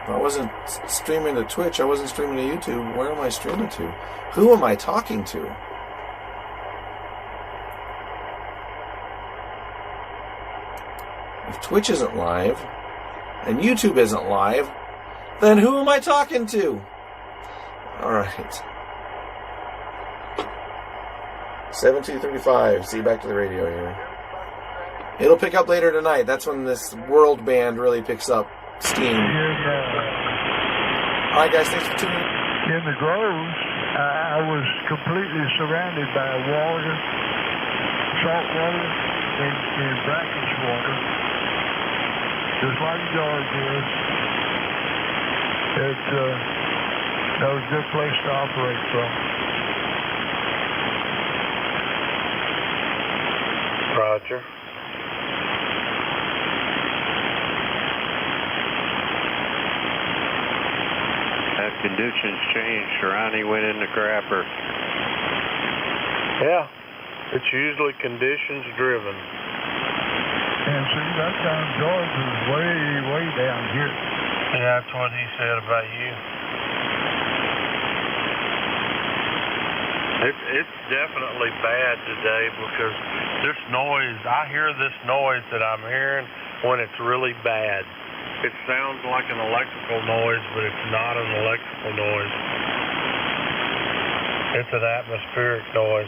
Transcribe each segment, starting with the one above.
If I wasn't streaming to Twitch, I wasn't streaming to YouTube. Where am I streaming to? Who am I talking to? If Twitch isn't live, and YouTube isn't live, then who am I talking to? Alright. 7235. See you back to the radio here. It'll pick up later tonight. That's when this world band really picks up steam. Alright guys, thanks for tuning in. In the groves, I was completely surrounded by water, salt water, and brackish water, just like George is. That was a good place to operate from. Roger. As conditions changed, Ronnie went in the crapper. Yeah, it's usually conditions driven. And see, that time George was way down here. Yeah, that's what he said about you. It's definitely bad today because this noise, I hear this noise that I'm hearing when it's really bad. It sounds like an electrical noise, but it's not an electrical noise. It's an atmospheric noise.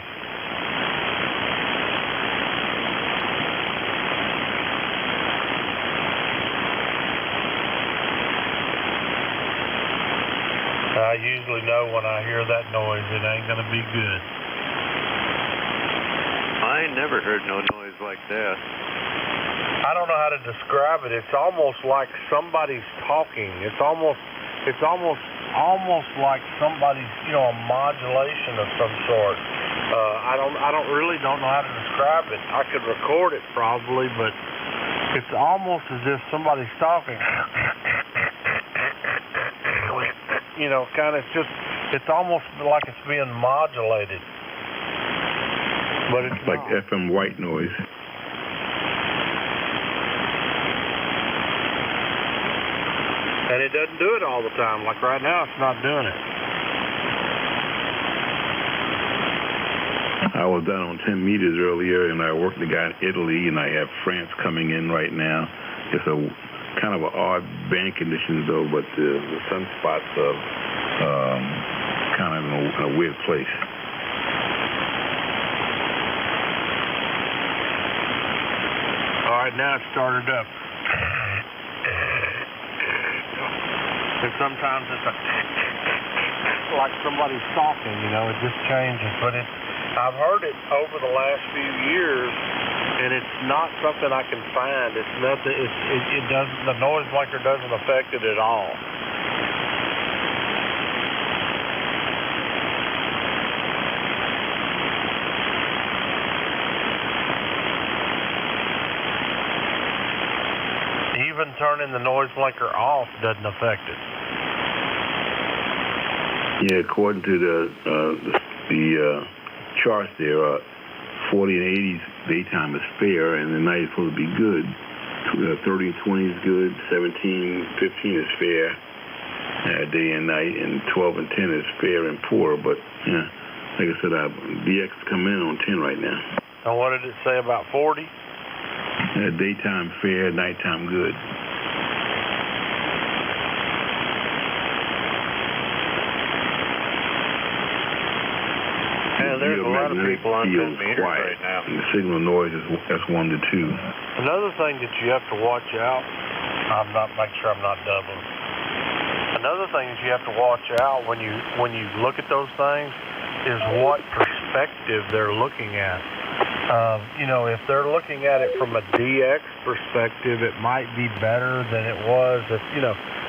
I usually know when I hear that noise, it ain't going to be good. I ain't never heard no noise like that. I don't know how to describe it. It's almost like somebody's talking. It's almost like somebody's, a modulation of some sort. I really don't know how to describe it. I could record it probably, but it's almost as if somebody's talking. It's almost like it's being modulated. But it's like not. FM white noise. And it doesn't do it all the time. Like right now, it's not doing it. I was down on 10 meters earlier, and I worked the guy in Italy, and I have France coming in right now. It's a kind of an odd band conditions, though, but the sunspots are kind of in a weird place. All right, now it's started up. And sometimes it's like somebody's talking, it just changes. But I've heard it over the last few years, and it's not something I can find. It's nothing. It doesn't. The noise blanker doesn't affect it at all. Even turning the noise blanker off doesn't affect it. Yeah, according to the charts there, 40 and 80s daytime is fair, and the night is supposed to be good. 30 and 20 is good, 17, 15 is fair, day and night, and 12 and 10 is fair and poor. But yeah, like I said, VX is coming in on 10 right now. And what did it say about 40? Daytime fair, nighttime good. Yeah, there's a lot of people on 10 meters right now. And the signal noise that's 1 to 2. Another thing that you have to watch out, make sure I'm not doubling. Another thing that you have to watch out when you look at those things is what perspective they're looking at. If they're looking at it from a DX perspective, it might be better than it was.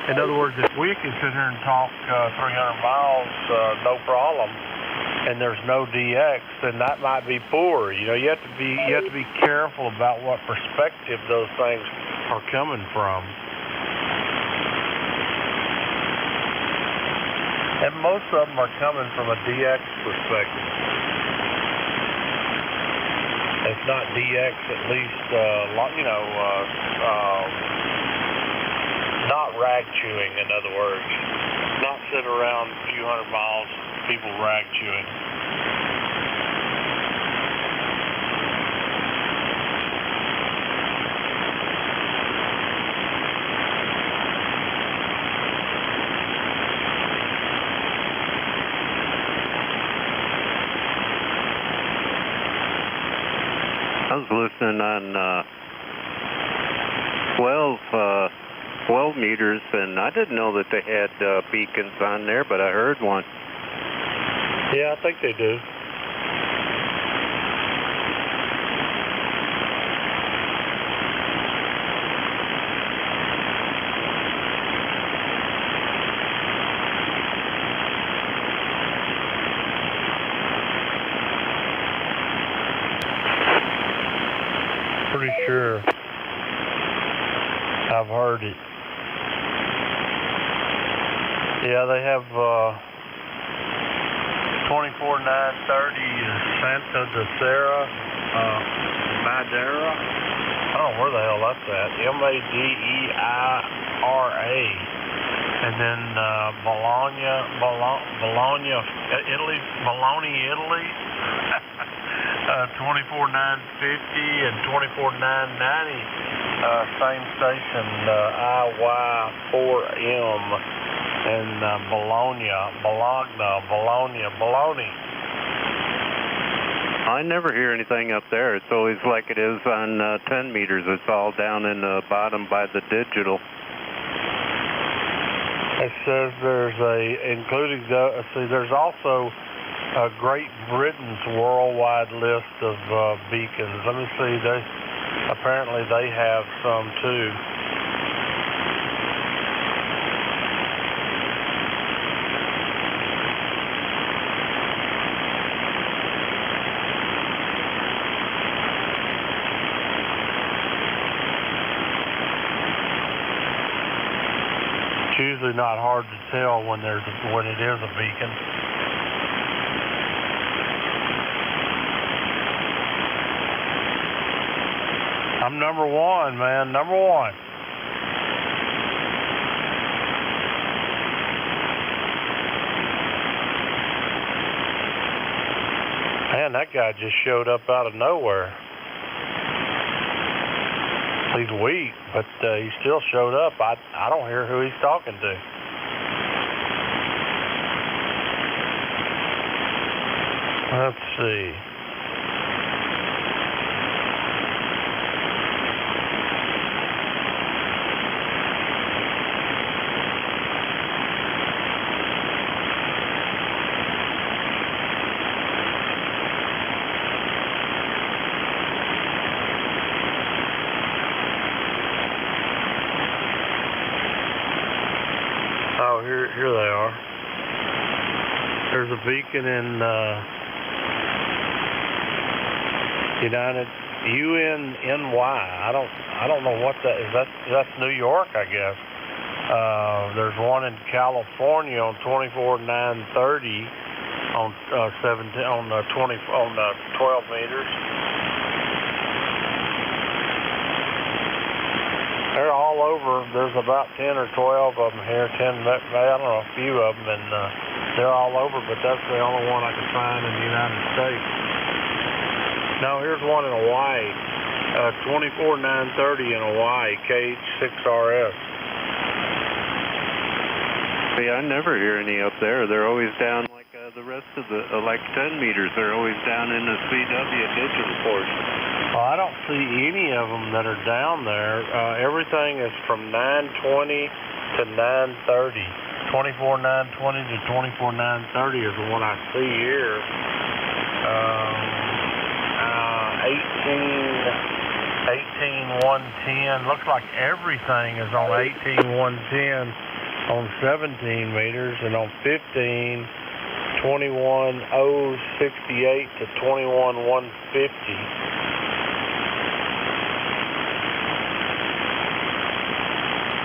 In other words, if we can sit here and talk 300 miles, no problem, and there's no DX, then that might be poor. You have to be careful about what perspective those things are coming from. And most of them are coming from a DX perspective. If not DX, at least, not rag chewing, in other words. Not sit around a few hundred miles, people rag chewing. I was listening on 12 meters, and I didn't know that they had beacons on there, but I heard one. Yeah, I think they do. Pretty sure I've heard it. Yeah, they have 24930 Santa de Serra, Madeira. I don't know where the hell that's at. Madeira. And then Bologna, Italy, Bologna, Italy. 24950 and 24990. Same station, IY4M. And Bologna. I never hear anything up there. It's always like it is on 10 meters. It's all down in the bottom by the digital. It says there's there's also Great Britain's worldwide list of beacons. Let me see. Apparently they have some too. It's usually not hard to tell when it is a beacon. I'm number one, man. Number one. Man, that guy just showed up out of nowhere. He's weak, but he still showed up. I don't hear who he's talking to. Let's see. Oh, here they are. There's a beacon in UNNY. I don't know what that is. That's New York, I guess. There's one in California on 24930 on 12 meters. They're all over. There's about 10 or 12 of them here. I don't know, a few of them, and they're all over, but that's the only one I can find in the United States. No, here's one in Hawaii. 24930 in Hawaii, KH6RS. See, I never hear any up there. They're always down like the rest of the, like 10 meters. They're always down in the CW digital portion. Well, I don't see any of them that are down there. Everything is from 920 to 930. 24920 to 24930 is the one I see here. 18110. Looks like everything is on 18110 on 17 meters, and on 15, 21068 to 21150.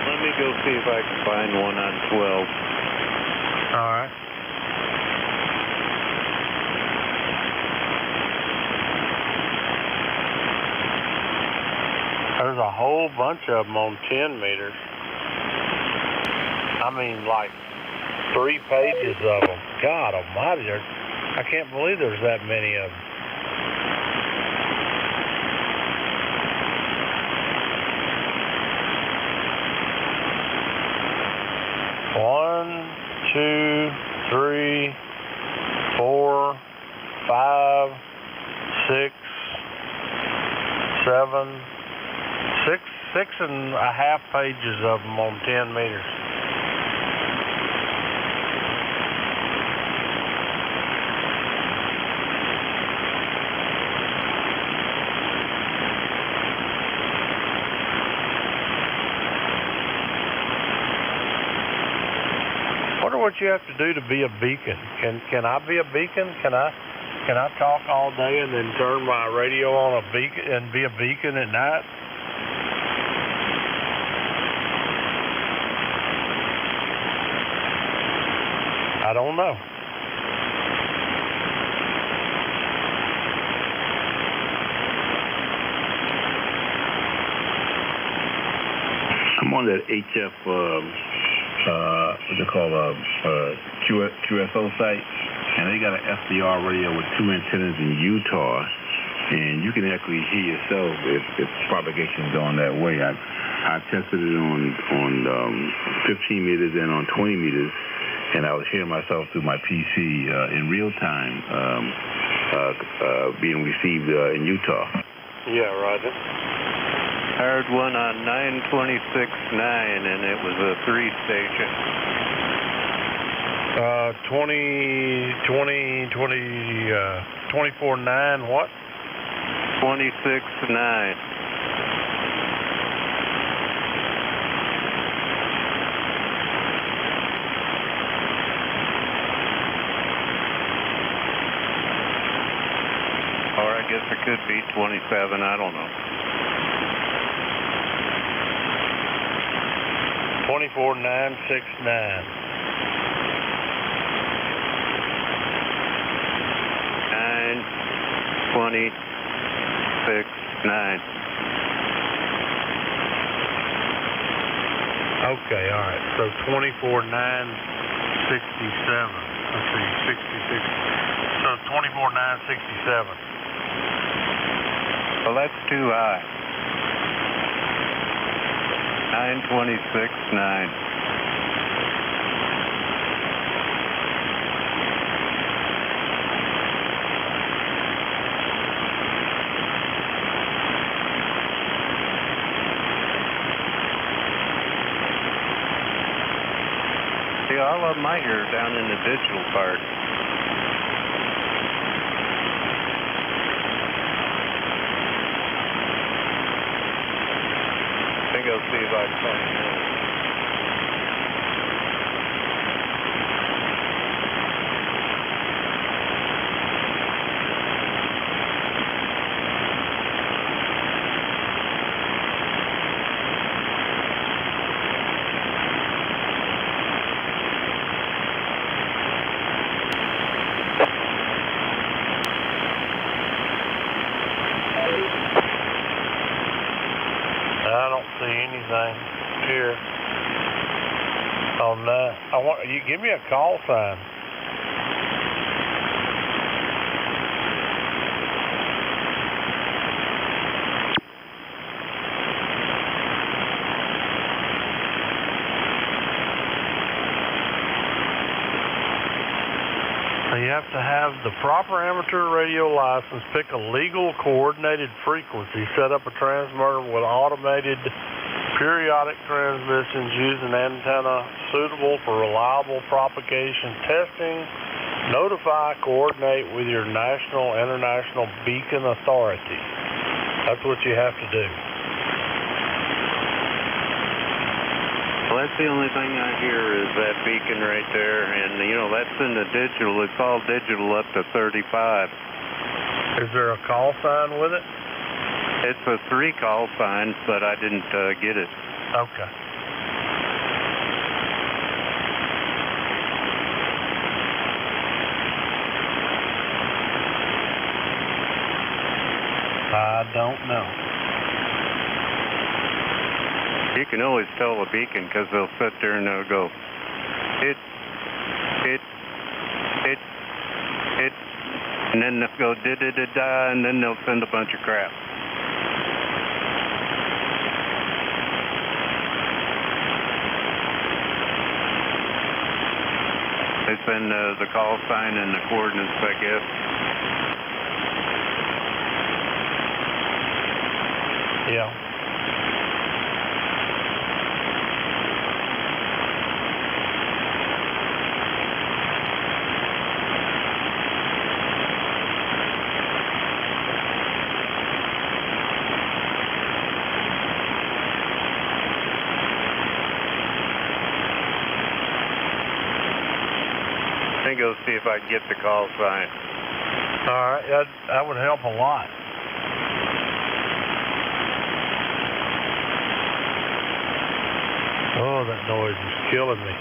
Let me go see if I can find one on 12. All right. There's a whole bunch of them on 10 meters. I mean, like 3 pages of them. God almighty, I can't believe there's that many of them. One, 2, 3, 4, 5, 6, 7, 6.5 pages of them on 10 meters. What you have to do to be a beacon? Can I be a beacon? Can I talk all day and then turn my radio on a beacon and be a beacon at night? I don't know. I'm on that HF. What they call QSO site, and they got an FDR radio with 2 antennas in Utah, and you can actually hear yourself if propagation's going that way. I tested it on 15 meters and on 20 meters, and I was hearing myself through my PC in real time being received in Utah. Yeah, Roger. Heard one on 926.9, and it was a 3-station. 24.9 what? 26.9. Or I guess it could be 27, I don't know. 24.969. 926.9. Okay, all right. So 24.967. Let's see, 66. So 24.967. Well, that's too high. 926.9. See, all of them I hear down in the digital part. I think I'll see if I can find it. I don't see anything here on that. I want you give me a call sign. You have to have the proper amateur radio license, pick a legal coordinated frequency, set up a transmitter with automated periodic transmissions, use an antenna suitable for reliable propagation testing, notify, coordinate with your national, international beacon authority. That's what you have to do. Well, that's the only thing I hear is that beacon right there, and you know that's in the digital. It's all digital up to 35. Is there a call sign with it? It's a 3 call sign, but I didn't get it. Okay. I don't know. You can always tell a beacon because they'll sit there and they'll go, hit, and then they'll go da-da-da-da, and then they'll send a bunch of crap. They send the call sign and the coordinates, I guess. Yeah. Let me go see if I can get the call sign. All right, that would help a lot. Oh, that noise is killing me.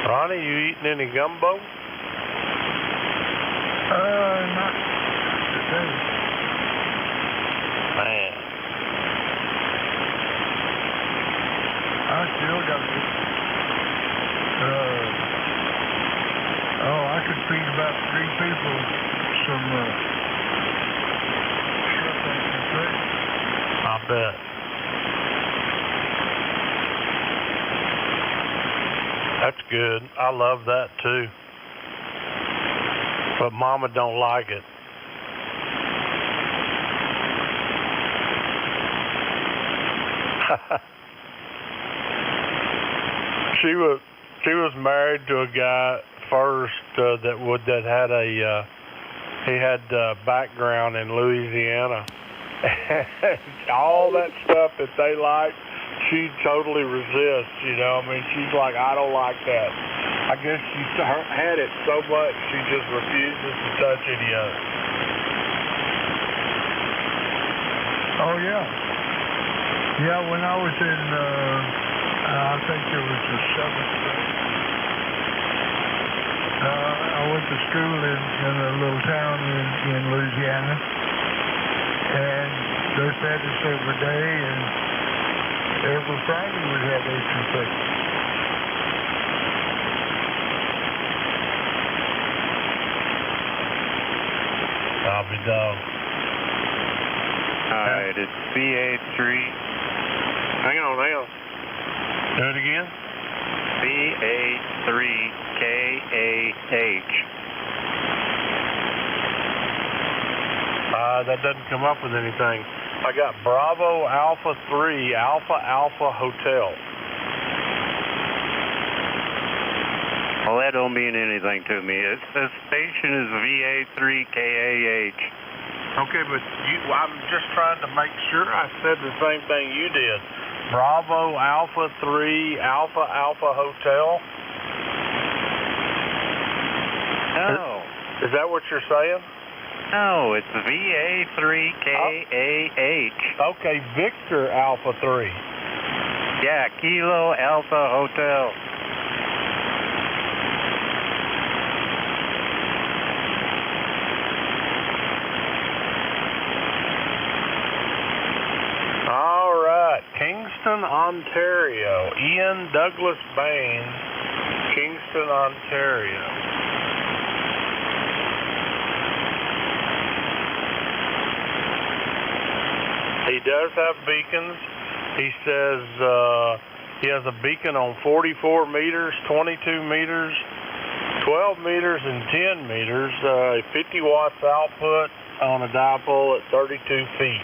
Ronnie, you eating any gumbo? Not today. Man. I still got to get, I could feed about 3 people some, shortwave nutrition. I bet. That's good. I love that too. But Mama don't like it. She was married to a guy first that had he had background in Louisiana. All that stuff that they like, she totally resists, you know. I mean, she's like, I don't like that. I guess she had it so much, she just refuses to touch any of it. Oh, yeah. Yeah, when I was in, I think it was the 7th grade, I went to school in a little town in Louisiana, and they fed us every day, and every Friday we had extra food. I'll be dog. All right, it's VA3. Hang on. Do it again? VA3KAH. That doesn't come up with anything. I got Bravo Alpha 3 Alpha Hotel. Well, that don't mean anything to me. The station is VA3KAH. Okay, but I'm just trying to make sure I said the same thing you did. Bravo Alpha 3 Alpha Hotel. No. Is that what you're saying? No, it's VA3KAH. Okay, Victor Alpha 3. Yeah, Kilo Alpha Hotel. All right, Kingston, Ontario. Ian Douglas Bain, Kingston, Ontario. He does have beacons. He says he has a beacon on 44 meters, 22 meters, 12 meters, and 10 meters. 50 watts output on a dipole at 32 feet.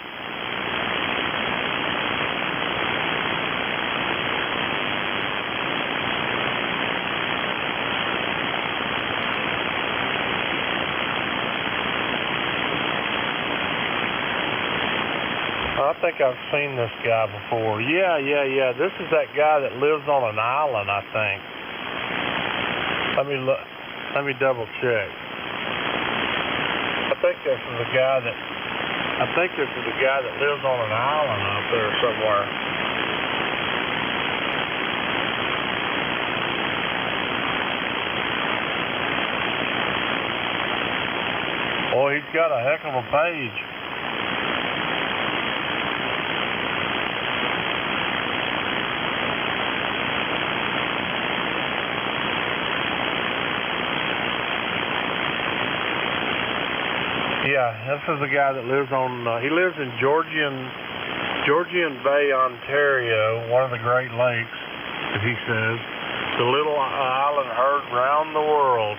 I think I've seen this guy before. Yeah. This is that guy that lives on an island, I think. Let me look. Let me double check. I think this is the guy that lives on an island out there somewhere. Boy, he's got a heck of a page. Yeah, this is the guy that lives on, he lives in Georgian Bay, Ontario, one of the Great Lakes, as he says. The little island heard round the world.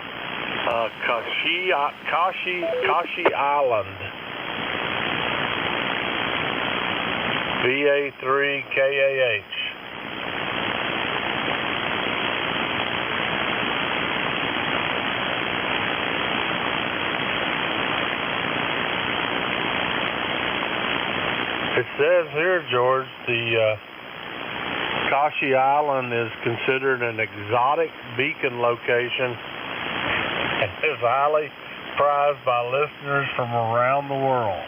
Kashi Island. VA3KAH. It says here, George, the Kashi Island is considered an exotic beacon location and is highly prized by listeners from around the world.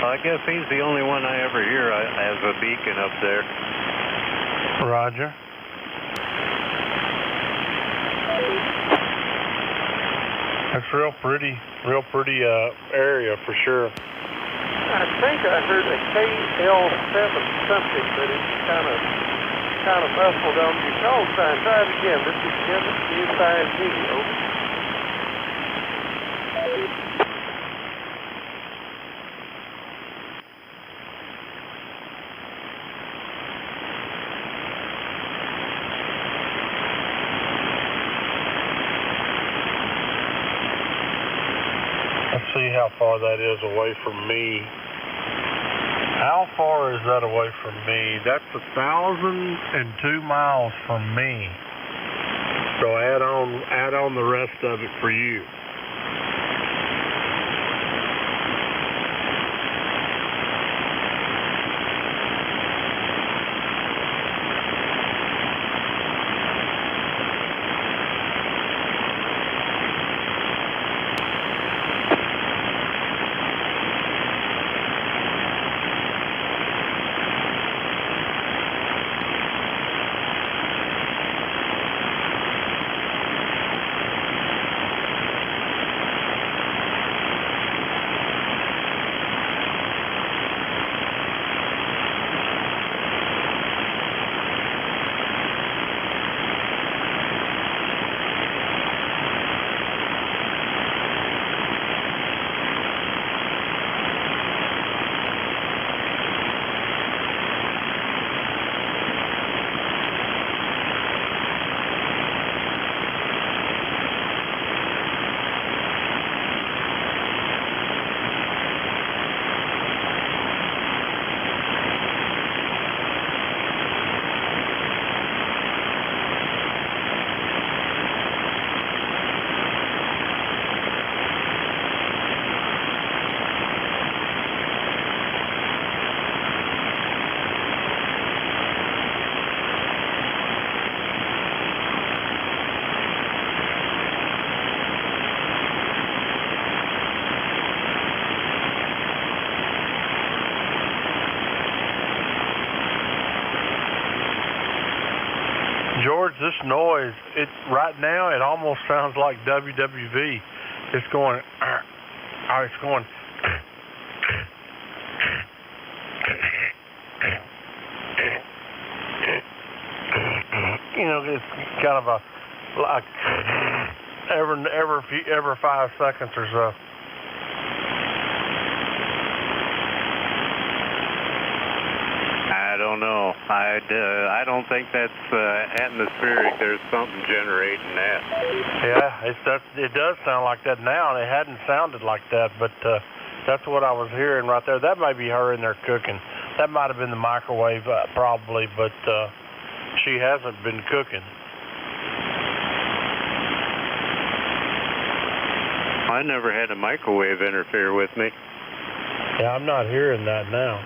I guess he's the only one I ever hear has a beacon up there. Roger. That's real pretty area for sure. I think I heard a KL7 something, but it's kind of muffled on your call sign. Try it again. This is Jim at U5G. Over. Let's see how far that is away from me. How far is that away from me? That's 1,002 miles from me. So add on the rest of it for you. this noise, right now it almost sounds like WWV. It's going, it's going. You know, it's kind of a like every 5 seconds or so. I don't know. I don't think that's atmospheric. There's something generating that. Yeah, it does sound like that now, and it hadn't sounded like that, but that's what I was hearing right there. That may be her in there cooking. That might have been the microwave, probably, but she hasn't been cooking. I never had a microwave interfere with me. Yeah, I'm not hearing that now.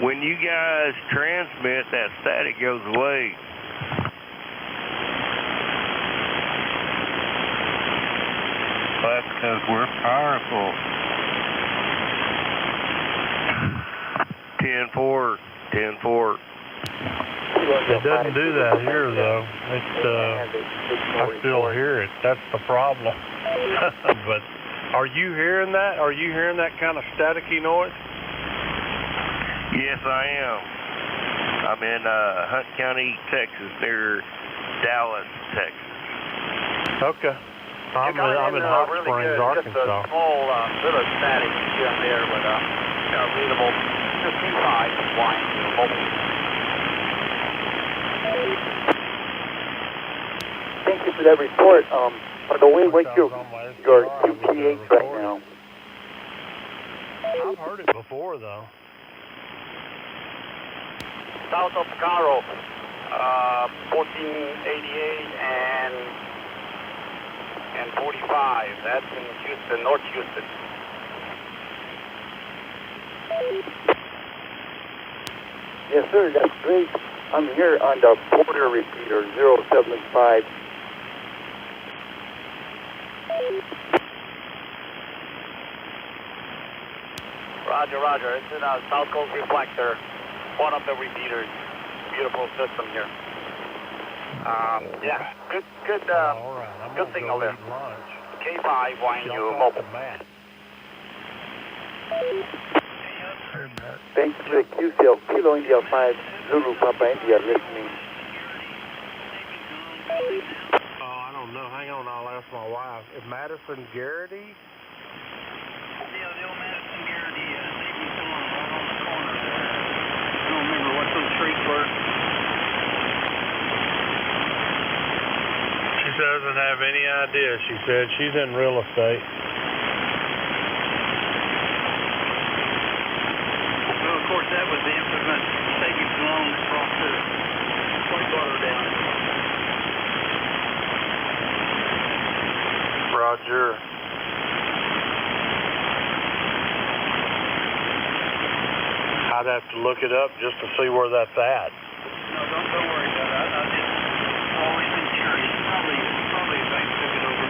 When you guys transmit, that static goes away. That's because we're powerful. 10-4, 10-4. It doesn't do that here, though. I still hear it. That's the problem. But are you hearing that? Are you hearing that kind of staticky noise? Yes, I am. I'm in Hunt County, Texas, near Dallas, Texas. Okay. I'm in Hot really Springs, good. Arkansas. Just a small bit of static here and there, but readable. 55 flying mobile. Thank you for that report. By the way, what's your QPH right now? I've heard it before, though. South of Caro, 1488 and 45. That's in Houston, North Houston. Yes, sir, that's great. I'm here on the border repeater, 075. Roger. It's in a South Coast reflector. One of the repeaters. Beautiful system here. Yeah, good signal there. K5, YNU mobile. Thanks to the QCL, Kilo India 5, Zulu Papa India listening. Oh, I don't know. Hang on, I'll ask my wife. Is Madison Garrity? Yeah, the old Madison Garrity, safety storm right on the corner there. I don't remember what those streets were. She doesn't have any idea. She said she's in real estate. Well, of course, that was the infamous savings loan that brought the Whitewater down. Roger. I'd have to look it up just to see where that's at. No, don't worry about it. I just always been curious. Probably a bank took it over.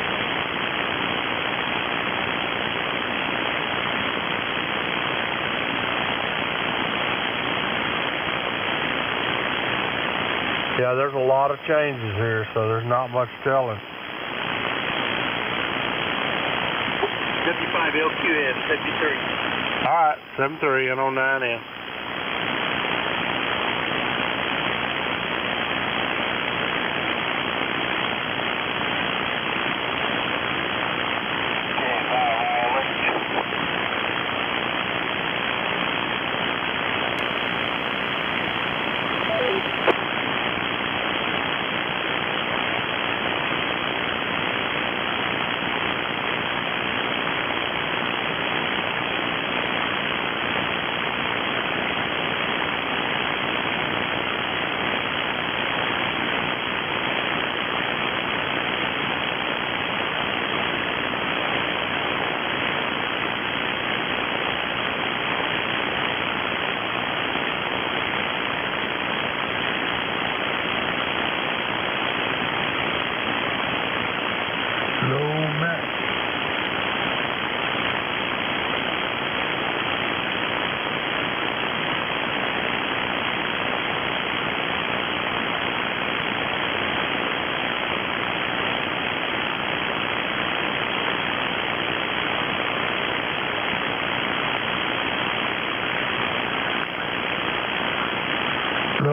Yeah, there's a lot of changes here, so there's not much telling. W5LQS 73. All right, 73 and on 9M.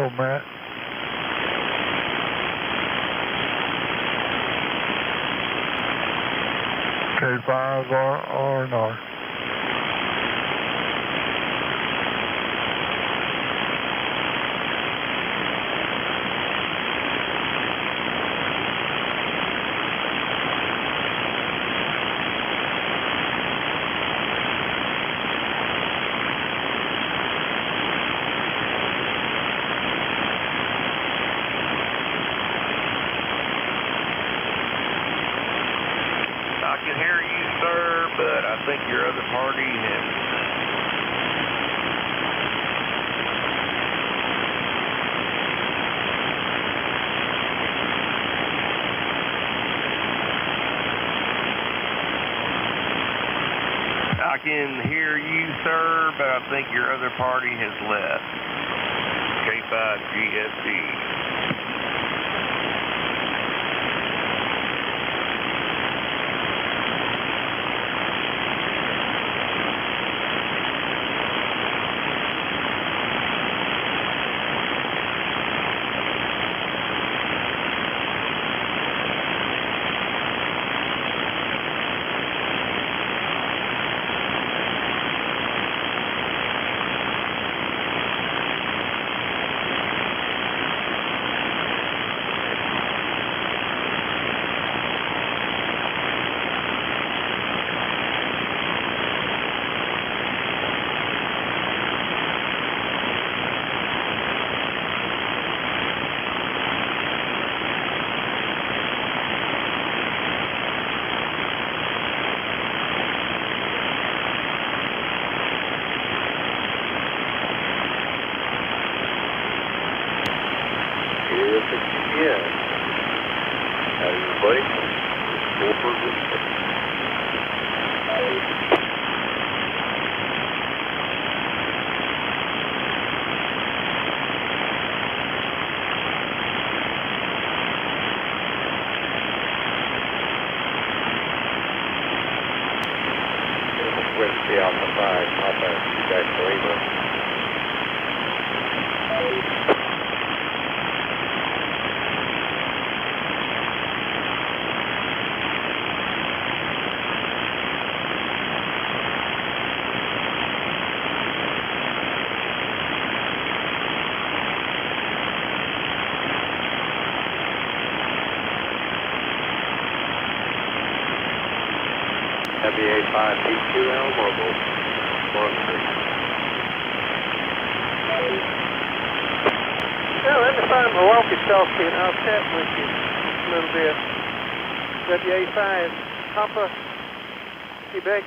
deal, Matt. K5 R&R. I can hear you, sir, but I think your other party has... I can hear you, sir, but I think your other party has left. K5GSE. Yeah. How's everybody? Whiskey Alpha 5, Alpha Quebec Lima. FT8 P2L mobile. Well, let me find my walkie-talkie and I'll chat with you a little bit. FT8 Papa Quebec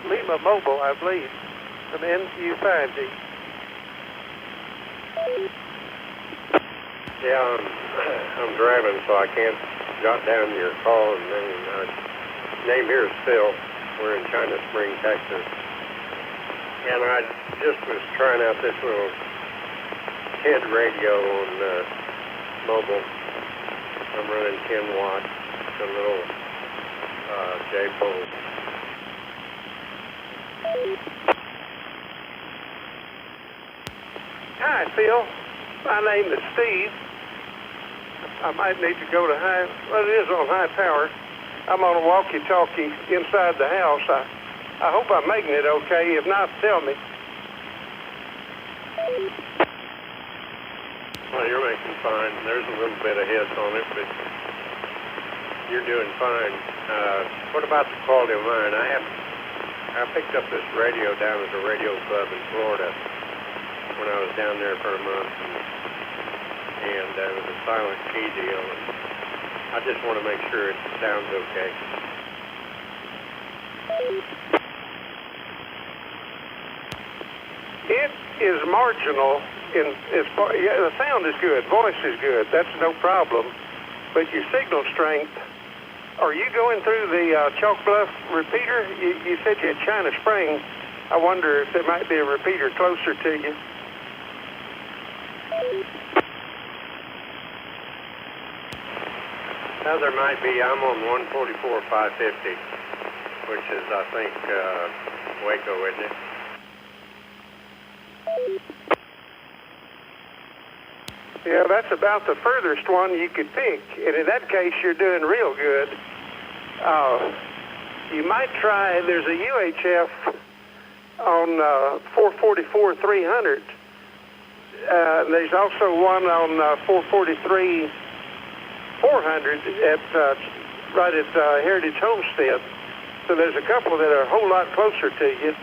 Lima mobile, I believe, from NU5D. Yeah, I'm driving, so I can't jot down your call, and then name here is Phil. We're in China Spring, Texas. And I just was trying out this little kid radio on mobile. I'm running 10 watts. It's a little J-pole. Hi, Phil. My name is Steve. I might need to go to it is on high power. I'm on a walkie-talkie inside the house. I hope I'm making it okay. If not, tell me. Well, you're making fine. There's a little bit of hits on it, but you're doing fine. What about the quality of mine? I picked up this radio down at the radio club in Florida when I was down there for a month, and it was a silent key deal. I just want to make sure it sounds okay. It is marginal as far, yeah, the sound is good, voice is good, that's no problem. But your signal strength, are you going through the Chalk Bluff repeater? You said you had China Spring. I wonder if there might be a repeater closer to you. Now there might be. I'm on 144.550, which is, I think, Waco, isn't it? Yeah, that's about the furthest one you could pick. And in that case, you're doing real good. You might try, there's a UHF on 444-300. There's also one on 443-400 right at Heritage Homestead. So there's a couple that are a whole lot closer to you.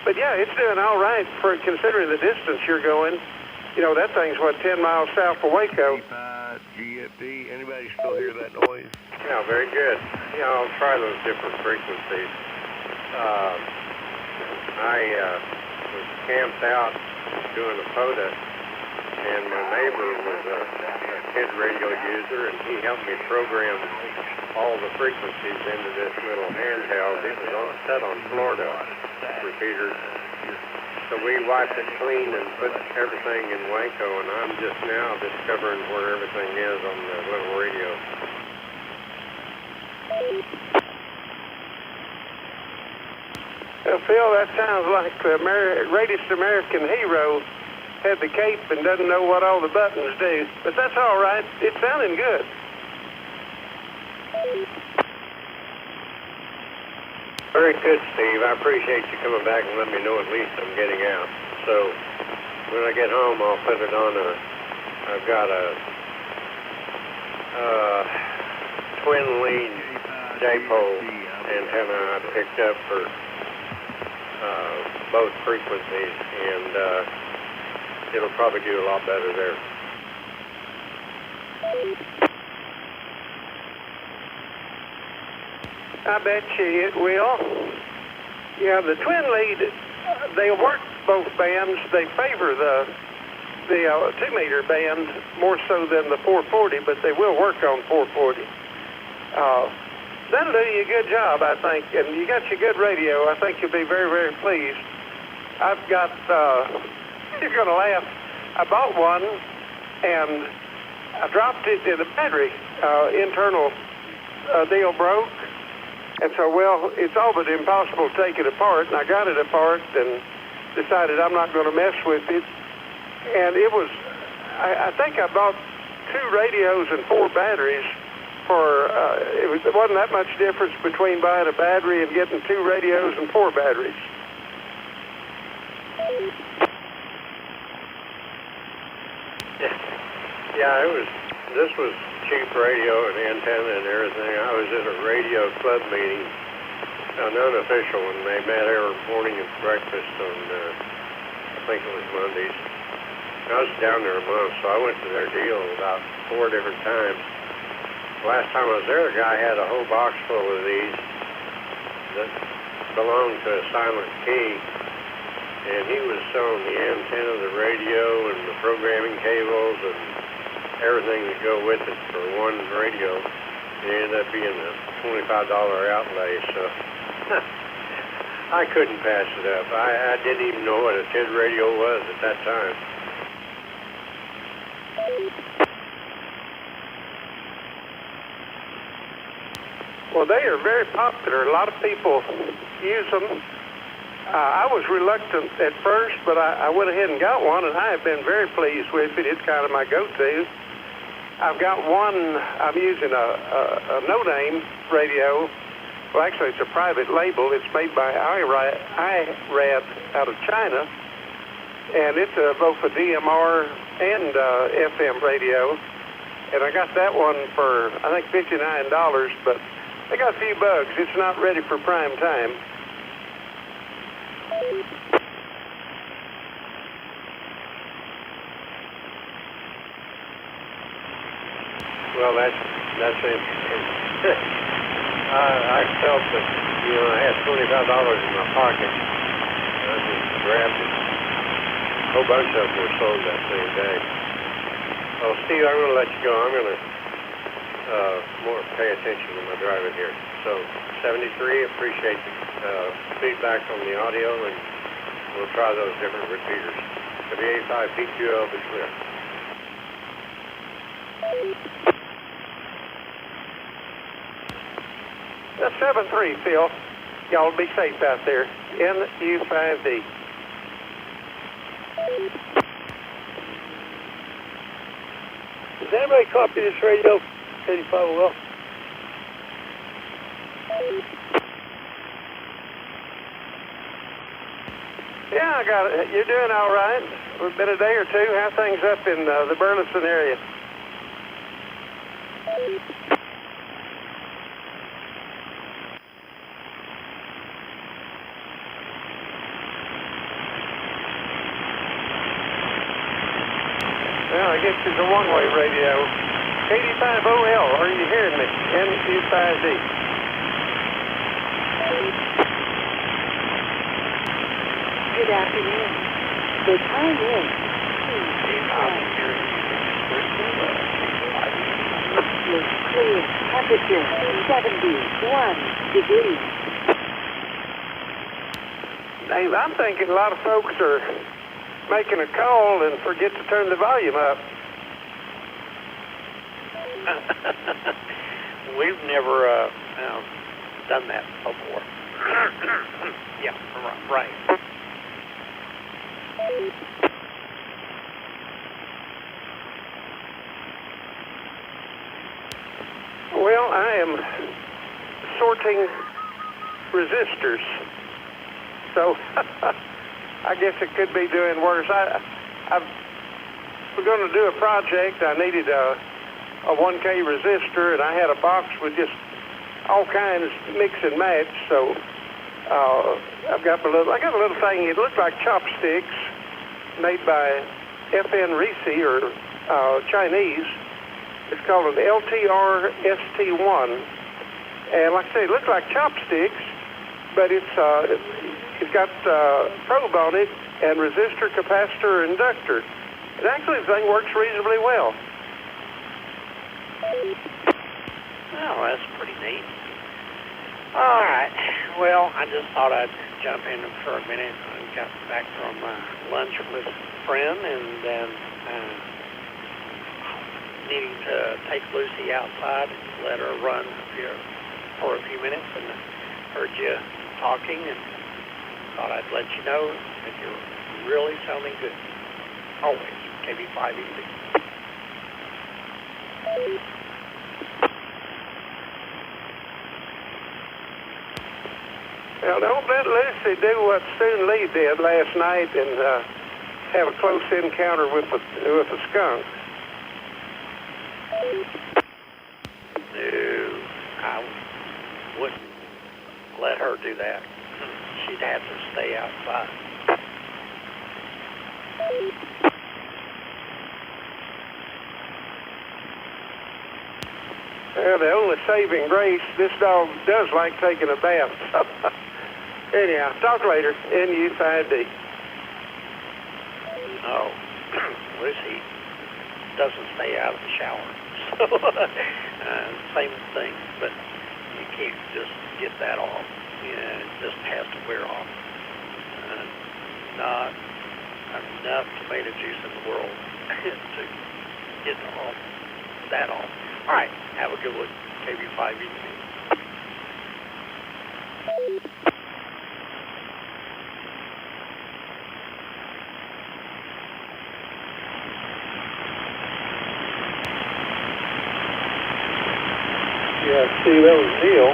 But yeah, it's doing all right for considering the distance you're going. You know, that thing's, 10 miles south of Waco. GFD, anybody still hear that noise? Yeah, very good. Yeah, I'll try those different frequencies. I was camped out doing a POTA, and my neighbor was a kid radio user, and he helped me program all the frequencies into this little handheld. It was set on Florida repeater. So we wiped it clean and put everything in Waco, and I'm just now discovering where everything is on the little radio. Well, Phil, that sounds like the greatest American hero had the cape and doesn't know what all the buttons do. But that's all right. It's sounding good. Very good, Steve. I appreciate you coming back and letting me know at least I'm getting out. So when I get home, I'll put it on I've got a twin lead dipole antenna I picked up for both frequencies, and it'll probably do a lot better there. I bet you it will. Yeah, the twin lead, they work both bands. They favor the 2-meter band more so than the 440, but they will work on 440. That'll do you a good job, I think, and you got your good radio. I think you'll be very, very pleased. I've got, you're going to laugh, I bought one, and I dropped it in the battery. Internal deal broke. And so, well, it's all but impossible to take it apart. And I got it apart and decided I'm not going to mess with it. And it was, I think I bought 2 radios and 4 batteries for, it wasn't that much difference between buying a battery and getting 2 radios and 4 batteries. Yeah, this was cheap radio and antenna and everything. I was at a radio club meeting, an unofficial one. They met every morning at breakfast on, I think it was Mondays. I was down there a month, so I went to their deal about 4 different times. Last time I was there, the guy had a whole box full of these that belonged to a silent key, and he was selling the antenna, the radio, and the programming cables, and everything that go with it for one radio. It ended up being a $25 outlay, so I couldn't pass it up. I didn't even know what a TID radio was at that time. Well, they are very popular. A lot of people use them. I was reluctant at first, but I went ahead and got one, and I have been very pleased with it. It's kind of my go-to. I've got one, I'm using a no-name radio. Well, actually, it's a private label. It's made by IRAD out of China, and it's both a DMR and FM radio. And I got that one for, I think, $59, but they got a few bugs. It's not ready for prime time. Well, that's interesting. I felt that, I had $25 in my pocket, and I just grabbed it. A whole bunch of them were sold that same day. Oh, Steve, I'm going to let you go. I'm going to more pay attention to my driving here. So, 73, appreciate the feedback on the audio, and we'll try those different repeaters. W85 PQL, be clear. That's 7-3, Phil. Y'all be safe out there. NU5D. Does anybody copy this radio? 85 well. Yeah, I got it. You're doing all right. It's been a day or two. How things up in the Burleson area? Well, I guess it's a one-way radio. 85OL, are you hearing me? NQ5D. Good afternoon. The time is 2:10. Clear. Temperature 71 degrees. Dave, I'm thinking a lot of folks are making a call and forget to turn the volume up. We've never done that before. Yeah, right. Well, I am sorting resistors, so I guess it could be doing worse. We're going to do a project. I needed a 1K resistor, and I had a box with just all kinds mix and match. So I got a little thing. It looked like chopsticks made by FN Risi or Chinese. It's called an LTR ST1, and like I say, it looks like chopsticks, but it's got probe on it and resistor, capacitor, inductor. And actually, the thing works reasonably well. Oh, that's pretty neat. All right. Well, I just thought I'd jump in for a minute. I got back from lunch with a friend, and then needing to take Lucy outside and let her run for a few minutes, and heard you talking, and thought I'd let you know that you're really sounding good. Always. KB5 easy. Well, don't let Lucy do what Soon Lee did last night and have a close encounter with a skunk. No, I wouldn't let her do that. She'd have to stay outside. Well, the only saving grace, this dog does like taking a bath. Anyhow, talk later. NU5D. Oh, Lucy doesn't stay out of the shower. So, same thing, but you can't just get that off. Yeah, it just has to wear off. Not enough tomato juice in the world to get that off. All right, have a good one. KB5 evening. Yeah, Steve, that was Neil.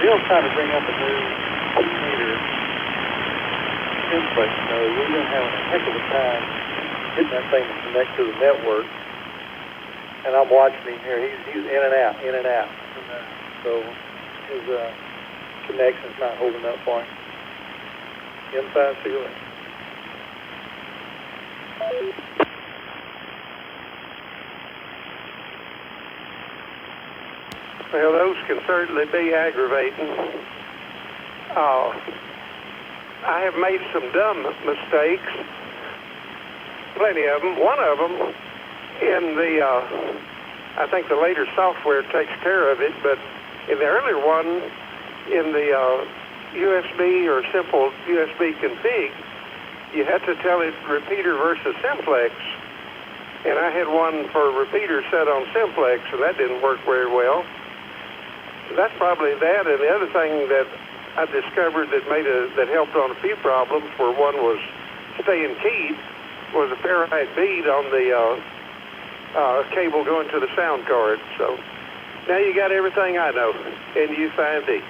Neil's trying to bring up a new meter simplex node. We've been having a heck of a time getting that thing to connect to the network. And I'm watching him here. He's in and out, in and out. So his connection's not holding up for him. M5, see you later. Well, those can certainly be aggravating. I have made some dumb mistakes, plenty of them. One of them in the, I think the later software takes care of it, but in the earlier one, in the USB or simple USB config, you had to tell it repeater versus simplex. And I had one for repeater set on simplex, and that didn't work very well. So that's probably that. And the other thing that I discovered that helped on a few problems, where one was staying keyed, was a Fahrenheit bead on the cable going to the sound card. So now you got everything I know in U5D.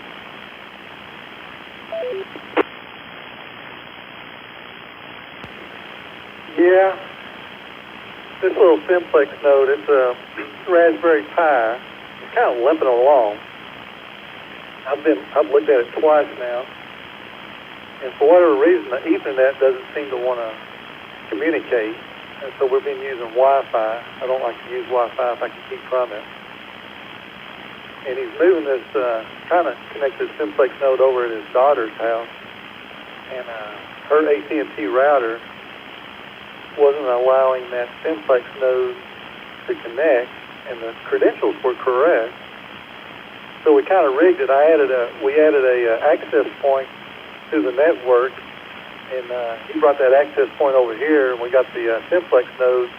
Yeah. This little simplex node, it's a Raspberry Pi. It's kind of limping along. I've looked at it twice now, and for whatever reason, the Ethernet doesn't seem to want to communicate, and so we've been using Wi-Fi. I don't like to use Wi-Fi if I can keep from it. And he's moving this, trying to connect this simplex node over at his daughter's house, and her AT&T router wasn't allowing that simplex node to connect, and the credentials were correct. So we kind of rigged it. We added a access point to the network, and he brought that access point over here, and we got the simplex node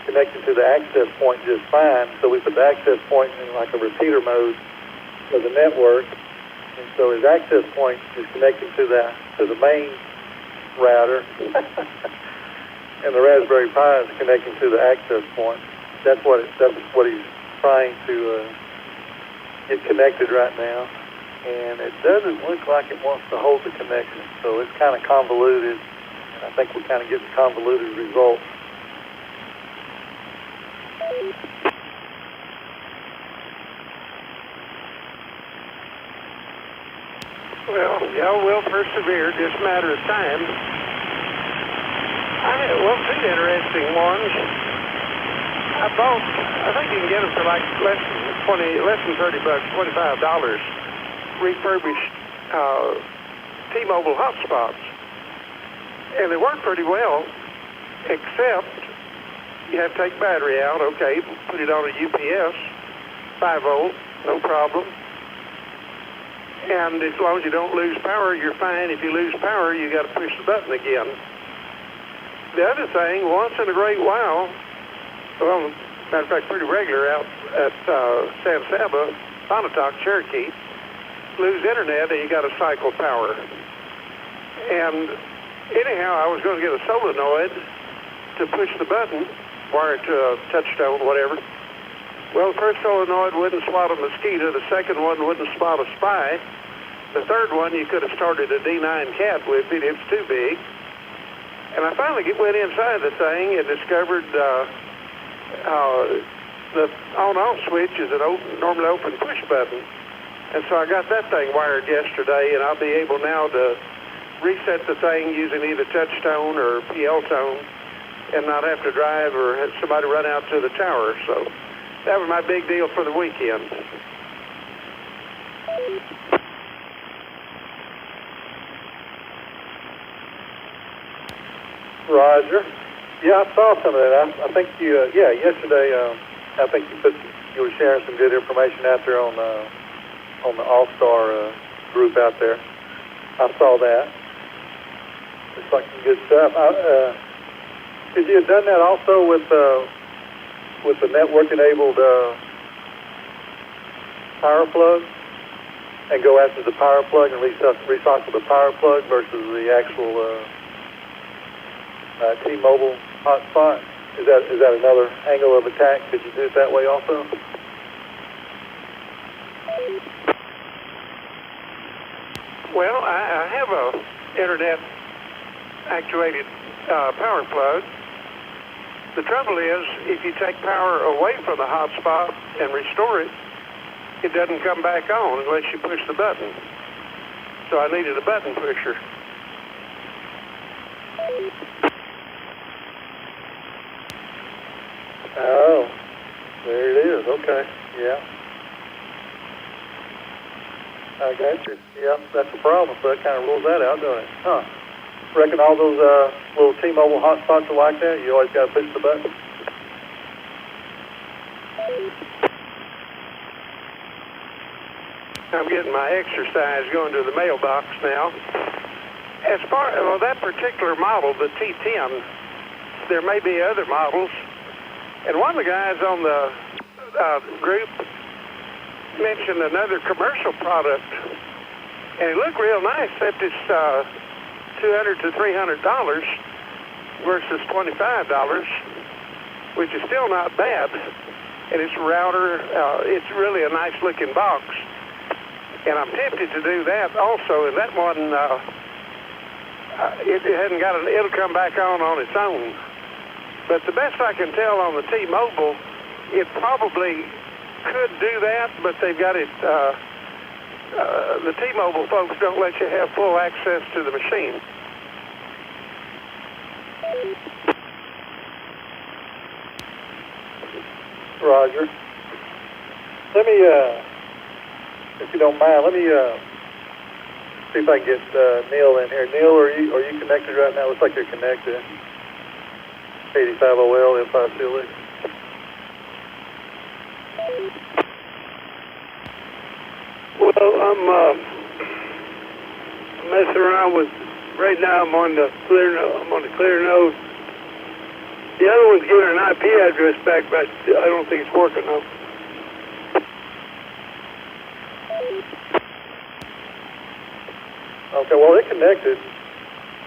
connected to the access point just fine. So we put the access point in like a repeater mode of the network, and so his access point is connected to the main router, and the Raspberry Pi is connecting to the access point. That's what he's trying to get connected right now, and it doesn't look like it wants to hold the connection, so it's kind of convoluted, and I think we're kind of getting convoluted results. Well, y'all will persevere, just a matter of time. Well, two interesting ones. I think you can get them for like less than $30, $25, refurbished T-Mobile hotspots. And they work pretty well, except you have to take battery out. Okay, put it on a UPS, 5 volt, no problem. And as long as you don't lose power, you're fine. If you lose power, you got to push the button again. The other thing, once in a great while, well, matter of fact, pretty regular out at San Saba, Pontotoc, Cherokee, lose internet and you got to cycle power. And anyhow, I was going to get a solenoid to push the button, wire it to a touchstone, whatever. Well, the first solenoid wouldn't spot a mosquito. The second one wouldn't spot a spy. The third one, you could have started a D9 cat with it. It's too big. And I finally went inside the thing and discovered the on-off switch is an normally open push button. And so I got that thing wired yesterday, and I'll be able now to reset the thing using either touchstone or PL tone and not have to drive or have somebody run out to the tower. So that was my big deal for the weekend. Roger. Yeah, I saw some of that. I think you, yesterday, I think you were sharing some good information out there on the All-Star group out there. I saw that. Looks like some good stuff. Did you have done that also with the network-enabled power plug, and go after the power plug and recycle the power plug versus the actual T-Mobile hotspot? Is that another angle of attack? Could you do it that way also? Well, I have a internet actuated power plug. The trouble is, if you take power away from the hotspot and restore it, it doesn't come back on unless you push the button. So I needed a button pusher. Oh, there it is. Okay, yeah. I got you. Yeah, that's the problem. So that kind of rules that out, doesn't it? Huh. Reckon all those little T-Mobile hotspots are like that? You always got to push the button? I'm getting my exercise going to the mailbox now. As far as that particular model, the T10, there may be other models. And one of the guys on the group mentioned another commercial product, and it looked real nice, except it's $200 to $300 versus $25. which is still not bad. And it's router. It's really a nice looking box. And I'm tempted to do that also. And that one, it hadn't got an, it'll come back on its own. But the best I can tell on the T-Mobile, it probably could do that, but they've got it, the T-Mobile folks don't let you have full access to the machine. Roger. Let me, if you don't mind, let me see if I can get Neil in here. Neil, are you connected right now? Looks like you're connected. 85OL, F5CLE. Well, I'm messing around with. Right now, I'm on the clear. I'm on the clear node. The other one's giving an IP address back, but I don't think it's working though. Okay, well, it connected,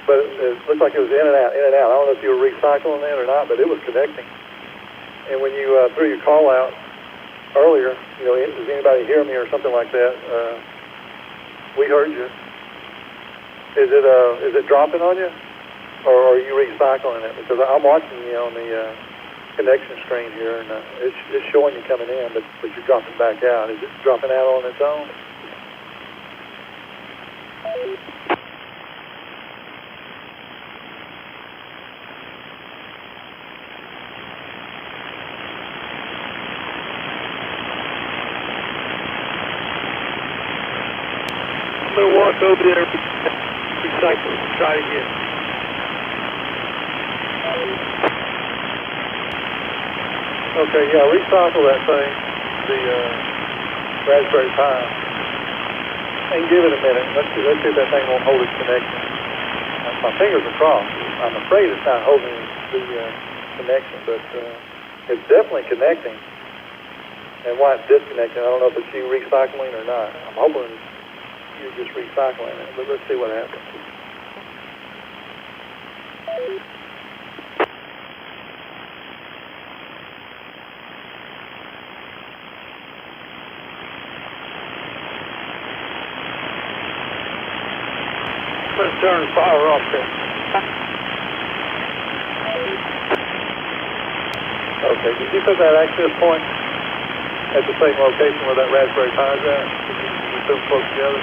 but it looked like it was in and out, in and out. I don't know if you were recycling it or not, but it was connecting. And when you threw your call out earlier, you know, does anybody hear me or something like that? We heard you. Is it dropping on you, or are you recycling it? Because I'm watching you on the connection screen here, and it's showing you coming in, but you're dropping back out. Is it dropping out on its own? I'm going to walk over there and recycle and try again. Okay, yeah, recycle that thing, the Raspberry Pi, and give it a minute. Let's see if that thing won't hold its connection. My fingers are crossed. I'm afraid it's not holding the connection, but it's definitely connecting. And why it's disconnecting, I don't know if it's you recycling or not. I'm hoping you're just recycling it, but let's see what happens. Let's turn the power off there. Okay, did you put that access point at the same location where that Raspberry Pi is at? Did you put them close together?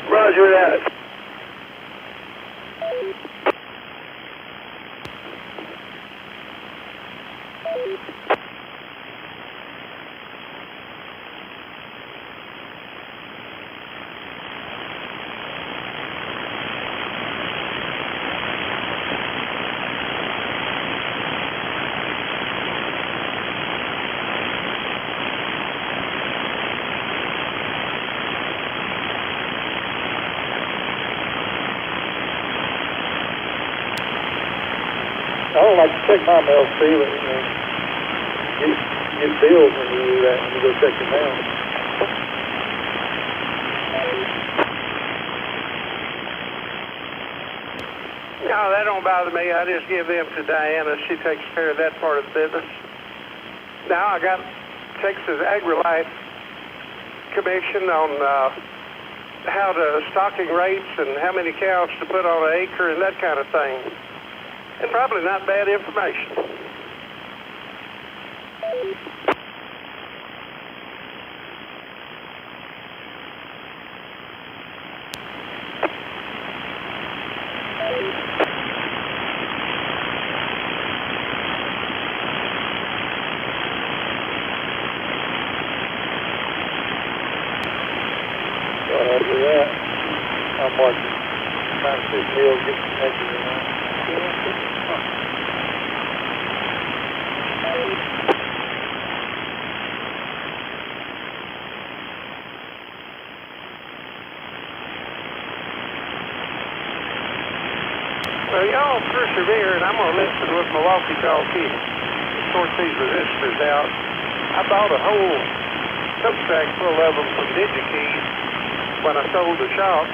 Roger that. I don't like to check my mail, Steve. Get bills when you do that, when you go check your mail. No, that don't bother me. I just give them to Diana. She takes care of that part of the business. Now I got Texas AgriLife commission on how to stocking rates and how many cows to put on an acre and that kind of thing. And probably not bad information. After that, I'm watching. Trying to see if Neil gets connected or not. Well, y'all persevere, and I'm going to listen with my walkie-talkie, sort these resistors out. I bought a whole subtract full of them from DigiKey when I sold the shop,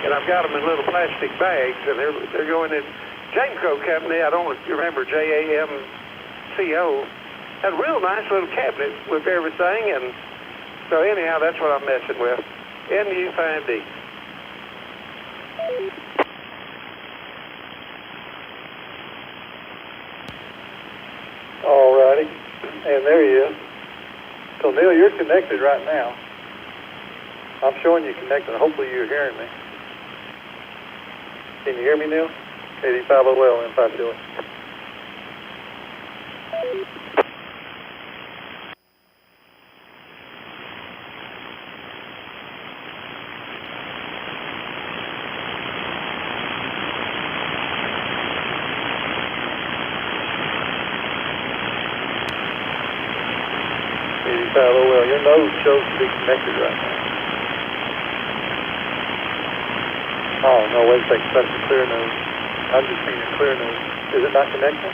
and I've got them in little plastic bags, and they're going in. Jamco Company, I don't know if you remember JAMCO, had a real nice little cabinet with everything, and so anyhow, that's what I'm messing with. NU5D. All righty, and there he is. So Neil, you're connected right now. I'm showing you connected. Hopefully you're hearing me. Can you hear me, Neil? 85OL and 5 85OL, your nose shows to be connected right now. Oh, no, wait a second, that's a clear nose. I'm just seeing a clear nose. Is it not connecting?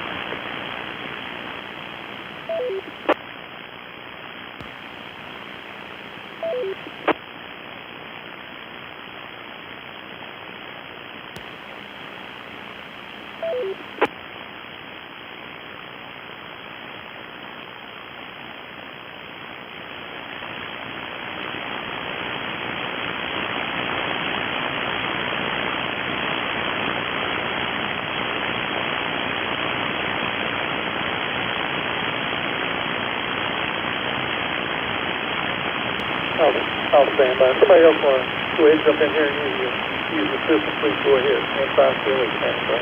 I'll stand by. Somebody else want to go ahead and jump in here and use the system, please go ahead. And 5 still is standing by.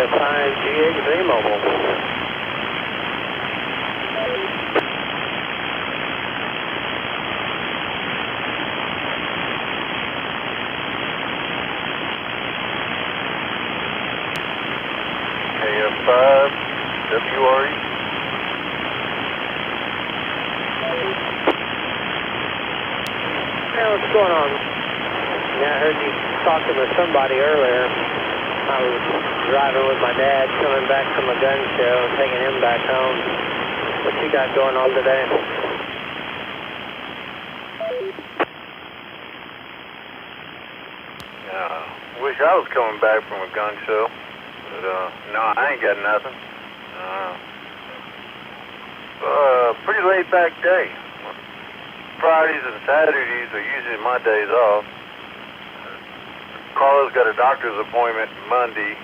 Fine, GXZ Mobile. KF5, WRE. Hey, what's going on? Yeah, I heard you talking with somebody earlier. I was driving with my dad, coming back from a gun show, taking him back home. What you got going on today? Wish I was coming back from a gun show, but no, I ain't got nothing. Pretty laid back day. Fridays and Saturdays are usually my days off. Carla's got a doctor's appointment Monday.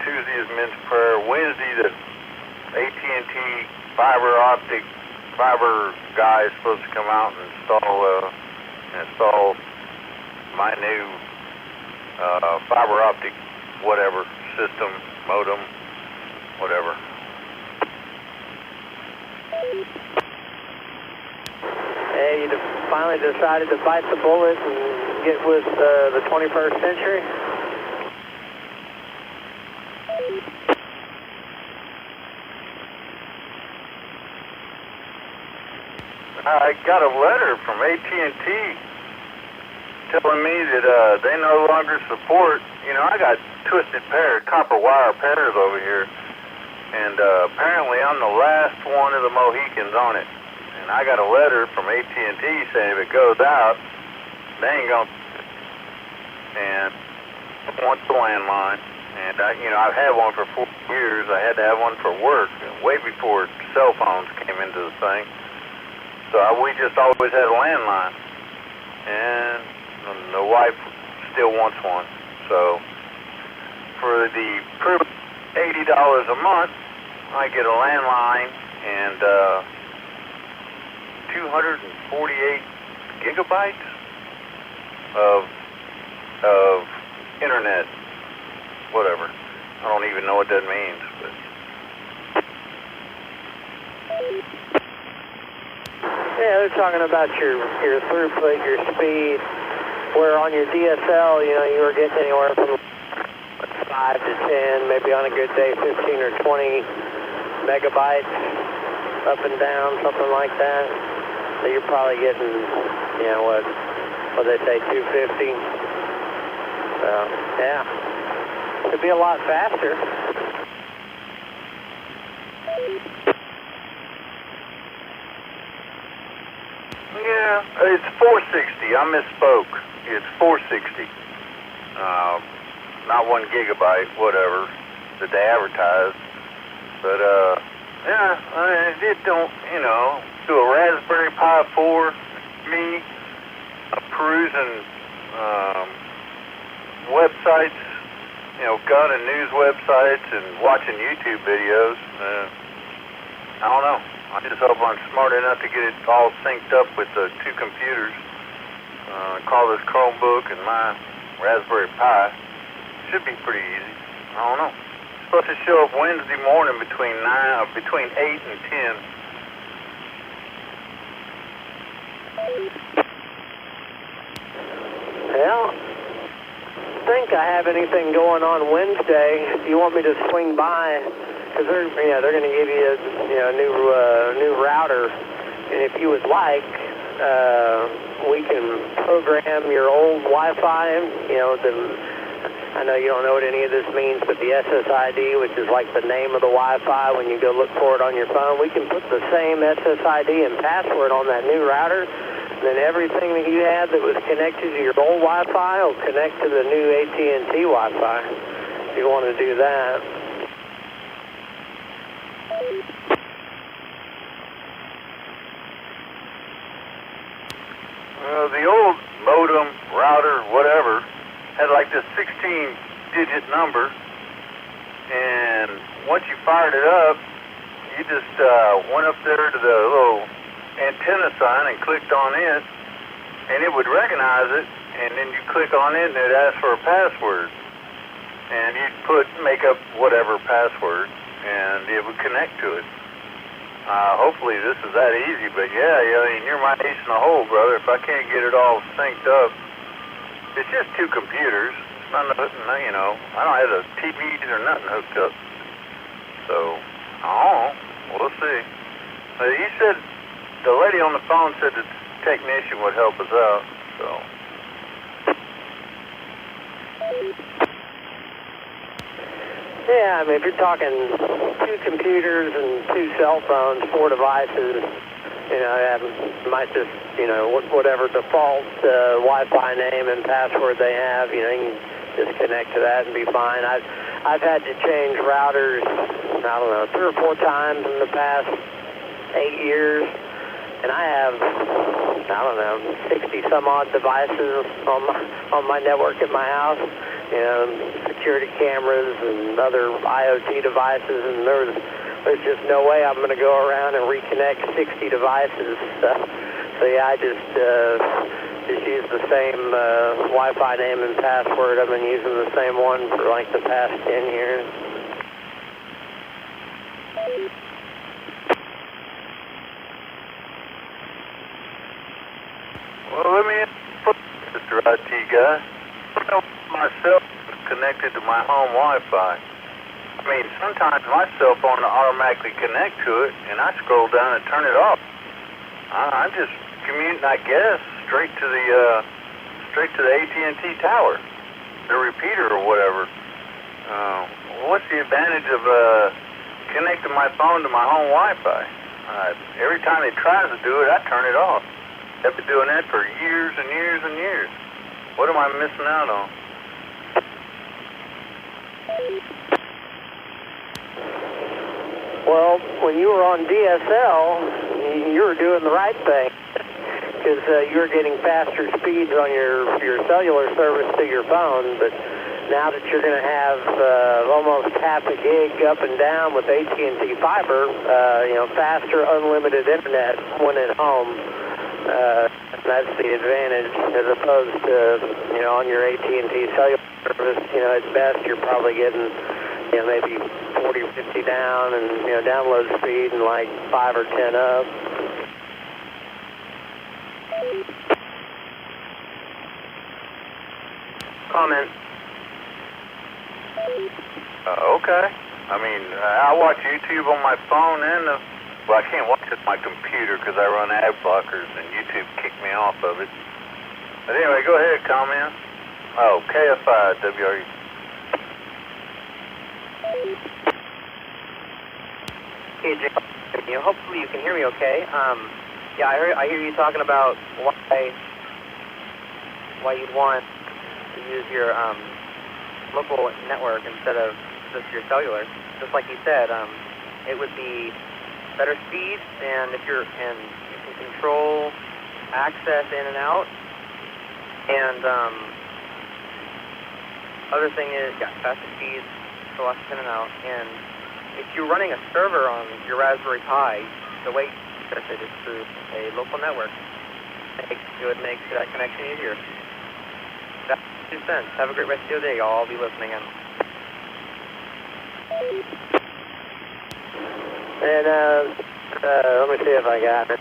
Tuesday is men's prayer. Wednesday, the AT&T fiber guy is supposed to come out and install my new fiber optic whatever system, modem, whatever. Hey, you finally decided to bite the bullet and get with the 21st century? I got a letter from AT&T telling me that they no longer support, I got twisted copper wire pairs over here, and apparently I'm the last one of the Mohicans on it. And I got a letter from AT&T saying if it goes out, they ain't gonna, and wants the landline. And I've had one for 4 years. I had to have one for work way before cell phones came into the thing. So we just always had a landline, and the wife still wants one. So for the $80 a month, I get a landline and 248 gigabytes of internet, whatever. I don't even know what that means, but. Yeah, they're talking about your throughput, your speed, where on your DSL, you know, you were getting anywhere from 5 to 10, maybe on a good day 15 or 20 megabytes up and down, something like that. So you're probably getting, you know, what they say, 250. So, yeah, could be a lot faster. Yeah, it's 460. I misspoke. It's 460. Not 1 gigabyte, whatever, that they advertise. But, yeah, it don't, you know, do a Raspberry Pi 4, me, perusing websites, you know, gun and news websites and watching YouTube videos. I don't know. I just hope I'm smart enough to get it all synced up with the 2 computers. Call this Chromebook and my Raspberry Pi. Should be pretty easy. I don't know. It's supposed to show up Wednesday morning between 8 and 10. Well, I think I have anything going on Wednesday. If you want me to swing by, because they're going to give you a new router, and if you would like, we can program your old Wi-Fi. You know, I know you don't know what any of this means, but the SSID, which is like the name of the Wi-Fi when you go look for it on your phone, we can put the same SSID and password on that new router. Then everything that you had that was connected to your old Wi-Fi will connect to the new AT&T Wi-Fi, if you want to do that. The old modem, router, whatever, had like this 16-digit number, and once you fired it up, you just went up there to the little antenna sign and clicked on it, and it would recognize it, and then you click on it and it asks for a password, and you'd make up whatever password, and it would connect to it. Hopefully this is that easy, but yeah, I mean, you're my ace in the hole, brother. If I can't get it all synced up, it's just 2 computers. It's not nothing, you know, I don't have the TVs or nothing hooked up. So, I don't know. We'll see. You said, the lady on the phone said the technician would help us out, so. Yeah, I mean, if you're talking 2 computers and 2 cell phones, 4 devices, you know, it might just, you know, whatever default Wi-Fi name and password they have, you know, you can just connect to that and be fine. I've had to change routers, I don't know, 3 or 4 times in the past 8 years, and I have, I don't know, 60 some odd devices on my network at my house. You know, security cameras and other IoT devices, and there's just no way I'm going to go around and reconnect 60 devices. So yeah, I just use the same Wi-Fi name and password. I've been using the same one for like the past 10 years. Well, let me put Mr. IT guy. Myself is connected to my home Wi-Fi. I mean, sometimes my cell phone will automatically connect to it, and I scroll down and turn it off. I'm just commuting, I guess, straight to the AT&T tower, the repeater or whatever. What's the advantage of connecting my phone to my home Wi-Fi? Every time it tries to do it, I turn it off. I've been doing that for years and years and years. What am I missing out on? Well, when you were on DSL, you were doing the right thing, because you were getting faster speeds on your cellular service to your phone. But now that you're going to have almost half a gig up and down with AT&T fiber, you know, faster unlimited internet when at home. That's the advantage, as opposed to, you know, on your AT&T cellular service, you know, at best you're probably getting, you know, maybe 40 or 50 down, and, you know, download speed and like 5 or 10 up. Comment. Okay. I mean, I watch YouTube on my phone and well, I can't watch it on my computer because I run ad blockers and YouTube kicked me off of it. But anyway, go ahead, comment. Oh, KFI, WRU. Hey, Jay, hopefully you can hear me okay. Yeah, I hear you talking about why you'd want to use your local network instead of just your cellular. Just like you said, it would be better speeds, and you can control access in and out. And other thing is, faster speeds, so access in and out. And if you're running a server on your Raspberry Pi, the way you access it is through a local network. It would make that connection easier. That's 2 cents. Have a great rest of your day, y'all. I'll be listening in. And let me see if I got it.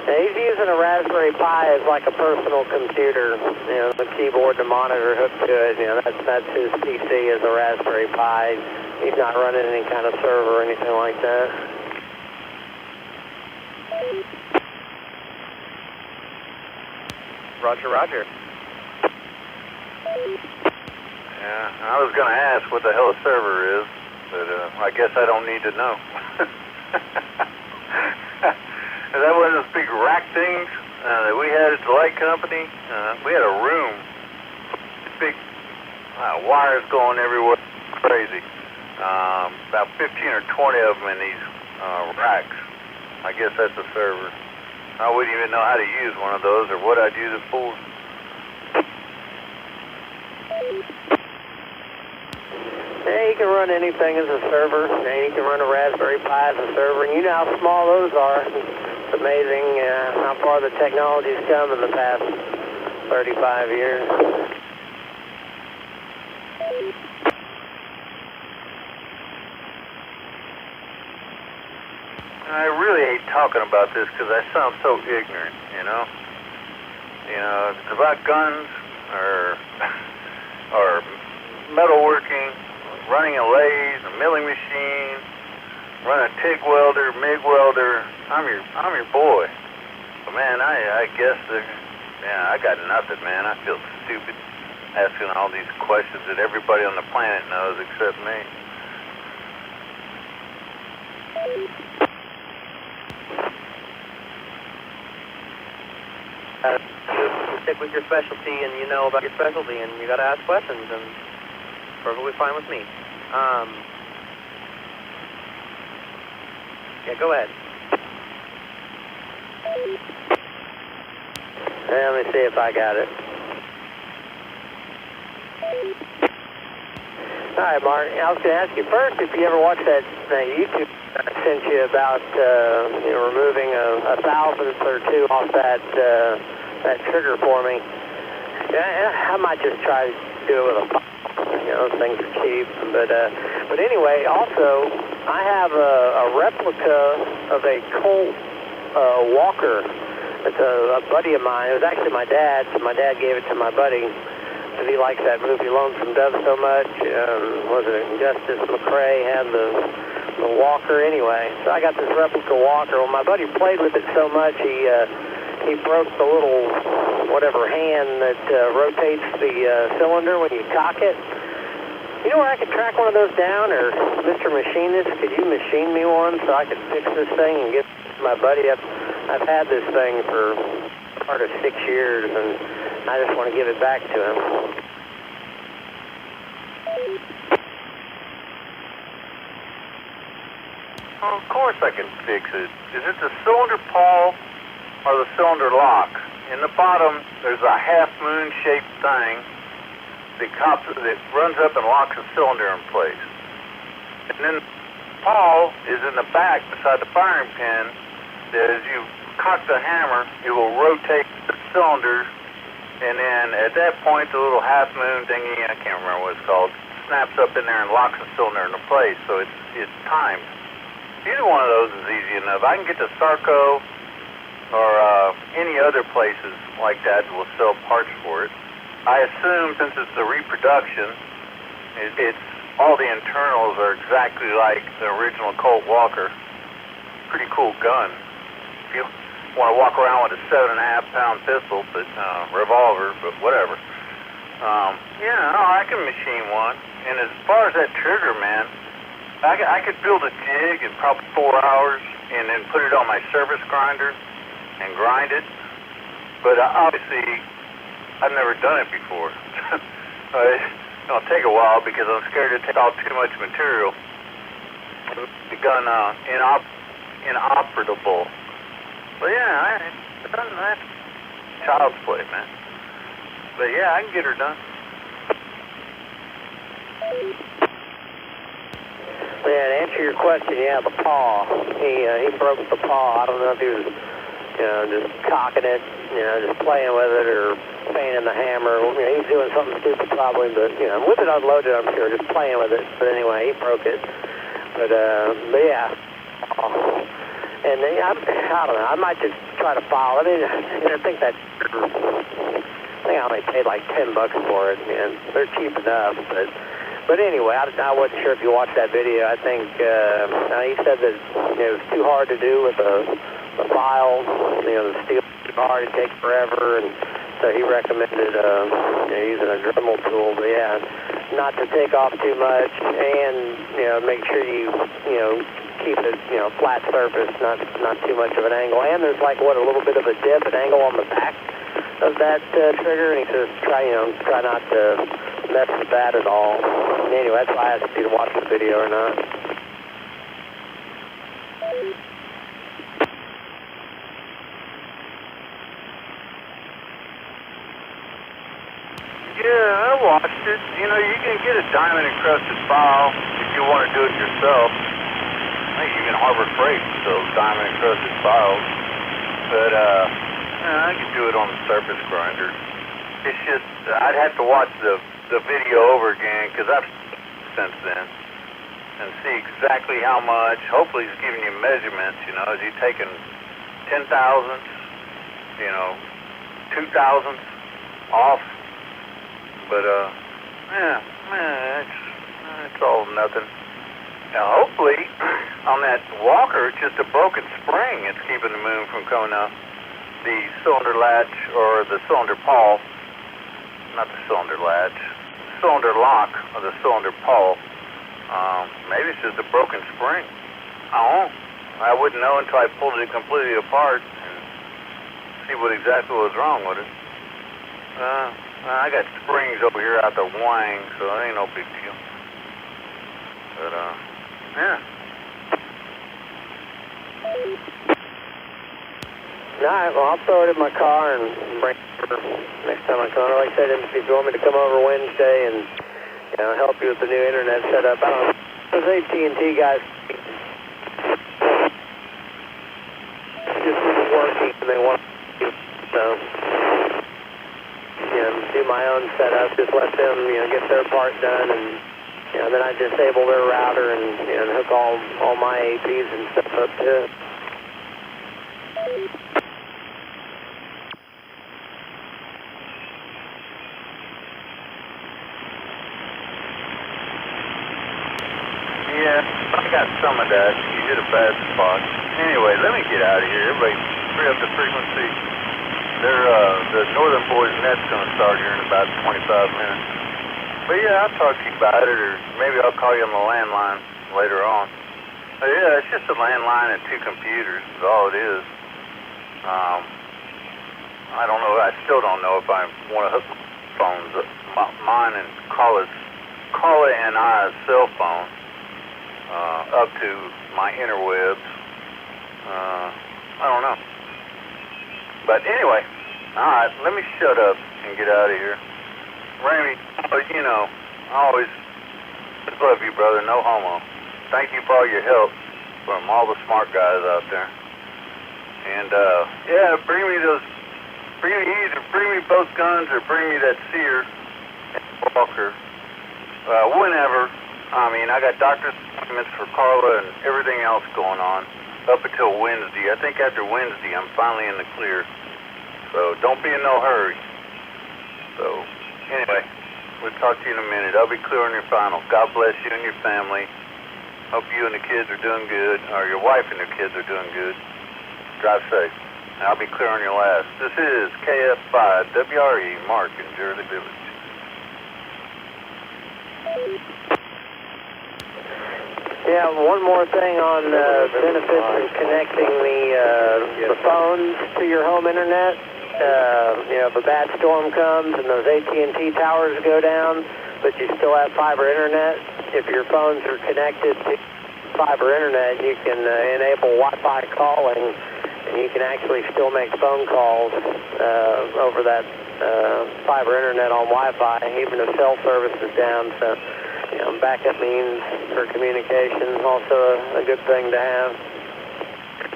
Now, he's using a Raspberry Pi as like a personal computer. You know, the keyboard, the monitor hooked to it. You know, that's his PC is a Raspberry Pi. He's not running any kind of server or anything like that. Roger, roger. Yeah, I was going to ask what the hell a server is, but I guess I don't need to know. Is that one of those big rack things that we had at the light company? We had a room, big wires going everywhere, crazy. About 15 or 20 of them in these racks. I guess that's a server. I wouldn't even know how to use one of those or what I'd use it for. Yeah, you can run anything as a server. Yeah, you can run a Raspberry Pi as a server, and you know how small those are. It's amazing how far the technology's come in the past 35 years. I really hate talking about this because I sound so ignorant, you know? You know, it's about guns or metalworking, running a lathe, a milling machine, run a TIG welder, MIG welder. I'm your boy. But man, I guess I got nothing, man. I feel stupid asking all these questions that everybody on the planet knows except me. Stick with your specialty, and you know about your specialty, and you got to ask questions, and perfectly fine with me. Yeah, go ahead. Let me see if I got it. All right, Mark. I was going to ask you first if you ever watched that YouTube I sent you about removing a thousandth or two off that trigger for me. Yeah, I might just try to do it with a file. You know, those things are cheap. But anyway, also I have a replica of a Colt Walker. It's a buddy of mine. It was actually my dad's. My dad gave it to my buddy because he likes that movie Lonesome Dove so much. Was it Justice McCrae had the Walker anyway? So I got this replica Walker. Well, my buddy played with it so much he broke the little whatever hand that rotates the cylinder when you cock it. You know where I could track one of those down, or Mr. Machinist, could you machine me one so I could fix this thing and give it to my buddy? I've had this thing for part of 6 years, and I just want to give it back to him. Well, of course I can fix it. Is it the cylinder pawl or the cylinder lock? In the bottom, there's a half-moon-shaped thing that runs up and locks the cylinder in place. And then pawl is in the back beside the firing pin that as you cock the hammer, it will rotate the cylinder, and then at that point, the little half-moon thingy, I can't remember what it's called, snaps up in there and locks the cylinder into place, so it's timed. Either one of those is easy enough. I can get to Sarco or any other places like that will sell parts for it. I assume since it's the reproduction, it's all the internals are exactly like the original Colt Walker. Pretty cool gun. If you want to walk around with a 7.5-pound pistol, but revolver, but whatever. Yeah, no, I can machine one. And as far as that trigger, man, I could build a jig in probably 4 hours and then put it on my surface grinder and grind it. But obviously, I've never done it before. It'll take a while because I'm scared to take off too much material. The gun inoperable. But yeah, I've done that. Child's play, man. But yeah, I can get her done. Yeah, to answer your question, yeah, the paw. He broke the paw. I don't know if he was, just cocking it, just playing with it or painting the hammer. He was doing something stupid probably, but, with it unloaded, I'm sure, just playing with it. But anyway, he broke it. But yeah. And then, I don't know, I might just try to file. I mean, I think I only paid like $10 for it, man. They're cheap enough, but anyway, I wasn't sure if you watched that video. I think he said that it was too hard to do with a file. The steel was too hard, it takes forever, and so he recommended using a Dremel tool. But yeah, not to take off too much, and make sure you keep it flat surface, not too much of an angle. And there's like a little bit of a dip, an angle on the back of that trigger, and he says try not to mess with that at all. And anyway, that's why I asked you to watch the video or not. Yeah, I watched it. You can get a diamond encrusted file if you want to do it yourself. I think even Harbor Freight sells diamond encrusted files. But I could do it on the surface grinder. It's just I'd have to watch the video over again because I've since then and see exactly how much. Hopefully he's giving you measurements. Is he taking 10 thousandths, 2 thousandths off? But it's all nothing. Now hopefully on that Walker, it's just a broken spring that's keeping the moon from coming up. The cylinder latch or the cylinder pawl, not the cylinder latch, cylinder lock or the cylinder pawl. Maybe it's just a broken spring. I don't know. I wouldn't know until I pulled it completely apart and see what exactly was wrong with it. I got springs over here out the wang, so it ain't no big deal. But, yeah. All right, well, I'll throw it in my car and bring it next time I come. Like I said, if you want me to come over Wednesday and help you with the new internet setup, I don't know. Those AT&T guys just working and they want to do my own setup. Just let them get their part done, and then I disable their router and hook all my APs and stuff up to it. Yeah, I got some of that. You hit a bad spot. Anyway, let me get out of here. Everybody free up the frequency. The Northern Boys net's going to start here in about 25 minutes. But yeah, I'll talk to you about it, or maybe I'll call you on the landline later on. But yeah, it's just a landline and 2 computers is all it is. I don't know. I still don't know if I want to hook phones up, mine and call it and I's cell phone up to my interwebs. I don't know. But anyway, all right, let me shut up and get out of here. Ramey, I always love you, brother. No homo. Thank you for all your help from all the smart guys out there. And, yeah, bring me both guns or bring me that Sear and Walker, whenever. I mean, I got doctor's appointments for Carla and everything else going on up until Wednesday. I think after Wednesday, I'm finally in the clear. So don't be in no hurry. So anyway, we'll talk to you in a minute. I'll be clear on your final. God bless you and your family. Hope you and the kids are doing good, or your wife and your kids are doing good. Drive safe. I'll be clear on your last. This is KF5 WRE, Mark in Jersey Village. Yeah, one more thing on benefits of connecting the phones to your home internet. If a bad storm comes and those AT&T towers go down, but you still have fiber internet, if your phones are connected to fiber internet, you can enable Wi-Fi calling, and you can actually still make phone calls over that fiber internet on Wi-Fi, even if cell service is down. So, backup means for communication is also a good thing to have.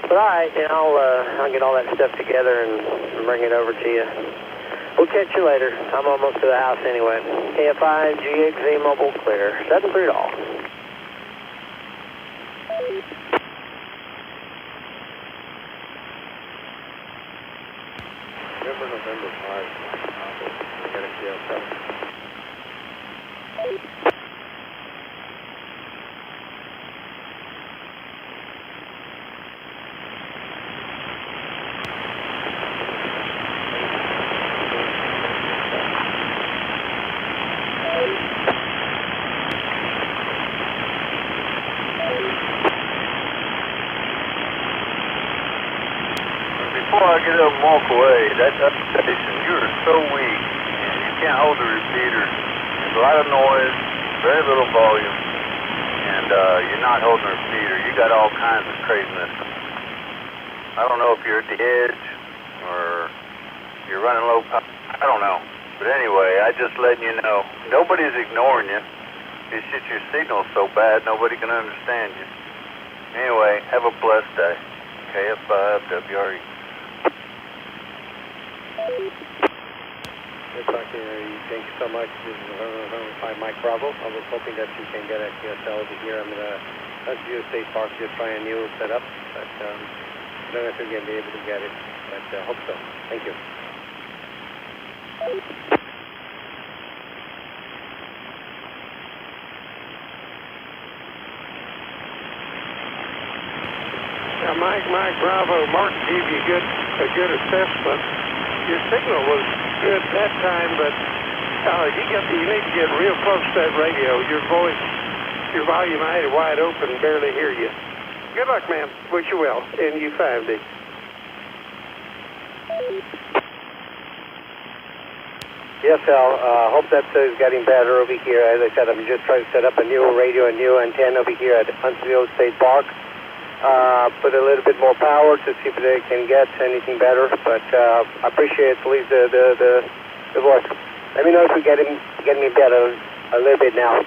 But all right, I'll get all that stuff together and bring it over to you. We'll catch you later. I'm almost to the house anyway. KFI GXZ Mobile Clear. 7-3 all. November 5. We're going to KF7. Before I get up and walk away, that station, you're so weak, and you can't hold the repeater. There's a lot of noise, very little volume, and you're not holding the repeater. You got all kinds of craziness. I don't know if you're at the edge, or you're running low power. I don't know. But anyway, I just letting you know. Nobody's ignoring you. It's just your signal's so bad, nobody can understand you. Anyway, have a blessed day. KF5 WRE. Thank you so much. This is November 5 Mike Bravo. I was hoping that you can get a QSL over here. I'm going to let you State Park just try a new setup, but I don't know if you're going to be able to get it, but I hope so. Thank you. Mike Bravo, Mark gave you a good assessment. Your signal was good that time, but you need to get real close to that radio. Your voice, your volume, I had it wide open, barely hear you. Good luck, man. Wish you well. NU5D. Yes, Al. Hope that is getting better over here. As I said, I'm just trying to set up a new radio, a new antenna over here at Huntsville State Park. Put a little bit more power to see if they can get anything better. But I appreciate at least the voice. Let me know if you're getting me better a little bit now.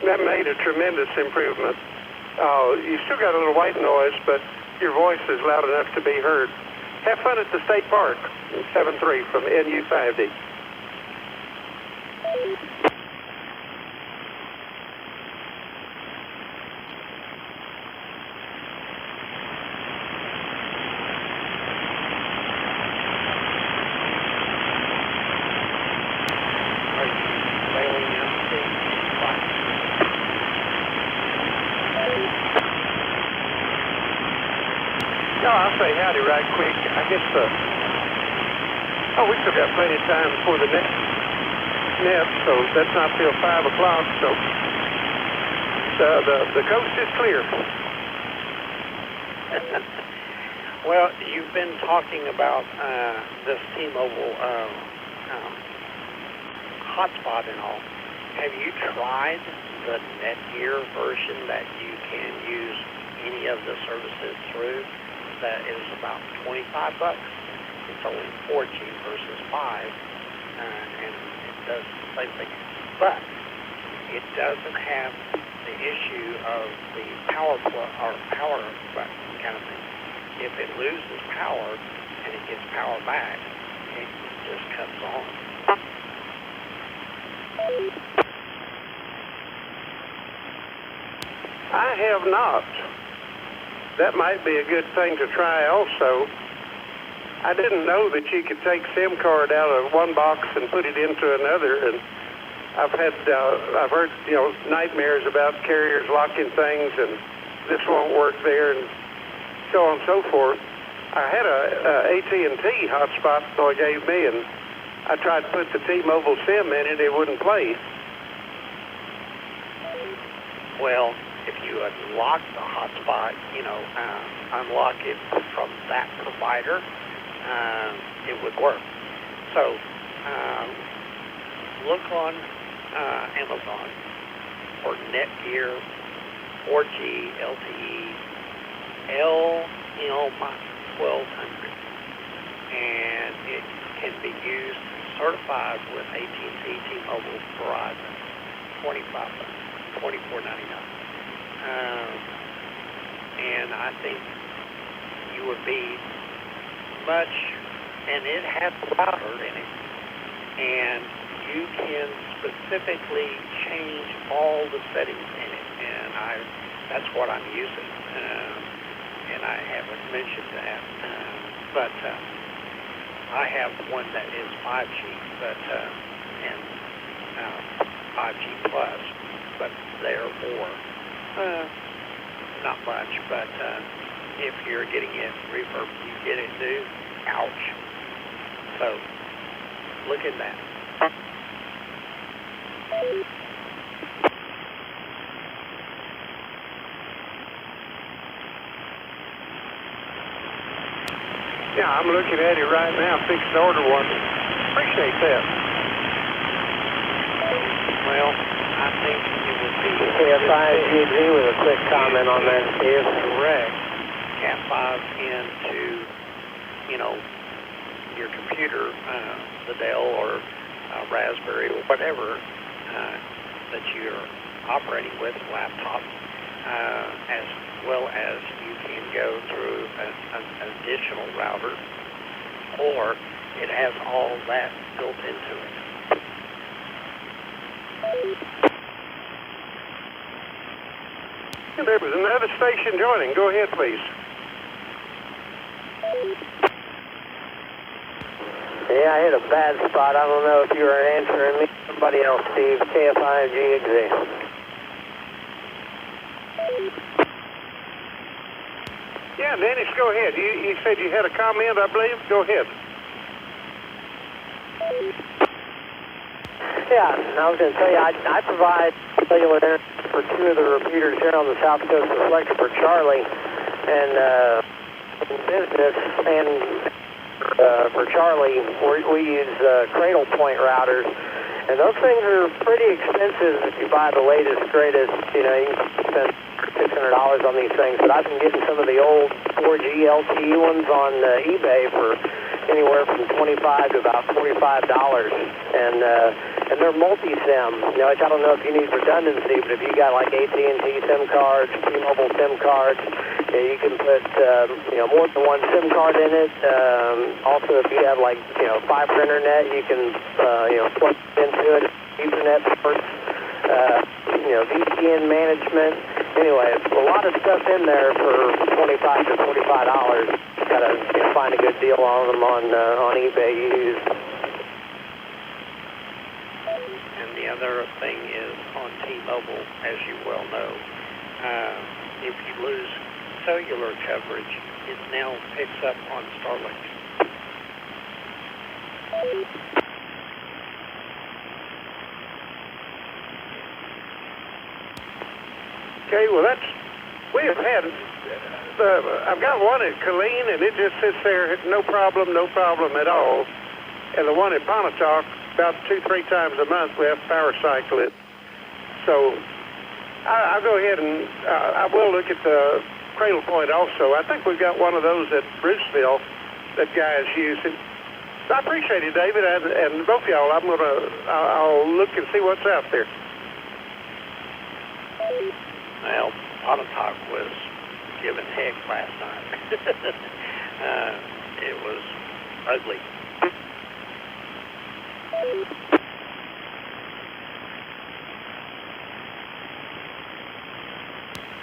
That made a tremendous improvement. You still got a little white noise, but your voice is loud enough to be heard. Have fun at the State Park. 7-3 from NU5D. I'll say howdy right quick. I guess, we still got plenty of time before the next nap, so that's not till 5 o'clock, so the coast is clear. Well, you've been talking about this T-Mobile hotspot and all. Have you tried the Netgear version that you can use any of the services through? That is about $25. It's only 4G versus 5, and it does the same thing. But it doesn't have the issue of the power button kind of thing. If it loses power and it gets power back, just cuts on. I have not. That might be a good thing to try also. I didn't know that you could take SIM card out of one box and put it into another, and I've heard, nightmares about carriers locking things, and this won't work there, and so on and so forth. I had a AT&T hotspot they gave me, and I tried to put the T-Mobile SIM in it, it wouldn't play. Well, if you unlock the hotspot, unlock it from that provider, it would work. So look on Amazon for Netgear 4G LTE LM1200, and it can be used certified with AT&T, T-Mobile, Verizon, $24.99. And I think you would be much, and it has a router in it, and you can specifically change all the settings in it, and that's what I'm using, and I haven't mentioned that, but I have one that is 5G, but and 5G plus, but they're more. Not much, but if you're getting it reverb, you get it new. Ouch. So, look at that. Yeah, I'm looking at it right now, fixing to order one. Appreciate that. Well, I think it would be KF5GG with a quick comment on that, Steve. Correct. Cat5 into, your computer, the Dell or Raspberry or whatever that you're operating with, laptop, as well as you can go through an additional router, or it has all that built into it. There was another station joining. Go ahead, please. Yeah, I hit a bad spot. I don't know if you were answering me. Somebody else, Steve. KFIGXZ. Yeah, Dennis, go ahead. You said you had a comment, I believe. Go ahead. Yeah, I was going to tell you, I provide cellular internet for two of the repeaters here on the south coast of Flex for Charlie, and business, and for Charlie, we use cradle point routers, and those things are pretty expensive if you buy the latest, greatest. You can spend $600 on these things, but I've been getting some of the old 4G LTE ones on eBay for anywhere from $25 to about $45, and they're multi-SIM. I don't know if you need redundancy, but if you got like AT&T SIM cards, T-Mobile SIM cards, you can put more than one SIM card in it. Also, if you have like fiber internet, you can plug into it, Ethernet ports, VPN management. Anyway, a lot of stuff in there for $25 to $45. Gotta find a good deal on them on eBay used. And the other thing is on T-Mobile, as you well know, if you lose cellular coverage, it now picks up on Starlink. Okay, well, we have had, I've got one at Killeen, and it just sits there, no problem at all. And the one at Pontotoc, about 2-3 times a month, we have to power cycle it. So I'll go ahead and I will look at the cradle point also. I think we've got one of those at Bruceville that guy is using. I appreciate it, David, and both y'all. I'll look and see what's out there. Well, Pontotoc was giving heck last night. It was ugly.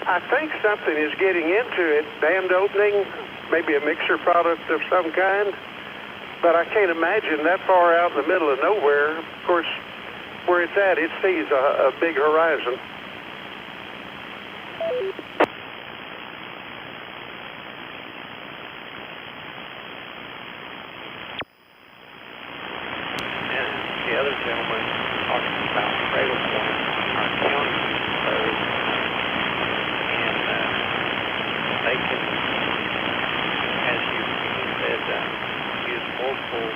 I think something is getting into it, band opening, maybe a mixer product of some kind, but I can't imagine that far out in the middle of nowhere. Of course, where it's at, it sees a big horizon. And the other gentleman talking about cradle point, our county code, and they can, as you said, use multiple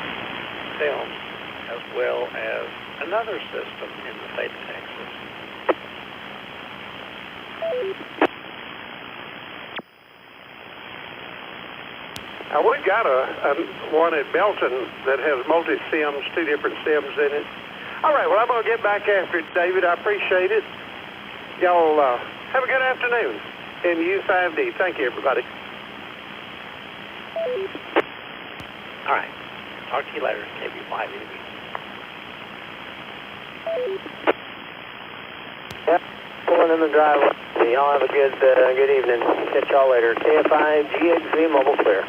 films as well as another system in the state of Texas. Now, we've got one at Belton that has multi-sims, 2 different sims in it. All right, well, I'm going to get back after it, David. I appreciate it. Y'all have a good afternoon. And U5D. Thank you, everybody. All right. Talk to you later, KB5. Yep, pulling in the driveway. Y'all have a good evening. Catch y'all later. KFI GXV Mobile Clear.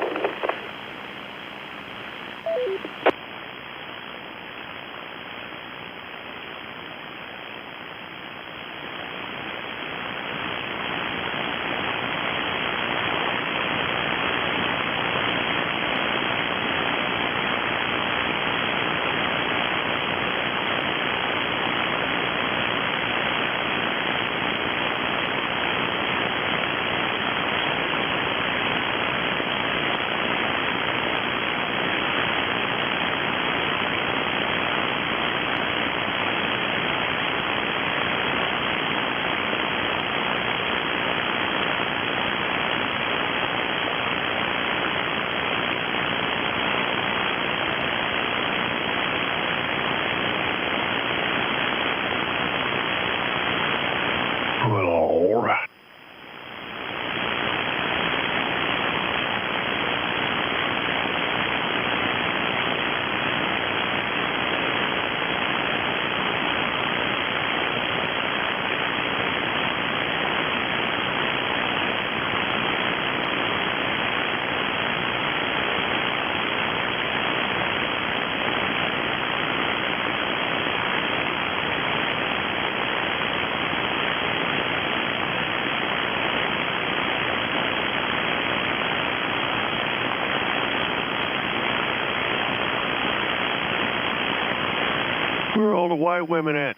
Where are all the white women at?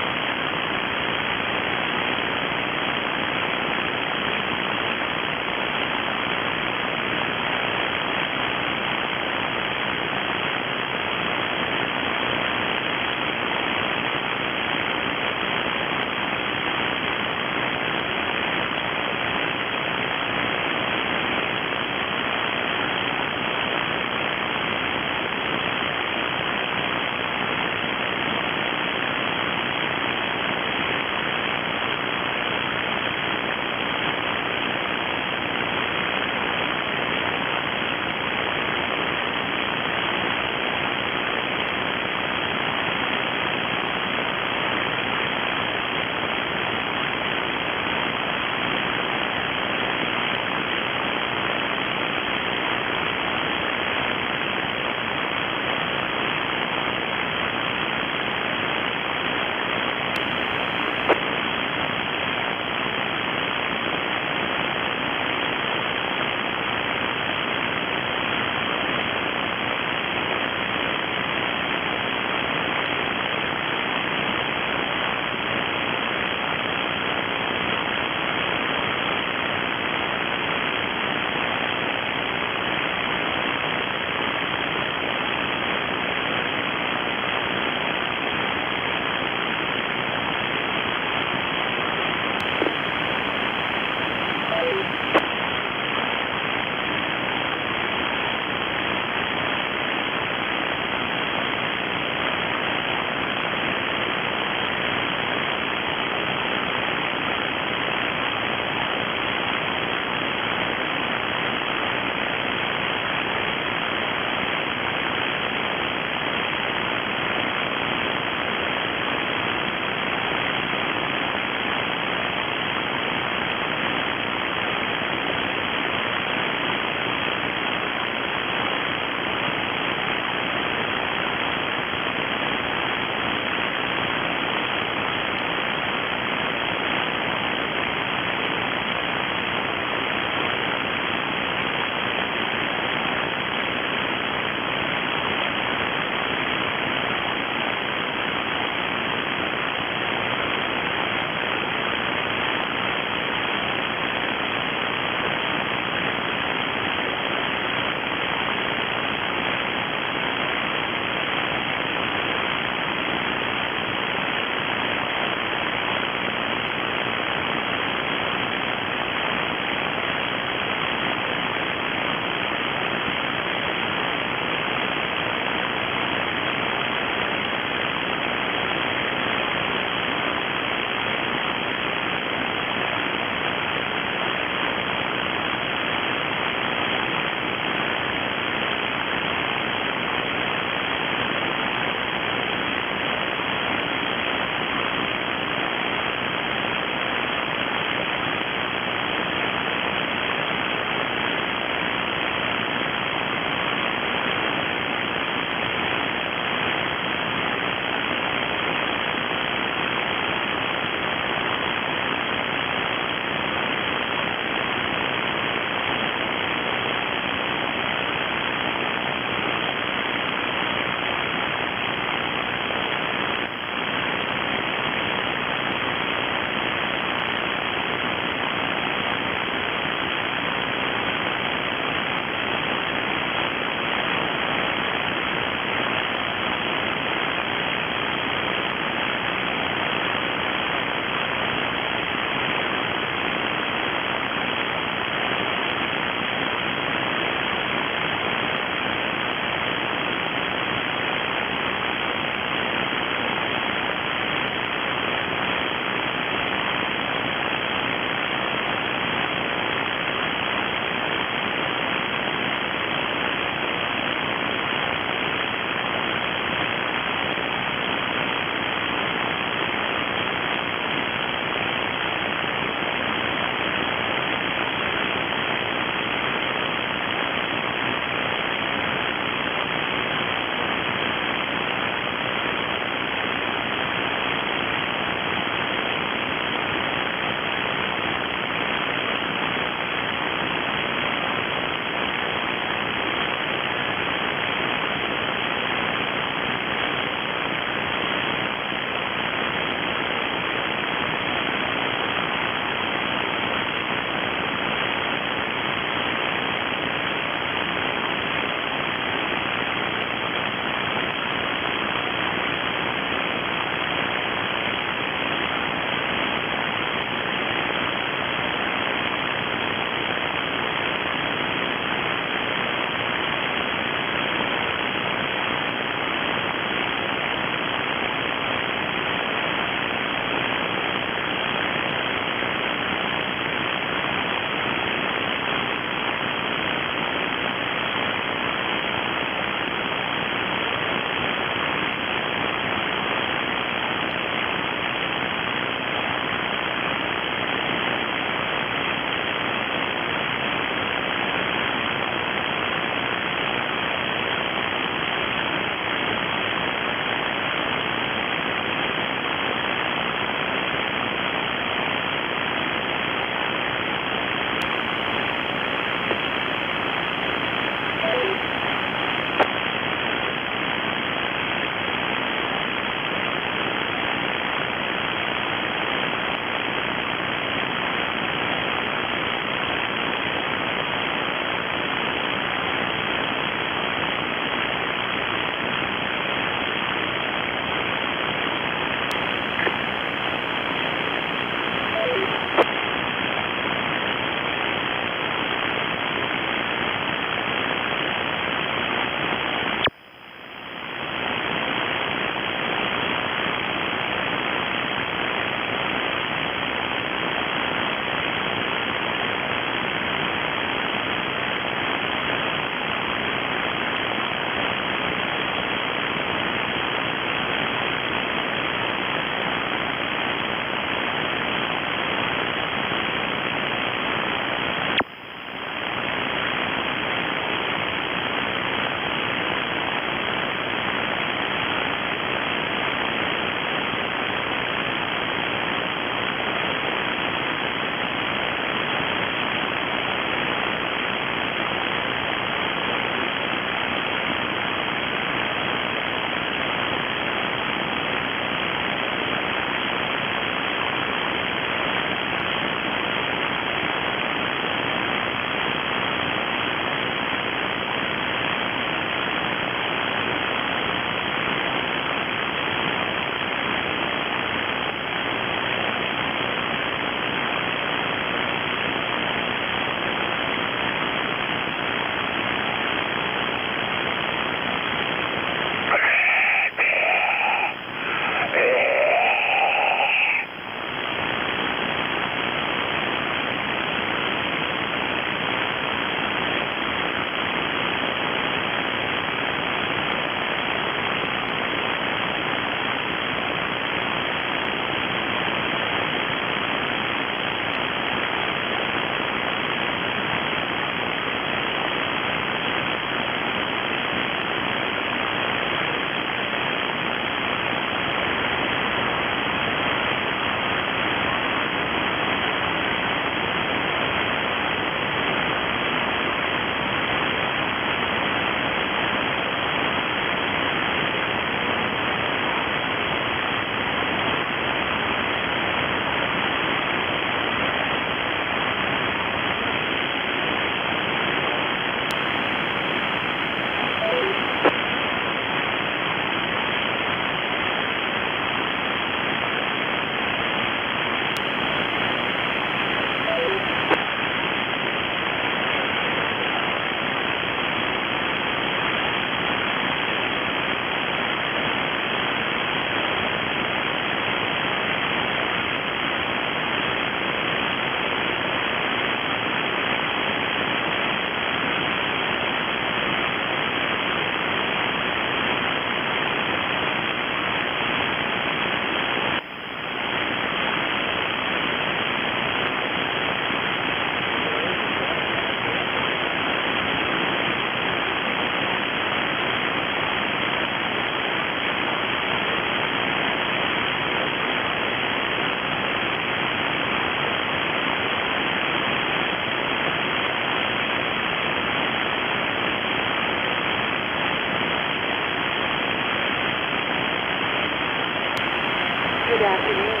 Good afternoon.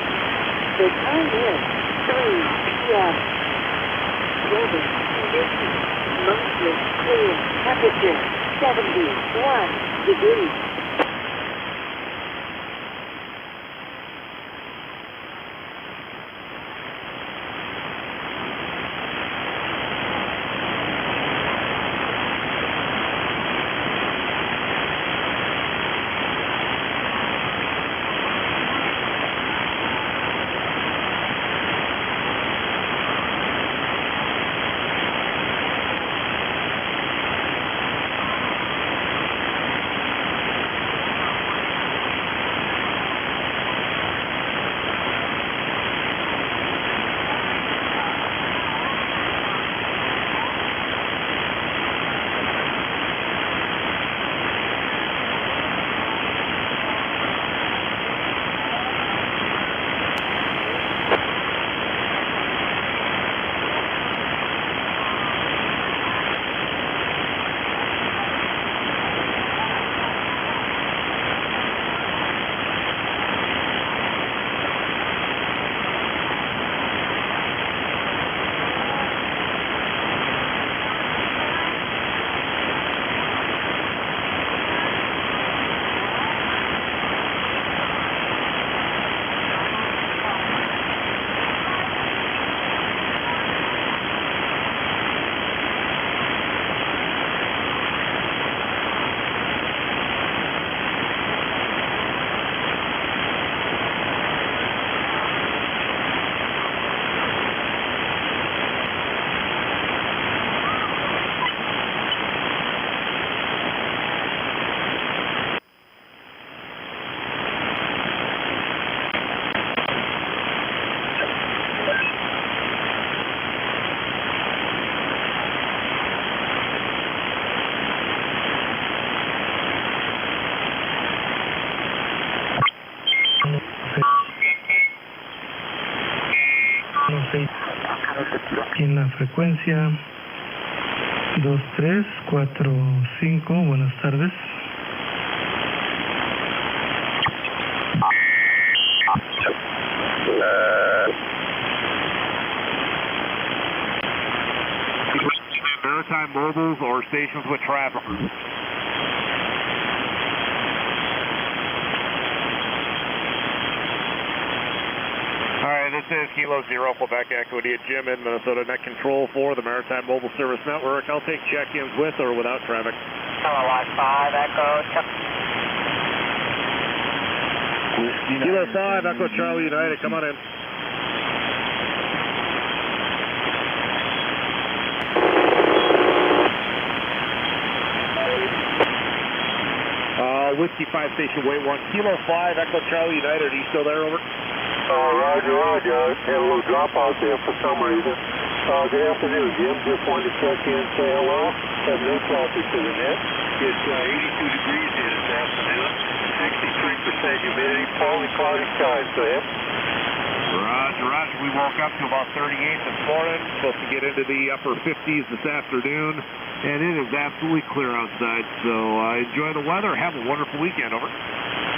The time is 3 p.m. Weather conditions mostly clear. Temperature 71 degrees. En la frecuencia 2345, buenas tardes. Maritime mobiles or stations with traffic. Alright, this is Kilo Zero, Quebec Echo to Jim in Minnesota, net control for the Maritime Mobile Service Network. I'll take check-ins with or without traffic. Hello, 5 Echo. Kilo 5, Echo Charlie United, come on in. Whiskey 5 Station, wait 1. Kilo 5, Echo Charlie United, are you still there, over? Roger, Roger. I had a little drop out there for some reason. Good afternoon, Jim. Just wanted to check in, say hello. Have no traffic to the net. It's 82 degrees here this afternoon. 63% humidity, partly cloudy skies. Go ahead. Roger, Roger. We woke up to about 38 this morning. Supposed to get into the upper 50s this afternoon. And it is absolutely clear outside. So enjoy the weather. Have a wonderful weekend, over.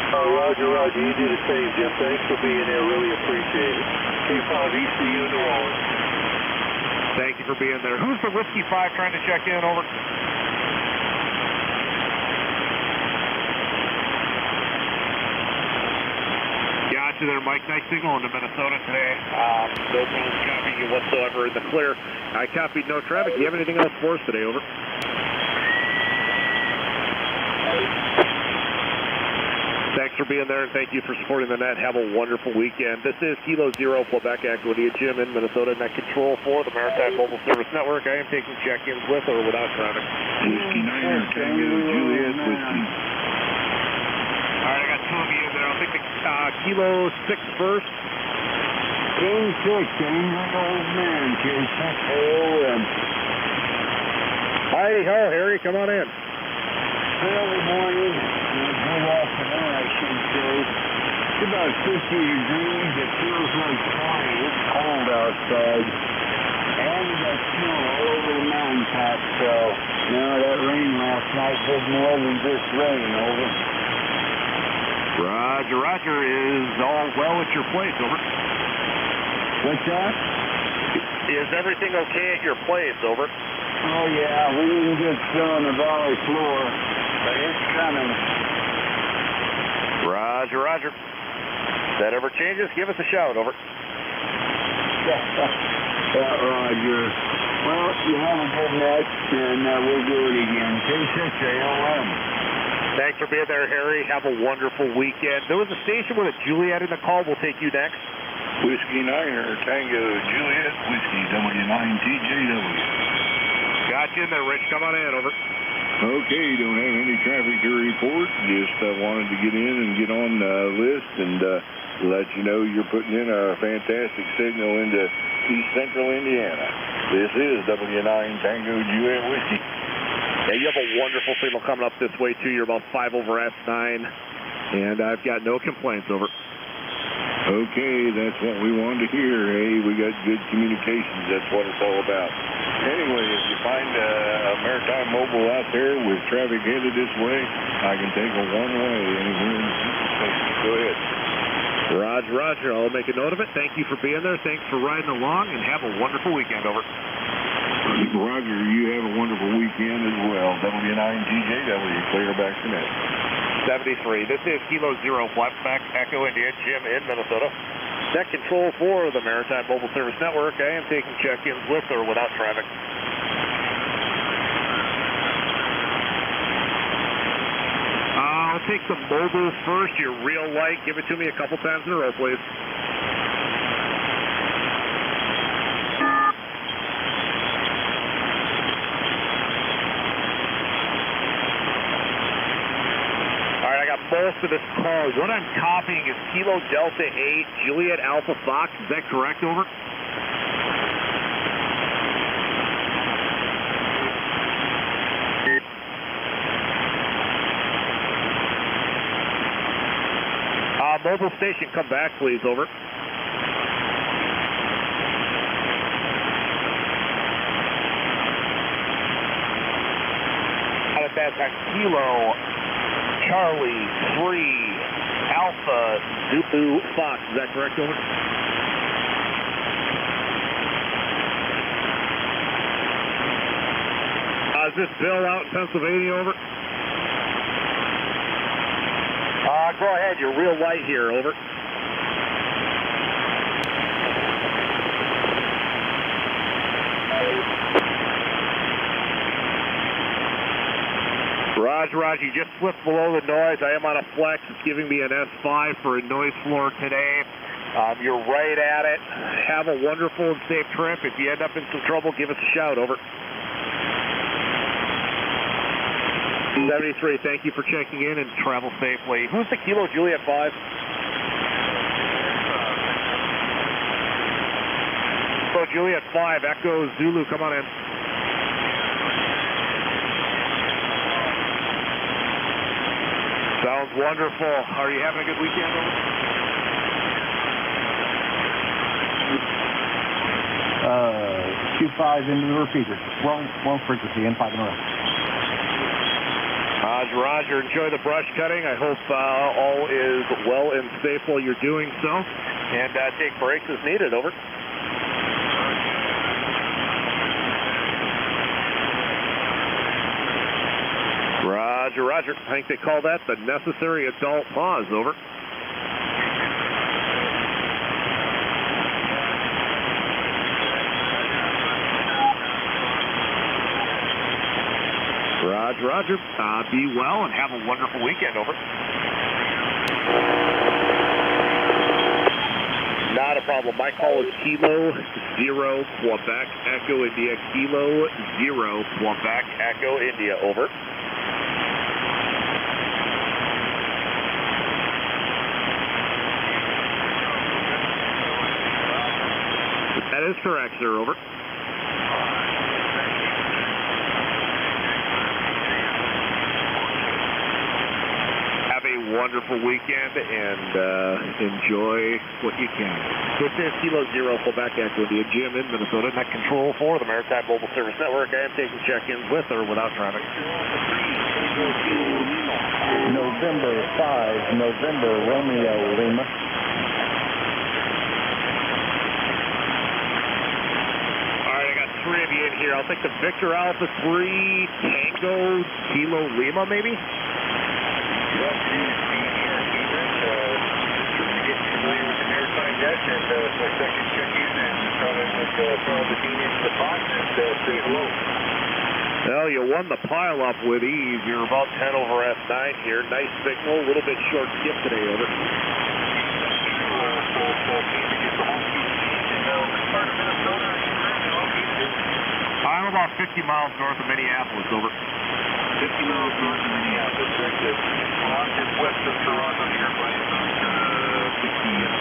Roger, Roger. You do the same, Jim. Thanks for being there. Really appreciate it. K5 ECU New Orleans. Thank you for being there. Who's the Whiskey 5 trying to check in, over? Gotcha there, Mike. Nice signal into Minnesota today. No problems copying you whatsoever in the clear. I copied no traffic. Do you have anything else for us today, over? Thanks for being there, and thank you for supporting the net. Have a wonderful weekend. This is Kilo Zero, Quebec Echo to Jim in Minnesota, net control for the Maritime Mobile Service Network. I am taking check-ins with or without traffic. Whiskey 9er, Tango Juliet, Whiskey. All right, I got 2 of you in there. I'll take the Kilo 6 first. King 6, ain't old man, K6. Heidi ho, Harry, come on in. Early morning, good afternoon, I should say. It's about 50 degrees. It feels like 20. It's cold outside. And we got snow all over the mountaintop, so that rain last night did more than just rain, over. Roger, Roger, Roger. Is all well at your place, over? What's that? Is everything okay at your place, over? Oh, yeah, we didn't get snow on the valley floor, but it's coming. Roger, Roger. If that ever changes, give us a shout, over. Roger. Well, you have a good night, and we'll do it again. K6AOM. Thanks for being there, Harry. Have a wonderful weekend. There was a station with a Juliet in the call. We'll take you next. Whiskey Niner, Tango Juliet, Whiskey W9TJW. Got you in there, Rich. Come on in, over. Okay, don't have any traffic to report. Just wanted to get in and get on the list and let you know you're putting in a fantastic signal into East Central Indiana. This is W9 Tango Juliet Whiskey. Yeah, you have a wonderful signal coming up this way, too. You're about 5 over S9, and I've got no complaints, over. Okay, that's what we wanted to hear. Hey, we got good communications. That's what it's all about. Anyway, if you find a maritime mobile out there with traffic headed this way, I can take a one-way anywhere in the Central Station. Go ahead. Roger, Roger. I'll make a note of it. Thank you for being there. Thanks for riding along, and have a wonderful weekend, over. Roger, you have a wonderful weekend as well. W9TJW, clear back to net. 73. This is Kilo Zero, Flatback, Echo India, Jim in Minnesota. Net control for the Maritime Mobile Service Network. I am taking check-ins with or without traffic. I'll take the mobile first. Your real light. Give it to me a couple times in a row, please. Most of this call, what I'm copying is Kilo Delta 8, Juliet Alpha Fox. Is that correct, over? Mobile station, come back, please, over. That's on Kilo Charlie 3 Alpha Zulu Fox. Is that correct, over? Is this Bill out in Pennsylvania, over? Go ahead, you're real light here, over. Roger, you just slipped below the noise. I am on a flex. It's giving me an S5 for a noise floor today. You're right at it. Have a wonderful and safe trip. If you end up in some trouble, give us a shout, over. 73, thank you for checking in and travel safely. Who's the Kilo Juliet 5? So Juliet 5, Echo Zulu, come on in. Sounds wonderful. Are you having a good weekend, over? Q5 into the repeater. Wrong frequency, N5 and R. Roger, enjoy the brush cutting. I hope all is well and safe while you're doing so. And take breaks as needed, over. Roger. I think they call that the necessary adult pause, over. Roger. Be well and have a wonderful weekend, over. Not a problem. My call is Kilo 0 Quebec Echo India. Kilo 0 Quebec Echo India, over. That is correct, sir, over. Wonderful weekend and enjoy what you can. This is Kilo 0 Quebec Echo India, Jim in Minnesota. Net control for the Maritime Mobile Service Network. I am taking check-ins with or without traffic. No November 5, November Romeo Lima. All right, I got 3 of you in here. I'll take the Victor Alpha 3 Tango Kilo Lima, maybe? Well, you won the pile-up with ease. You're about 10 over S9 here. Nice signal. A little bit short skip today, over. I'm about 50 miles north of Minneapolis, over. 50 miles north of Minneapolis, very good. Well, I'm just west of Toronto here, by about 60 miles.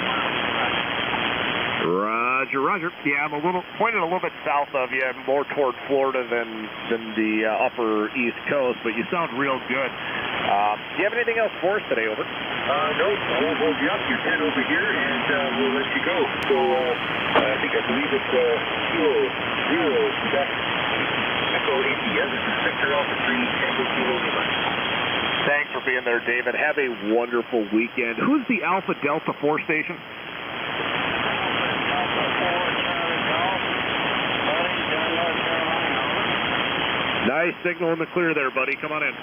Roger, roger. Yeah, I'm pointed a little bit south of you, more toward Florida than the upper East Coast, but you sound real good. Do you have anything else for us today, over? No, I won't hold you up. You're 10 over here, and we'll let you go. So, I believe it's Kilo 0, Quebec, Echo ATS. This is Victor Alpha 3, Tango Kilo Lima. Thanks for being there, David. Have a wonderful weekend. Who's the Alpha Delta 4 station? Nice signal in the clear there, buddy. Come on in.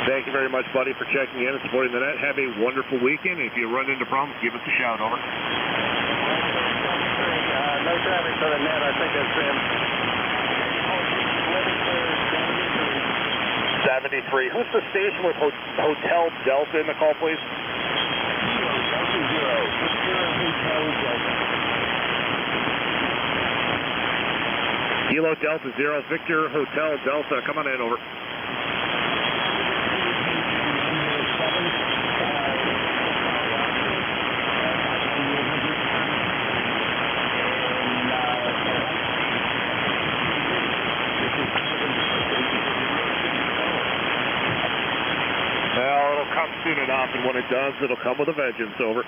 Thank you very much, buddy, for checking in and supporting the net. Have a wonderful weekend. If you run into problems, give us a shout, over. No traffic for the net. I think that's him. 73. Who's the station with Hotel Delta in the call, please? Kilo Delta 0, Victor Hotel Delta. Come on in, over. Well, it'll come soon enough, and when it does, it'll come with a vengeance, over.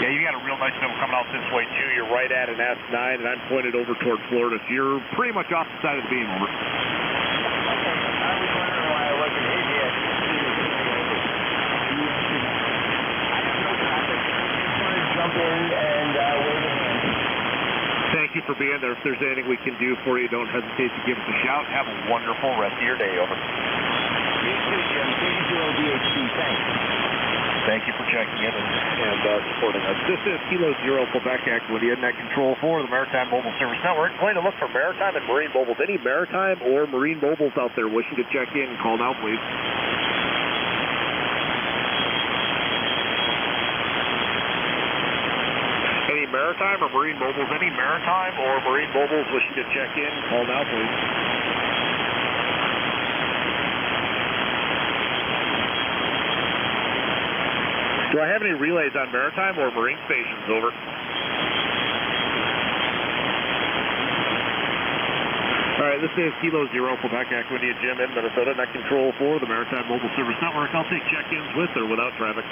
Yeah, you got a real nice signal coming out this way, too. You're right at an S9, and I'm pointed over toward Florida, so you're pretty much off the side of the beam, over. I was wondering why I wasn't hit yet. Jump in and wave a hand. Thank you for being there. If there's anything we can do for you, don't hesitate to give us a shout. Have a wonderful rest of your day, over. You too, Jim. KG0VHC, thanks. Thank you for checking in and supporting us. This is Kilo 0 Quebec Equity, Net Control for the Maritime Mobile Service Network. Going to look for maritime and marine mobiles. Any maritime or marine mobiles out there wishing to check in, call now, please. Any maritime or marine mobiles? Any maritime or marine mobiles wishing to check in, call now, please. Do I have any relays on maritime or marine stations, over? All right, this is Kilo 0 Quebec Equity, Jim in Minnesota, Net Control for the Maritime Mobile Service Network. I'll take check-ins with or without traffic.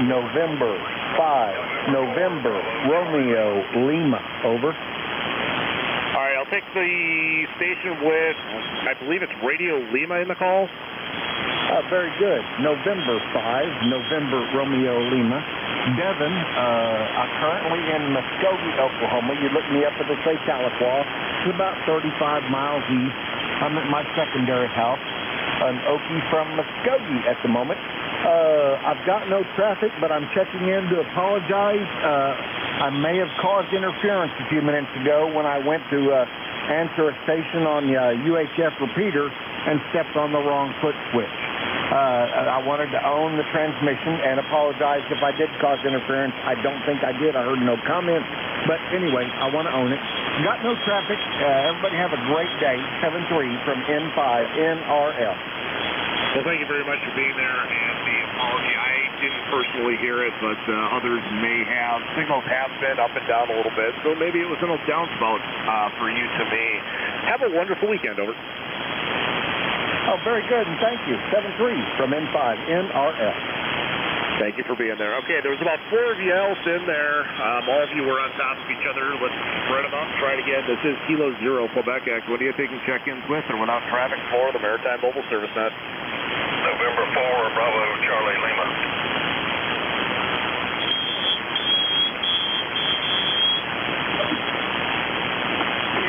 November 5, November Romeo Lima, over. All right, I'll take the station with, I believe it's Radio Lima in the call. Very good. November 5, November Romeo Lima. Devin, I'm currently in Muskogee, Oklahoma. You look me up, it'll say Tahlequah. It's about 35 miles east. I'm at my secondary house, an Okie from Muskogee at the moment. I've got no traffic, but I'm checking in to apologize. I may have caused interference a few minutes ago when I went to answer a station on the UHF repeater and stepped on the wrong foot switch. I wanted to own the transmission and apologize if I did cause interference. I don't think I did. I heard no comments. But anyway, I want to own it. Got no traffic. Everybody have a great day. 7-3 from N5 NRL. Well, thank you very much for being there, and the apology. I didn't personally hear it, but others may have. Signals have been up and down a little bit, so maybe it was a little downspout for you to me. Have a wonderful weekend, over. Oh, very good, and thank you. 7-3 from N5 NRL. Thank you for being there. Okay, there was about 4 of you else in there. All of you were on top of each other. Let's spread them out and try it again. This is Kilo Zero, Quebec X. What are you taking check-ins with or without traffic for the Maritime Mobile Service Net? November 4, Bravo, Charlie, Lima.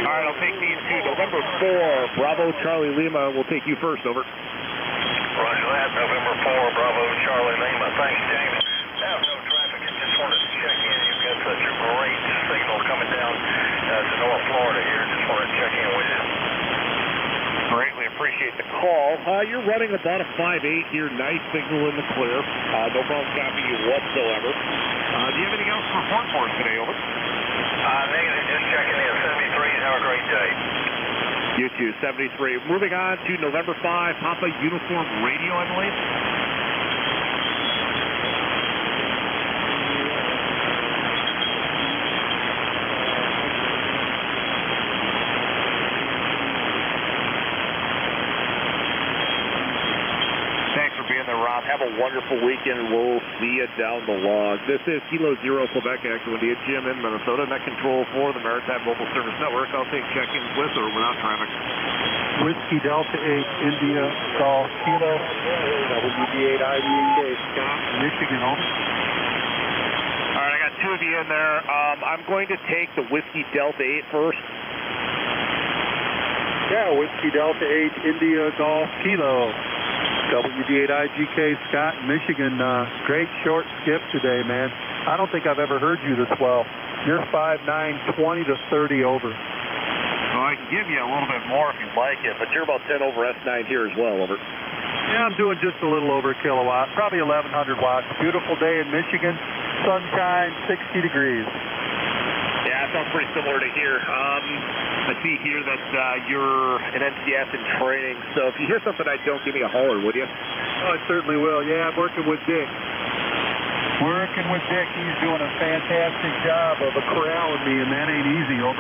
All right, I'll take these two. November 4, Bravo, Charlie, Lima. We'll take you first, over. Roger that, November 4, Bravo, Charlie, Lima. Thanks, James. Now, no traffic. I just wanted to check in. You've got such a great signal coming down to North Florida here. Just wanted to check in with you. Greatly appreciate the call. You're running about a 5.8 here. Nice signal in the clear. No problem copying you whatsoever. Do you have anything else to report for us today, over? Negative, just checking in. 73, have a great day. You too, 73. Moving on to November 5, Papa Uniform Radio, I believe. Thanks for being there, Rob. Have a wonderful weekend, and we'll see you down the log. This is Kilo Zero, Quebec X, India Jim in Minnesota. Net control for the Maritime Mobile Service Network. I'll take check-ins with or without traffic. Whiskey Delta 8, India, Golf, Kilo, WD8, IDK, Scott, Michigan, over. All right, I got 2 of you in there. I'm going to take the Whiskey Delta 8 first. Yeah, Whiskey Delta 8, India, Golf, Kilo, WD8, IGK, Scott, Michigan. Great short skip today, man. I don't think I've ever heard you this well. You're 5'9", 20 to 30 over. Well, I can give you a little bit more if you'd like it, but you're about 10 over S9 here as well, over. Yeah, I'm doing just a little over a kilowatt, probably 1,100 watts. Beautiful day in Michigan, sunshine, 60 degrees. Yeah, it sounds pretty similar to here. I see here that you're an NCS in training, so if you hear something I don't, give me a holler, would you? Oh, I certainly will. Yeah, I'm working with Dick. Working with Dick. He's doing a fantastic job of corralling me, and that ain't easy, over.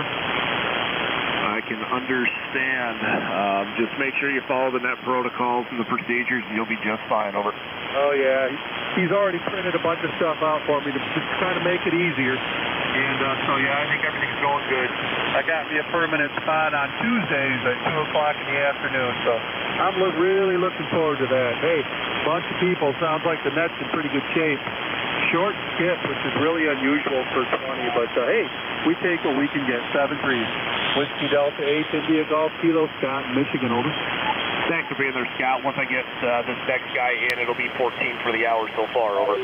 I can understand. Just make sure you follow the net protocols and the procedures, and you'll be just fine, over. Oh, yeah. He's already printed a bunch of stuff out for me to just try to make it easier. And so, yeah, I think everything's going good. I got me a permanent spot on Tuesdays at 2 o'clock in the afternoon, so I'm really looking forward to that. Hey, bunch of people. Sounds like the net's in pretty good shape. Short skip, which is really unusual for 20, but hey, we take what we can get. 7-3. Whiskey Delta 8, India Golf, Kilo, Scott, Michigan, over. Thanks for being there, Scott. Once I get this next guy in, it'll be 14 for the hour so far, over.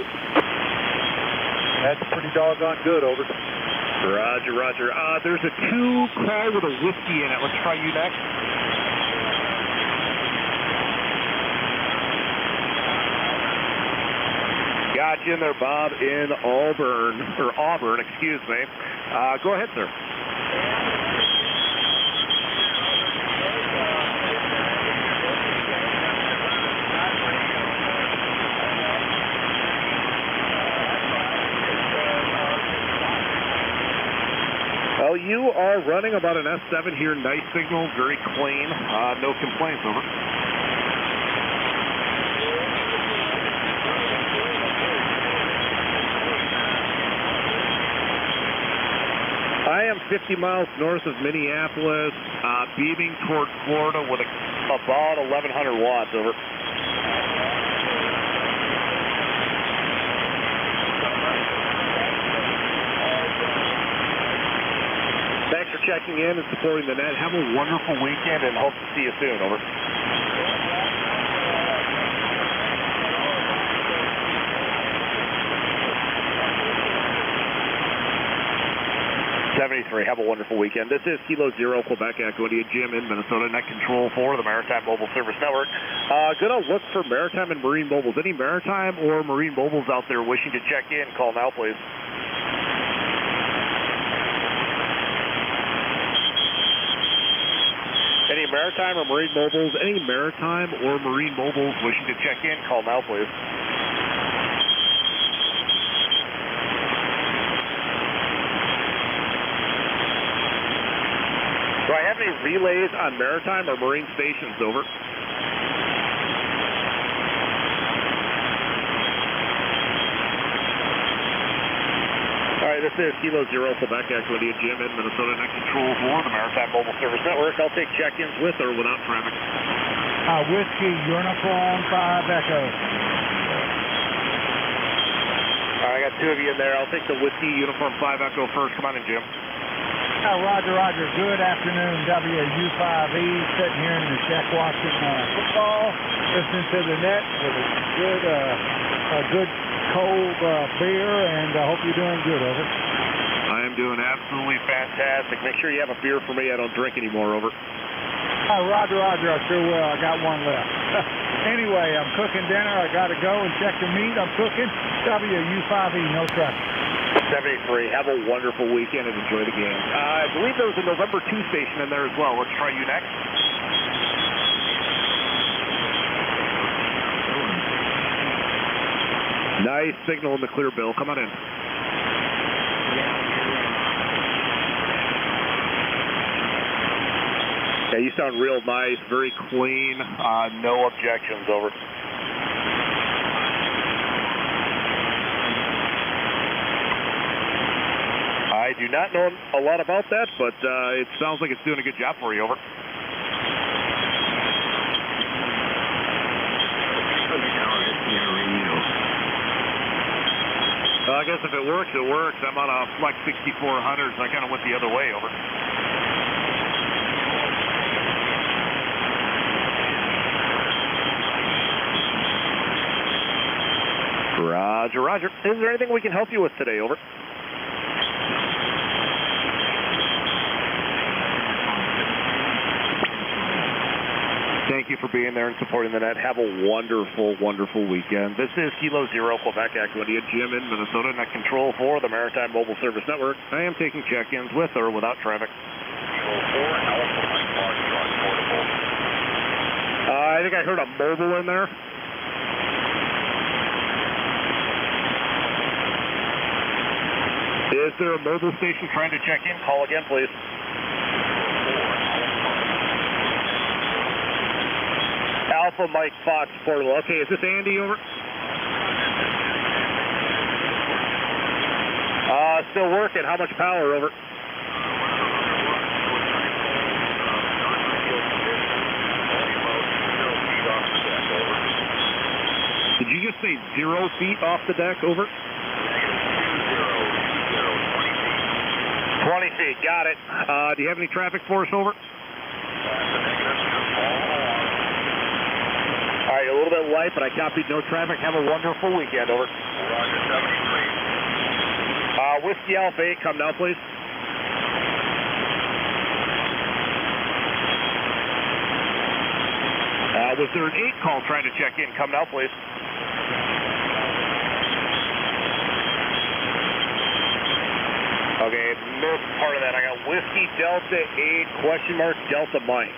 That's pretty doggone good, over. Roger, roger. There's a 2 call with a whiskey in it. Let's try you next. Got you in there, Bob, in Auburn, excuse me. Go ahead, sir. Well, you are running about an S7 here. Nice signal, very clean. No complaints, over. I am 50 miles north of Minneapolis, beaming toward Florida with about 1,100 watts, over. Thanks for checking in and supporting the net. Have a wonderful weekend and hope to see you soon, over. 73. Have a wonderful weekend. This is Kilo Zero, Quebec Echo, Jim in Minnesota, net control for the Maritime Mobile Service Network. Gonna look for maritime and marine mobiles. Any maritime or marine mobiles out there wishing to check in, call now, please. Any maritime or marine mobiles? Any maritime or marine mobiles wishing to check in, call now, please. Do I have any relays on maritime or marine stations? Over. All right, this is Kilo Zero, Quebec Echo, Jim in Minnesota, net control for the Maritime Mobile Service Network. I'll take check-ins with or without traffic. Whiskey, Uniform 5 Echo. All right, I got two of you in there. I'll take the Whiskey, Uniform 5 Echo first. Come on in, Jim. Roger, Roger. Good afternoon, WU5E. Sitting here in the shack watching football, listening to the net with a good cold beer, and I hope you're doing good. Over. I am doing absolutely fantastic. Make sure you have a beer for me. I don't drink anymore. Over. Roger, Roger. I sure will. I got one left. Anyway, I'm cooking dinner. I got to go and check the meat. I'm cooking. WU5E, no traffic. 73. Have a wonderful weekend and enjoy the game. I believe there was a November 2 station in there as well. Let's try you next. Nice signal in the clear, Bill. Come on in. Yeah, you sound real nice, very clean. No objections. Over. I do not know a lot about that, but it sounds like it's doing a good job for you. Over. I guess if it works, it works. I'm on a Flex 6400, so I kind of went the other way. Over. Roger, Roger. Is there anything we can help you with today? Over. Thank you for being there and supporting the net. Have a wonderful, wonderful weekend. This is Kilo Zero, Quebec Echo, Jim in Minnesota, net control for the Maritime Mobile Service Network. I am taking check-ins with or without traffic. I think I heard a mobile in there. Is there a mobile station trying to check in? Call again, please. Alpha Mike Fox Portable. Okay, is this Andy? Over. Still working. How much power? Over. Did you just say 0 feet off the deck? Over. 20 feet. Got it. Do you have any traffic for us? Over. All right, a little bit light, but I copied no traffic. Have a wonderful weekend. Over. Roger, 73. Whiskey Alpha 8, come now, please. Was there an 8 call trying to check in? Come now, please. Okay, missed part of that. I got Whiskey Delta 8, question mark, Delta Mike.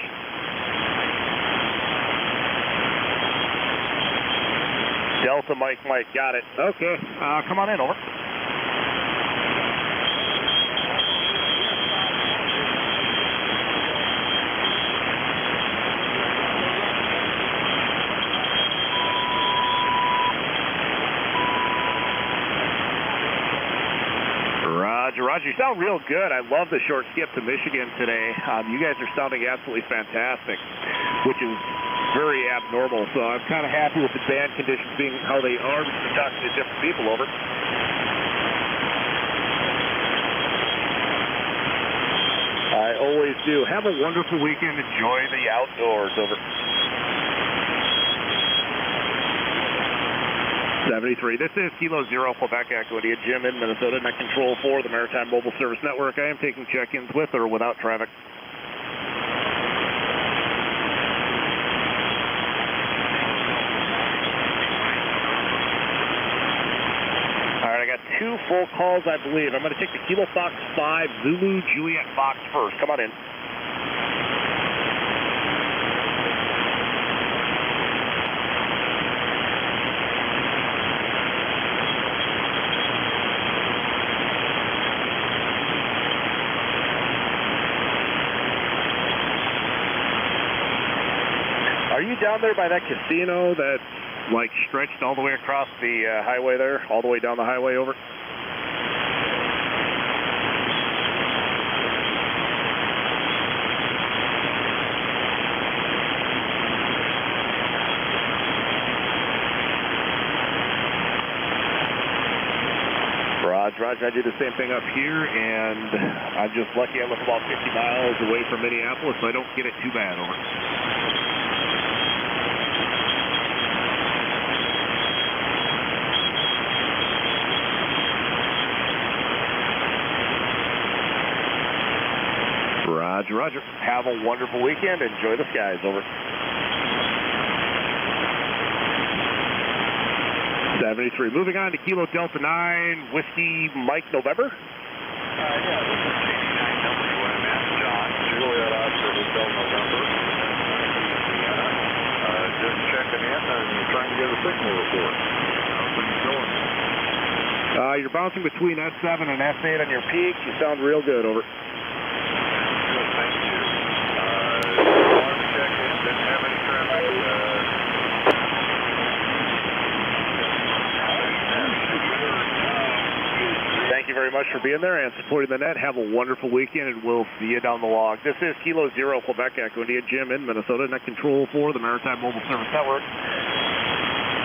Delta Mike, got it. Okay, come on in. Over. Roger, you sound real good. I love the short skip to Michigan today. You guys are sounding absolutely fantastic, which is very abnormal. So I'm kind of happy with the band conditions being how they are because we're talking to different people. Over. I always do. Have a wonderful weekend. Enjoy the outdoors. Over. 73. This is Kilo Zero, Quebec Echo, India, Jim in Minnesota, net control for the Maritime Mobile Service Network. I am taking check-ins with or without traffic. All right, I got 2 full calls, I believe. I'm going to take the Kilo Fox 5 Zulu Juliet Fox first. Come on in. Are you down there by that casino that's like stretched all the way across the highway there, all the way down the highway over? Roger, I do the same thing up here, and I'm just lucky I live about 50 miles away from Minneapolis, so I don't get it too bad over. Roger. Have a wonderful weekend. Enjoy the skies. Over. 73. Moving on to Kilo Delta 9, Whiskey Mike November. Yeah, this is 89 WMS, John, Juliet Oscar Hotel November, Indiana. Just checking in and trying to get a signal report. How's things going? You're bouncing between S7 and S8 on your peak. You sound real good. Over. Thank you very much for being there and supporting the net. Have a wonderful weekend, and we'll see you down the log. This is Kilo Zero, Quebec Echo, India, Jim in Minnesota, net control for the Maritime Mobile Service Network.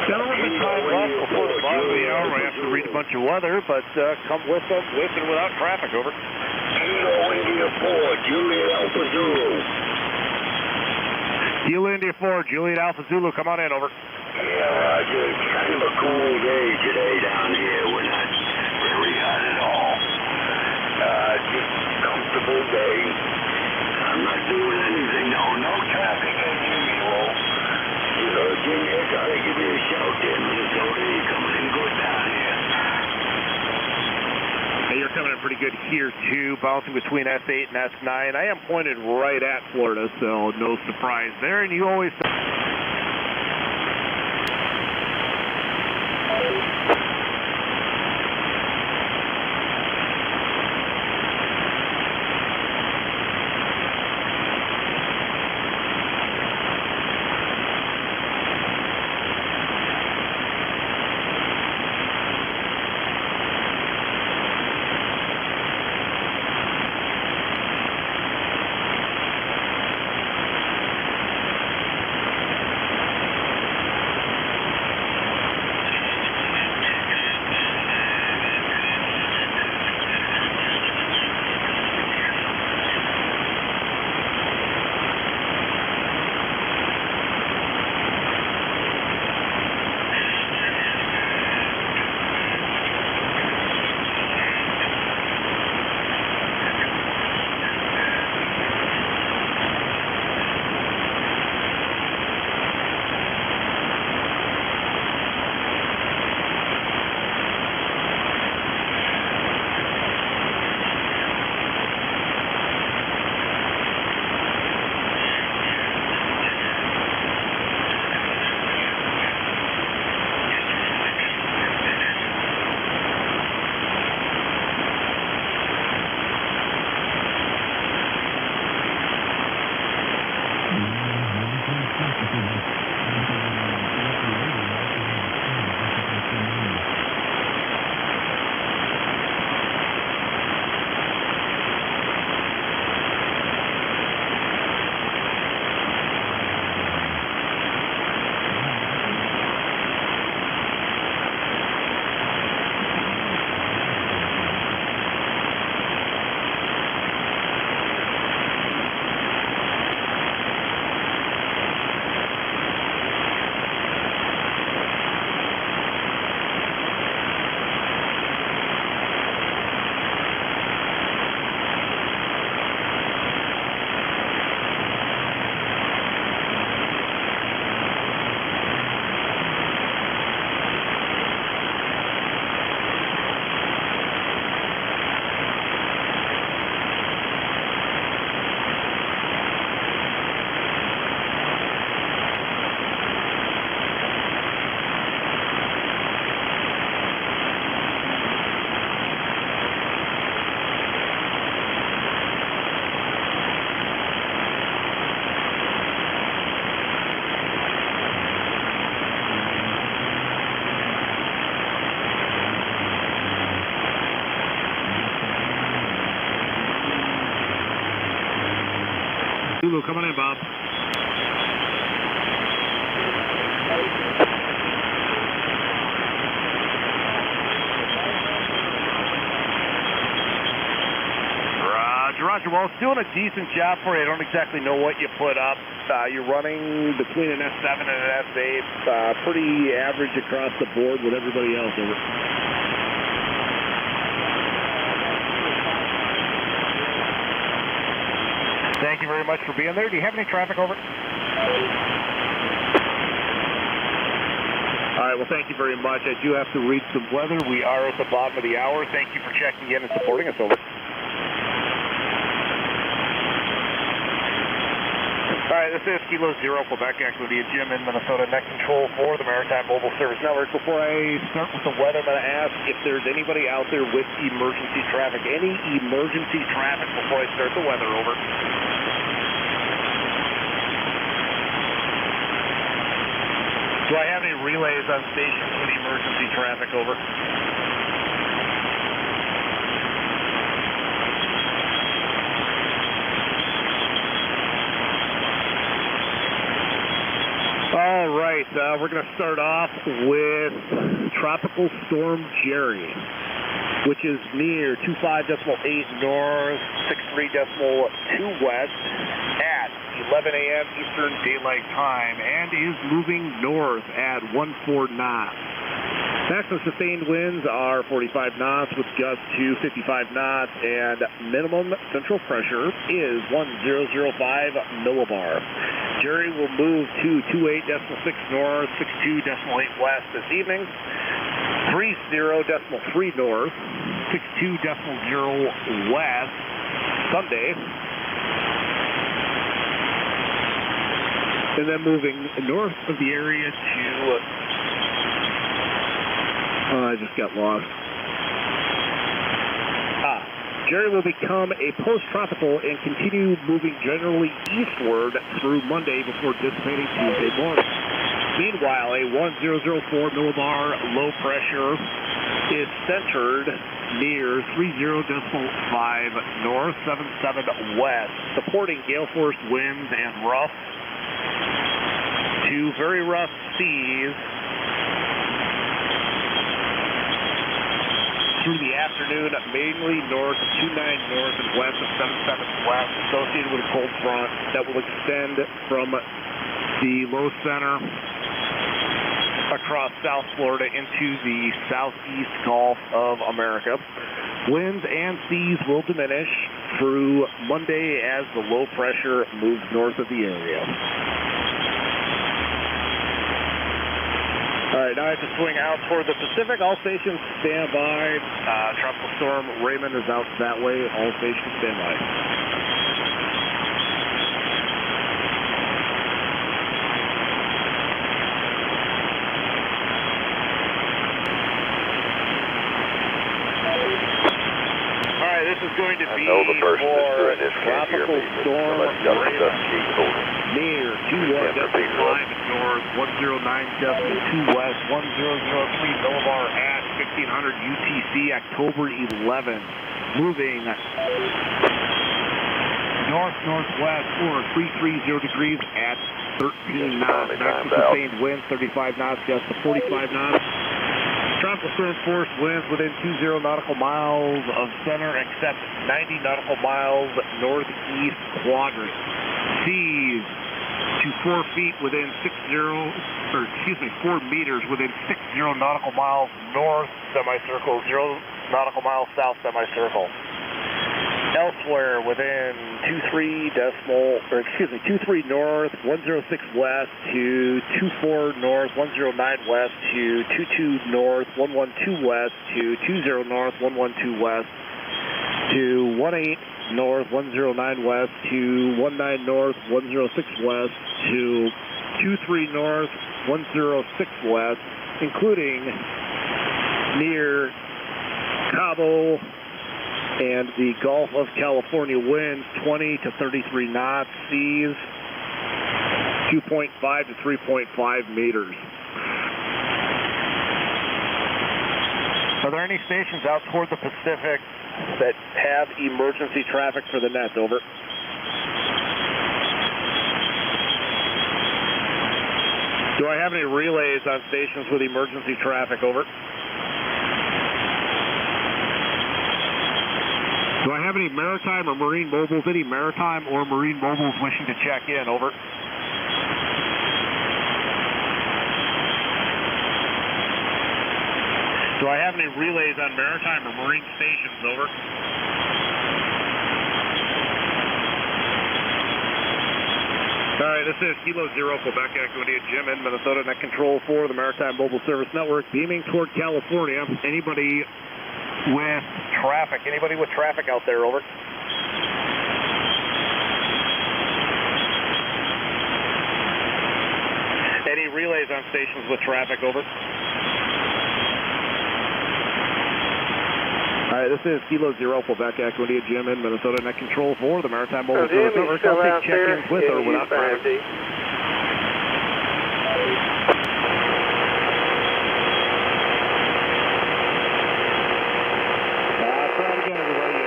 Gentlemen, the time left before the bottom of the hour. I have to read a bunch of weather, but come with them, with and without traffic. Over. Kilo India 4, Juliet Alpha Zulu. Kilo India 4, Juliet Alpha Zulu, come on in. Over. Yeah, Roger. It's kind of a cool day today down here. We're not very hot at all. Just comfortable day. I'm not doing anything, no traffic as usual. You know, Jimmy, I gotta give you a shout there, Minnesota. You're coming in good down here. Hey, you're coming in pretty good here, too, bouncing between S8 and S9. I am pointed right at Florida, so no surprise there, and you always... Zulu coming in, Bob. Roger, well, it's doing a decent job for you. I don't exactly know what you put up. You're running between an S7 and an S8. Pretty average across the board with everybody else. Over. Thank you very much for being there. Do you have any traffic? Over. All right, well, thank you very much. I do have to read some weather. We are at the bottom of the hour. Thank you for checking in and supporting us. Over. All right, this is Kilo Zero, Quebec, Equity, Jim in Minnesota, net control for the Maritime Mobile Service Network. Before I start with the weather, I'm going to ask if there's anybody out there with emergency traffic. Any emergency traffic before I start the weather, over. Do I have any relays on stations with emergency traffic, over? All right, we're going to start off with Tropical Storm Jerry, which is near 25.8 north, 63.2 west at 11 a.m. Eastern Daylight Time and is moving north at 14 knots. Maximum sustained winds are 45 knots with gusts to 55 knots, and minimum central pressure is 1005 millibar. Jerry will move to 28.6 north, 62.8 west this evening, 30.3 north, 62.0 west Sunday, and then moving north of the area to... I just got lost. Jerry will become a post-tropical and continue moving generally eastward through Monday before dissipating Tuesday morning. Meanwhile, a 1004 millibar low pressure is centered near 30.5 north, 77 west, supporting gale force winds and rough to very rough seas through the afternoon, mainly north of 29 north and west of 77 west, associated with a cold front that will extend from the low center across South Florida into the southeast Gulf of America. Winds and seas will diminish through Monday as the low pressure moves north of the area. All right, now I have to swing out toward the Pacific. All stations stand by. Tropical Storm Raymond is out that way. All stations stand by. All right, this is going to be for Tropical Storm Raymond. Near 21.5 north, 109.2 west, 1003 millibar at 1500 UTC, October 11th. Moving north-northwest or 330 degrees at 13 knots. Maximum sustained winds 35 knots, gusts to 45 knots. Tropical storm force winds within 20 nautical miles of center, except 90 nautical miles northeast quadrant. Seas to 4 feet within 4 meters within 60 nautical miles north semicircle, 0 nautical miles south semicircle. Elsewhere within 23 north, 106 west to 24 north, 109 west to 22 north, 112 west to 20 north, 112 west to 18 north, 109 west to 19 north, 106 west to 23 north, 106 west, including near Cabo and the Gulf of California winds 20 to 33 knots, seas 2.5 to 3.5 meters. Are there any stations out toward the Pacific that have emergency traffic for the net? Over. Do I have any relays on stations with emergency traffic? Over. Do I have any maritime or marine mobiles? Any maritime or marine mobiles wishing to check in? Over. Do I have any relays on maritime or marine stations? Over. All right, this is Kilo Zero, Quebec Echo India, Jim in Minnesota, net control for the Maritime Mobile Service Network, beaming toward California. Anybody with traffic? Anybody with traffic out there? Over. Any relays on stations with traffic? Over. All right, this is Kilo Zero, Quebec Echo India, Jim in Minnesota, net control for the Maritime Mobile Service Network. I'll take check-ins with or without traffic. Try it again, everybody.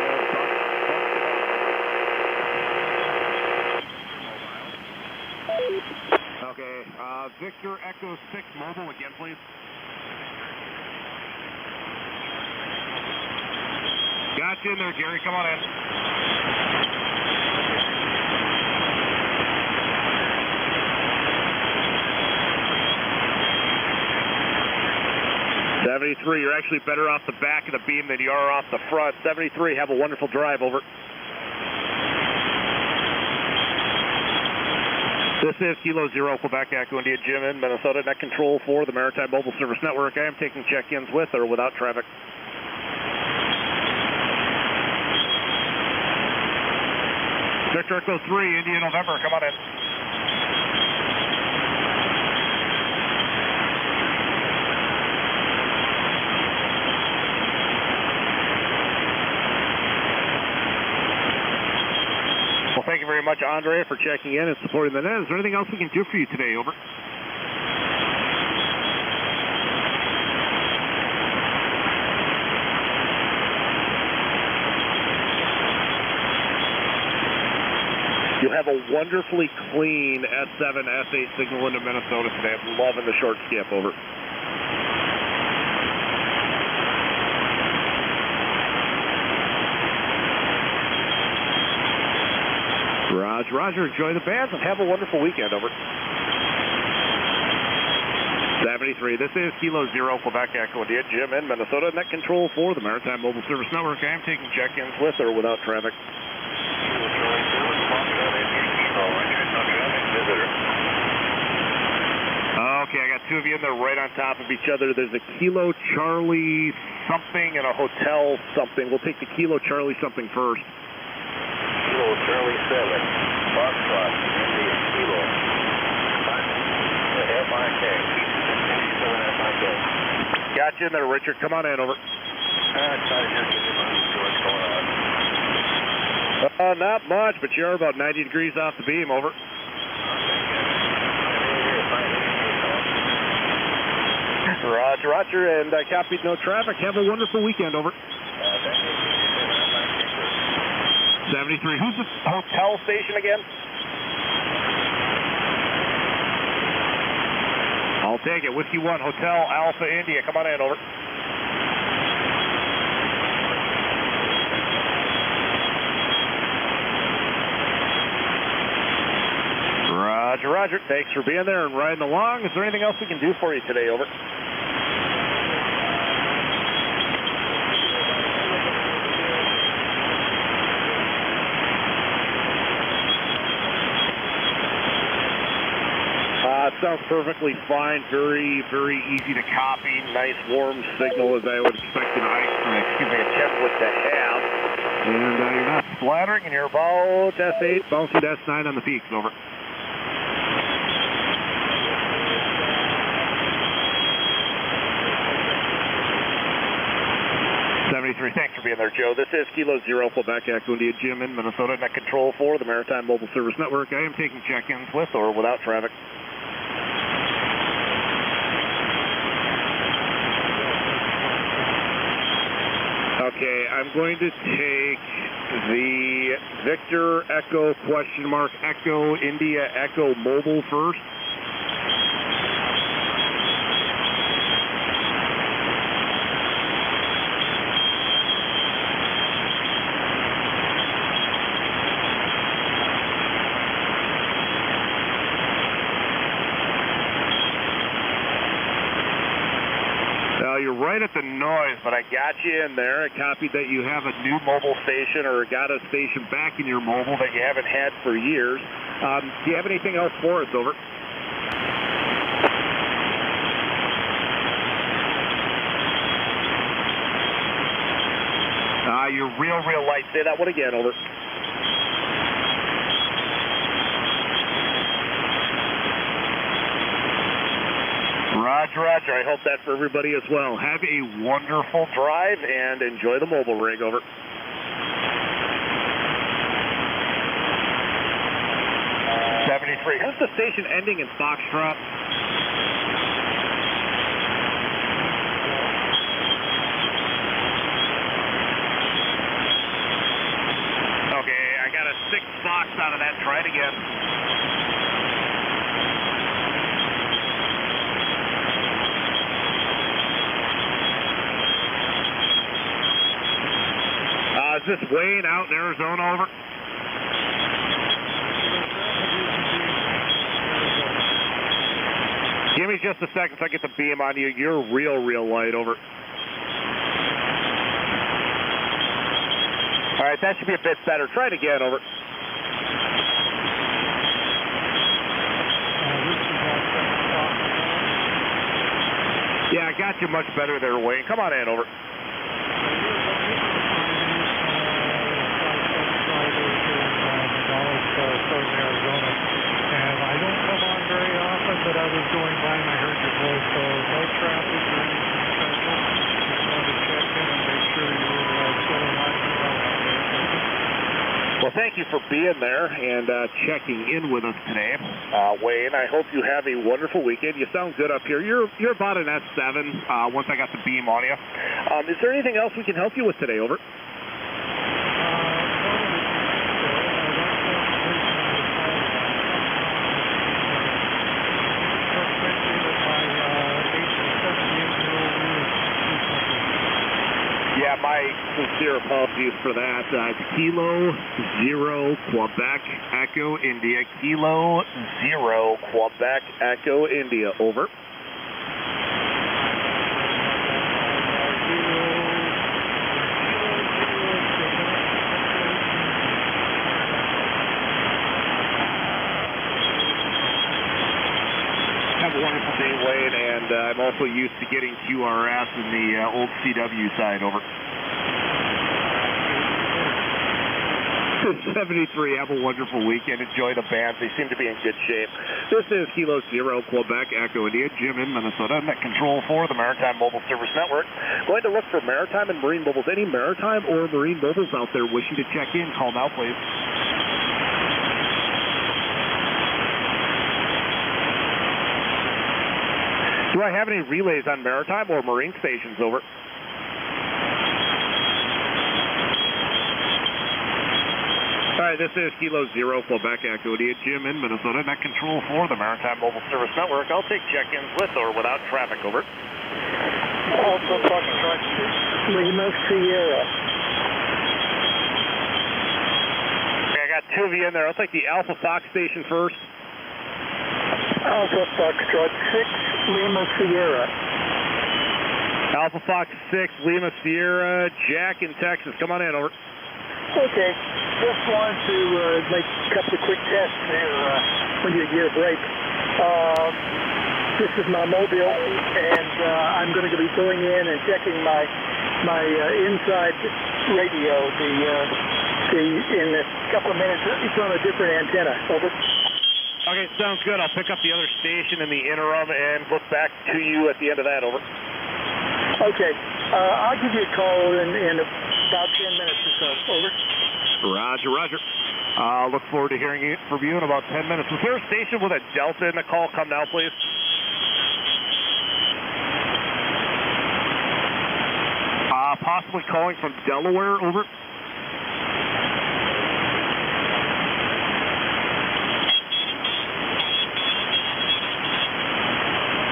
Okay, Victor Echo 6 Mobile again, please. Got you in there, Jerry. Come on in. '73, you're actually better off the back of the beam than you are off the front. '73, have a wonderful drive. Over. This is Kilo Zero, Quebec Echo India, Jim in Minnesota, net control for the Maritime Mobile Service Network. I am taking check-ins with or without traffic. Victor Echo 3, India November, come on in. Well, thank you very much, Andre, for checking in and supporting the net. Is there anything else we can do for you today? Over. You have a wonderfully clean S7, S8 signal into Minnesota today. I'm loving the short skip. Over. Roger. Enjoy the bands and have a wonderful weekend. Over. 73, this is Kilo Zero, Quebec Echo India, Jim in Minnesota, net control for the Maritime Mobile Service Network. I am taking check-ins with or without traffic. Okay, I got two of you in there right on top of each other. There's a Kilo Charlie something and a Hotel something. We'll take the Kilo Charlie something first. Kilo Charlie 7, Foxtrot, India, Kilo. FIK, 7 FIK. Got you in there, Richard. Come on in. Over. Not much, but you're about 90 degrees off the beam. Over. Roger, and I copied no traffic. Have a wonderful weekend. Over. 73, who's the hotel station again? I'll take it. Whiskey 1, Hotel Alpha India. Come on in. Over. Roger. Thanks for being there and riding along. Is there anything else we can do for you today? Over. It sounds perfectly fine. Very easy to copy. Nice warm signal as I would expect a 10 would to have. And you're not splattering, and you're about S8, bouncing to S9 on the peaks. Over. Thanks for being there, Joe. This is Kilo Zero, Quebec Echo India, Jim in Minnesota, net control for the Maritime Mobile Service Network. I am taking check-ins with or without traffic. Okay, I'm going to take the Victor Echo question mark Echo India Echo Mobile first. the noise, but I got you in there. I copied that you have a new mobile station or got a station back in your mobile that you haven't had for years. Do you have anything else for us? Over. You're real light. Say that one again. Over. Roger. I hope that for everybody as well. Have a wonderful drive and enjoy the mobile rig. Over. Here's the station ending in Foxtrot. Okay, I got a 6 Fox out of that. Try it again. Is this Wayne out in Arizona? Over. Give me just a second so I get the beam on you. You're real light. Over. All right, that should be a bit better. Try it again. Over. Yeah, I got you much better there, Wayne. Come on in. Over. But I was going by and I heard your voice, so no traffic or anything special. Just wanted to check in and make sure you were still alive and well out there. Well, thank you for being there and checking in with us today, Wayne. I hope you have a wonderful weekend. You sound good up here. You're about an S7 once I got the beam on you. Is there anything else we can help you with today? Over. Yeah, my sincere apologies for that. Kilo 0 Quebec Echo India. Kilo 0 Quebec Echo India. Over. Have a wonderful day, Wade, and I'm also used to getting QRS in the old CW side. Over. 73, have a wonderful weekend. Enjoy the bands. They seem to be in good shape. This is Kilo 0 Quebec Echo India. Jim in Minnesota. Net control for the Maritime Mobile Service Network. Going to look for maritime and marine mobiles. Any maritime or marine mobiles out there wishing to check in, call now, please. Do I have any relays on maritime or marine stations? Over. All right, this is Kilo 0 Quebec Echo India. Jim in Minnesota. Net control for the Maritime Mobile Service Network. I'll take check-ins with or without traffic. Over. Also talking to Lima Sierra. Okay, I got 2 of you in there. I'll take the Alpha Fox station first. Alpha Foxtrot 6, Lima Sierra. Alpha Fox 6, Lima Sierra, Jack in Texas. Come on in. Over. Okay, just wanted to make a couple of quick tests here when you get a break. This is my mobile, and I'm going to be going in and checking my inside radio. In a couple of minutes, it's on a different antenna. Over. Okay, sounds good. I'll pick up the other station in the interim and look back to you at the end of that. Over. Okay, I'll give you a call in about 10 minutes or so. Over. Roger. I'll look forward to hearing it from you in about 10 minutes. Was there a station with a Delta in the call? Come now, please. Possibly calling from Delaware. Over.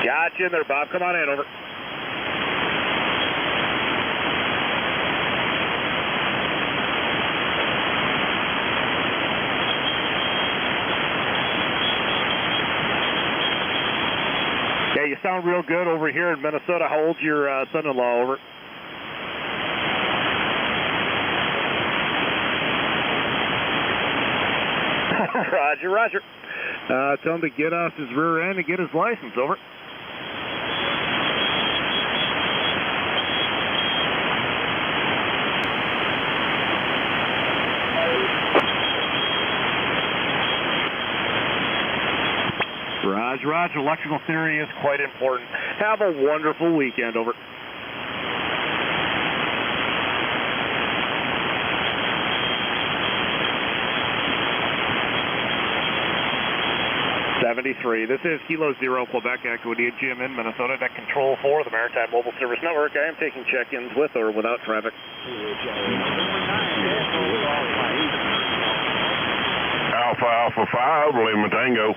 Gotcha in there, Bob. Come on in. Over. Yeah, you sound sound real good over here in Minnesota. How old's your son-in-law? Over. Roger, roger. Tell him to get off his rear end and get his license. Over. Roger, roger. Electrical theory is quite important. Have a wonderful weekend. Over. This is Kilo Zero, Quebec Echo, Jim in Minnesota, Deck Control 4, the Maritime Mobile Service Network. I am taking check-ins with or without traffic. Alpha Alpha 5, Lima Tango.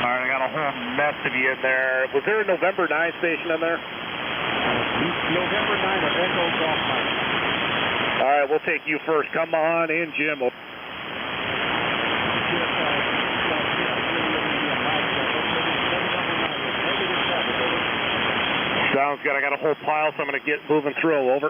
All right, I got a whole mess of you in there. Was there a November 9 station in there? November 9 or Echo Golf Mike. All right, we'll take you first. Come on in, Jim. Sounds good. I got a whole pile, so I'm going to get moving through. Over.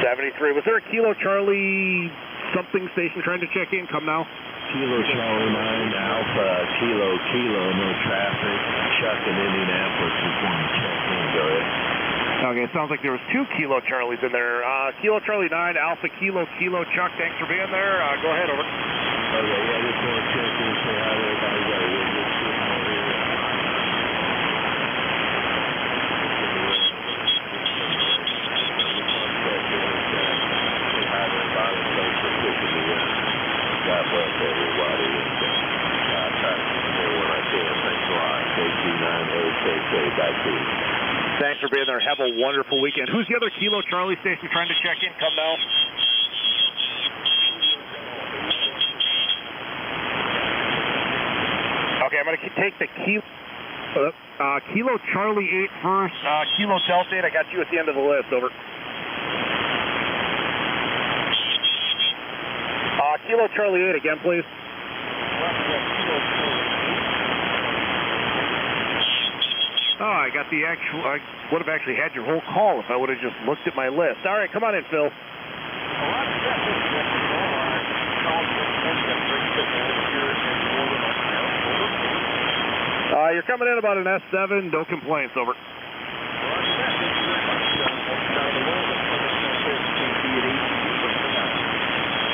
73. Was there a Kilo Charlie something station trying to check in? Come now. Kilo Charlie 9 Alpha Kilo no traffic. Chuck in Indianapolis is one to check in. Go ahead. Okay, it sounds like there was 2 Kilo Charlies in there. Kilo Charlie 9 Alpha Kilo Chuck. Thanks for being there. Go ahead. Over. Okay, yeah, just want to check in, say hi to everybody. Got a real good signal over here. God bless everybody, and I'll try to stay when I can. Thanks a lot. KC9AKK, back to you. Thanks for being there. Have a wonderful weekend. Who's the other Kilo Charlie station trying to check in? Come now. Okay, I'm going to take the Kilo Charlie 8 first. Kilo Delta 8, I got you at the end of the list. Over. Kilo Charlie 8 again, please. Oh, I got the actual. I would have actually had your whole call if I would have just looked at my list. All right, come on in, Phil. You're coming in about an S7. No complaints. Over.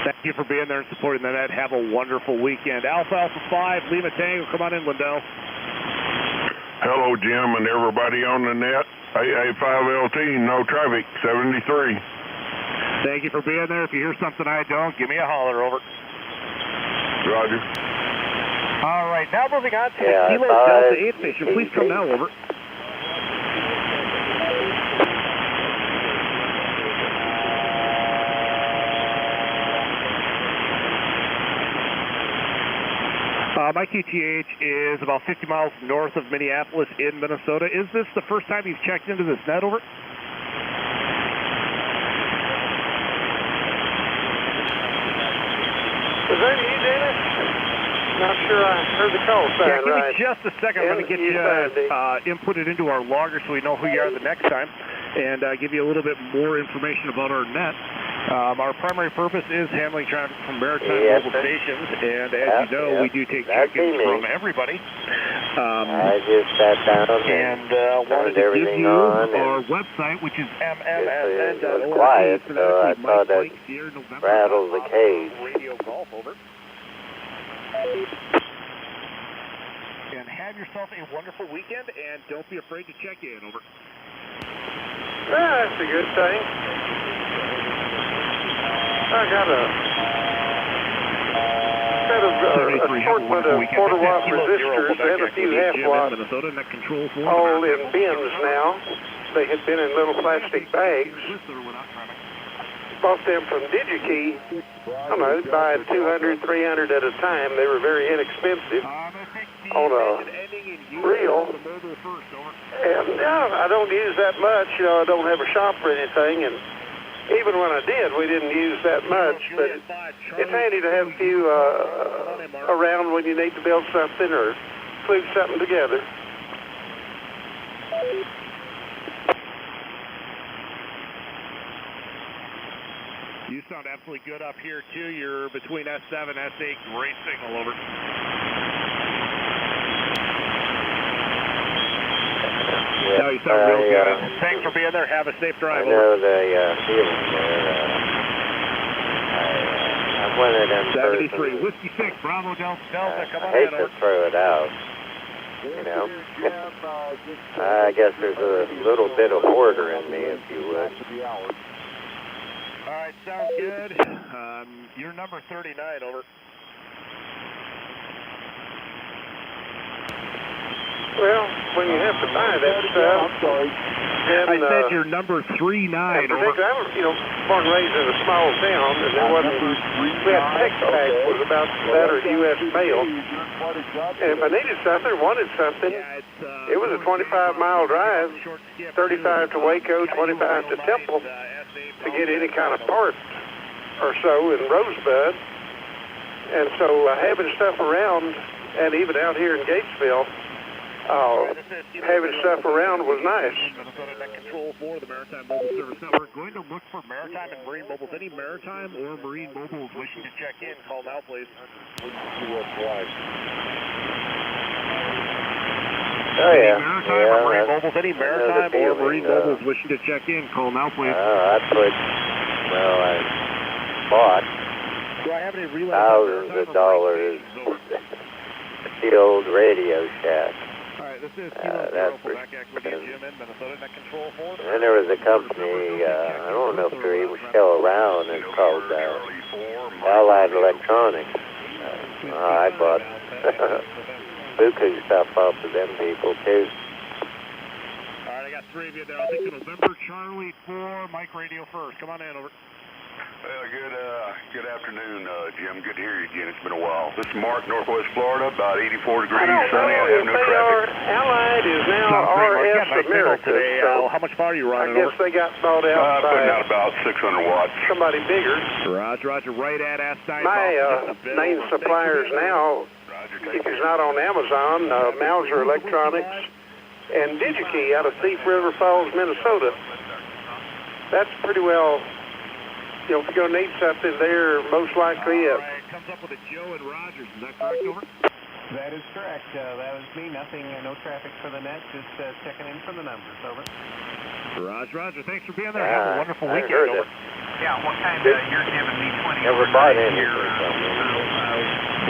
Thank you for being there and supporting the net. Have a wonderful weekend. Alpha Alpha 5, Lima Tango. Come on in, Lindell. Hello, Jim, and everybody on the net. AA5LT, no traffic, 73. Thank you for being there. If you hear something I don't, give me a holler. Over. Roger. All right, now moving on to the Kilo Delta 8 station. Please come now. Over. My QTH is about 50 miles north of Minneapolis in Minnesota. Is this the first time you've checked into this net? Over. Was that you, Dennis? Not sure I heard the call sign give right. me just a second. I'm going to get you inputted into our logger so we know who you are the next time, and give you a little bit more information about our net. Our primary purpose is handling traffic from maritime mobile stations, and as you know, we do take check-ins from everybody. I just sat down and wanted to give you our website, which is It was quiet, so I thought I'd rattle the cage. Radio Golf. Over. And have yourself a wonderful weekend, and don't be afraid to check in. Over. That's a good thing. I got a short but a quarter-watt resistors and a few half-watt all in bins now. They had been in little plastic bags. Bought them from DigiKey. I don't know, buying 200, 300 at a time. They were very inexpensive on a reel. And I don't use that much. You know, I don't have a shop or anything. And even when I did, we didn't use that much, but it's handy to have a few around when you need to build something or glue something together. You sound absolutely good up here, too. You're between S7, S8, great signal, over. Yeah, no, you sound real good. Thanks for being there. Have a safe drive. I know the feeling there. I'm one of them 73, Whiskey 6, Bravo Delta, come on I hate in, to throw it out, you know. I guess there's a little bit of order in me, if you would. All right, sounds good. You're number 39, over. Well, when you have to buy that stuff, I said you're number 39. I was, you know, born and raised in a small town, and there wasn't. We had text pack was about that or U.S. mail, and if I needed something or wanted something, it was a 25-mile drive, 35 to Waco, 25 to Temple, to get any kind of part or so in Rosebud, and so having stuff around, and even out here in Gatesville. Having stuff around was nice. Minnesota Net Control for the Maritime Mobile Service Network. Going to look for maritime and marine mobiles. Any maritime or marine mobiles wishing to check in, call now, please. Oh, yeah. Maritime or marine mobiles. Any maritime or marine mobiles wishing to check in, call now, please. That's what, well, I bought Do I have any relay thousands of dollars the old Radio Shack. This is that's for and then there was a company, I don't know if they're even still around, it's called Allied Electronics. I bought buku stuff off of them people too. All right, I got 3 of you there. I'll take the November Charlie 4, Mike Radio first. Come on in, over. Good afternoon, Jim. Good to hear you again. It's been a while. This is Mark, Northwest Florida, about 84 degrees, sunny. I have no traffic. Allied is now RS America. Today. How much power are you running? I guess they got bought out by putting out about 600 watts. Somebody bigger. Roger, right at S9. My main suppliers now, if he's not on Amazon, Mauser Electronics and DigiKey out of Thief River Falls, Minnesota. That's pretty well. You know, if you're going to need something, they're most likely it. Comes up with a Joe and Rogers. Is that correct, over? That is correct. That was me. Nothing, no traffic for the net. Just checking in for the numbers. Over. Roger. Thanks for being there. Have a wonderful weekend. Over. Yeah, what kind of, you're giving me 20 Never bought any here.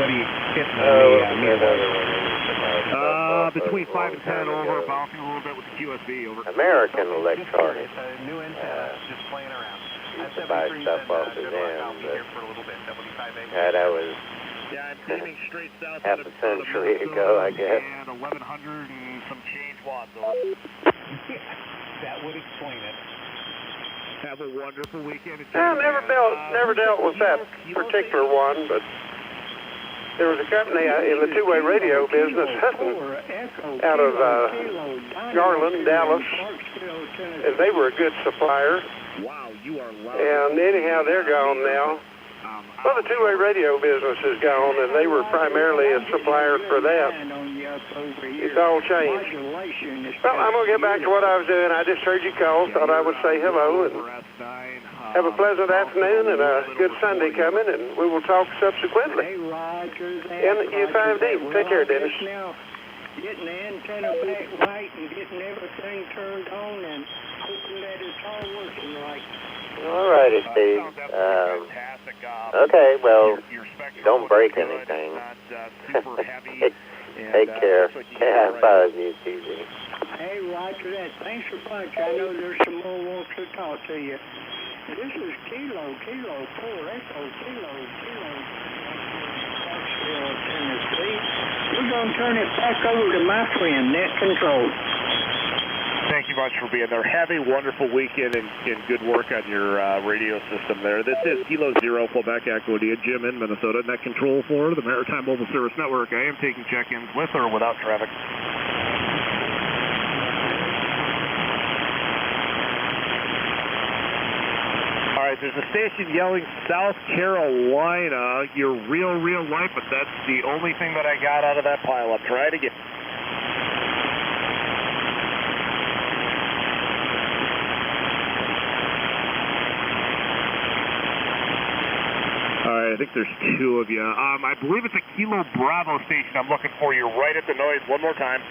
What are you getting between 5 and 10, over. Bouncing a little bit with the QSB, over. American Electronics. It's a new antenna, just playing around. Used to buy stuff off of them, but that was half a century ago, I guess. And 1,100 and some change watts, over. That would explain it. Have a wonderful weekend. I never dealt with that particular one, but there was a company in the two-way radio business out of Garland, Dallas, and they were a good supplier. Wow, you are loud. And anyhow, they're gone now. Well, the two-way radio business is gone, and they were primarily a supplier for that. It's all changed. Well, I'm going to get back to what I was doing. I just heard you call, thought I would say hello, and have a pleasant afternoon and a good Sunday coming, and we will talk subsequently. U5D. Take care, Dennis. Getting the antenna back right and getting everything turned on and hoping that it's all working right. All righty, Steve. Okay, well, don't break anything. Take care. Have fun, UTV. Hey, Roger that. Thanks a bunch. I know there's some more wants to talk to you. This is Kilo 4 Echo Kilo. Tennessee. We're going to turn it back over to my friend, Net Control. Thank you much for being there. Have a wonderful weekend and good work on your radio system there. This is Kilo 0 Quebec Echo India, Jim in Minnesota, Net Control for the Maritime Mobile Service Network. I am taking check-ins with or without traffic. right, there's a station yelling South Carolina. You're real light, but that's the only thing that I got out of that pileup. Try it again. All right, I think there's two of you. I believe it's a Kilo Bravo station I'm looking for. You're right at the noise. One more time.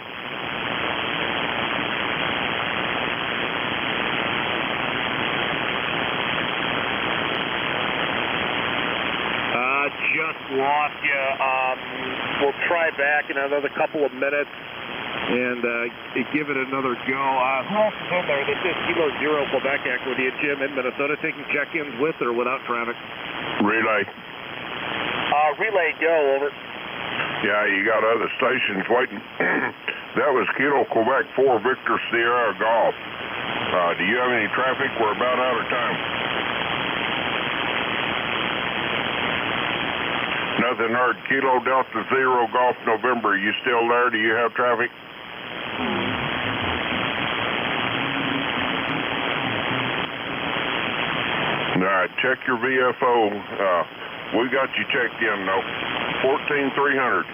Just lost you. We'll try back in another couple of minutes and give it another go. Who else is in there? This is Kilo Zero Quebec Equity, Jim in Minnesota, taking check-ins with or without traffic. Relay. Relay, go, over. Yeah, you got other stations waiting. That was Kilo Quebec 4 Victor Sierra Golf. Do you have any traffic? We're about out of time. Nothing heard. Kilo Delta Zero Golf November. You still there? Do you have traffic? All right, check your VFO. We got you checked in, though. 14300.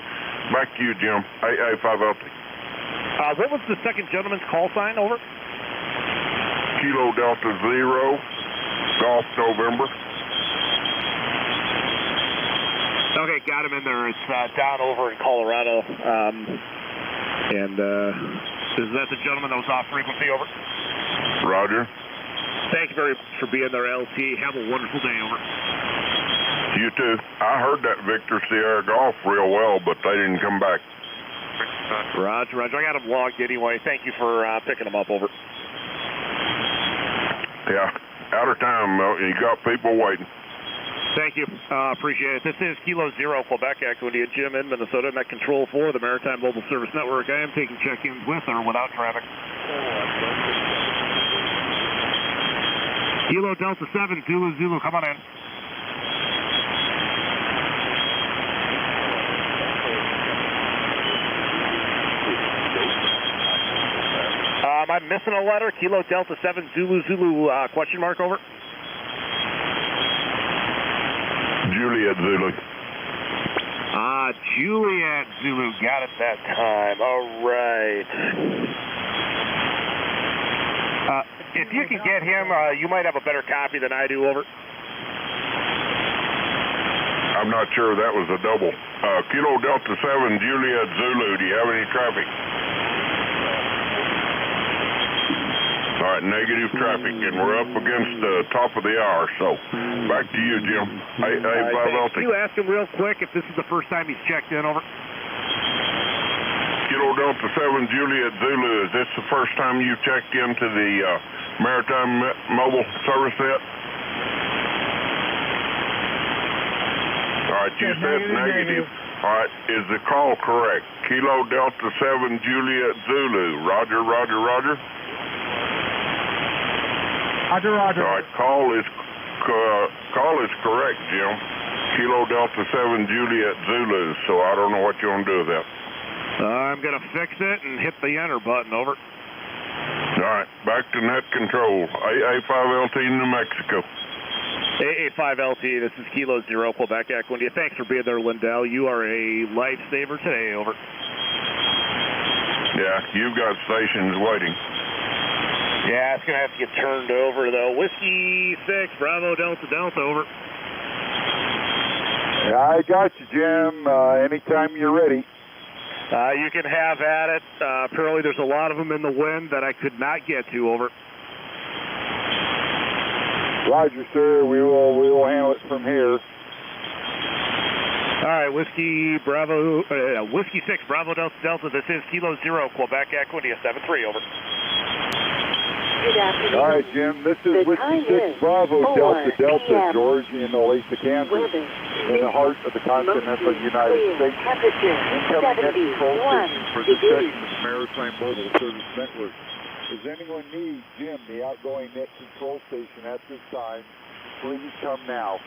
Back to you, Jim. AA5LT. What was the second gentleman's call sign, over? Kilo Delta Zero Golf November. Okay, got him in there. It's down over in Colorado. Is that the gentleman that was off frequency, over? Roger. Thank you very much for being there, LT. Have a wonderful day, over. You too. I heard that Victor Sierra Golf real well, but they didn't come back. Roger. I got him logged anyway. Thank you for picking him up, over. Yeah, out of time. You got people waiting. Thank you. Appreciate it. This is Kilo Zero Quebec Equity, Jim in Minnesota, Net Control 4, the Maritime Mobile Service Network. I am taking check-ins with or without traffic. Kilo Delta 7, Zulu, come on in. Am I missing a letter? Kilo Delta 7, Zulu, question mark, over? Juliet Zulu. Juliet Zulu, got it that time. All right. If you can get him, you might have a better copy than I do, over. I'm not sure that was a double. Kilo Delta 7, Juliet Zulu, do you have any traffic? All right, negative traffic, and we're up against the top of the hour, so back to you, Jim. AA5LT. Can you ask him real quick if this is the first time he's checked in, over? Kilo Delta 7, Juliet Zulu, is this the first time you've checked into the Maritime Mobile Service Net? All right, you said negative. All right, is the call correct? Kilo Delta 7, Juliet Zulu. Roger. Roger. All right, call is correct, Jim. Kilo Delta 7 Juliet Zulu. So I don't know what you want to do with that. I'm gonna fix it and hit the enter button, over. All right, back to net control. AA5LT, New Mexico. AA5LT, this is Kilo Zero Quebec Equity. Thanks for being there, Lindell. You are a lifesaver today, over. Yeah, you've got stations waiting. Yeah, it's going to have to get turned over, though. Whiskey 6, Bravo Delta, over. I got you, Jim. Anytime you're ready. You can have at it. Apparently there's a lot of them in the wind that I could not get to, over. Roger, sir. We will handle it from here. All right, Whiskey 6, Bravo Delta, this is Kilo Zero, Quebec Equity, 7-3, over. Good afternoon. All right, Jim, this is Whiskey 6, Bravo Delta, George, in Olathe, Kansas, in the heart of the continental United States. Incoming net control station for this section of the Maritime Mobile Service Network. Does anyone need Jim, the outgoing net control station at this time? Please come now.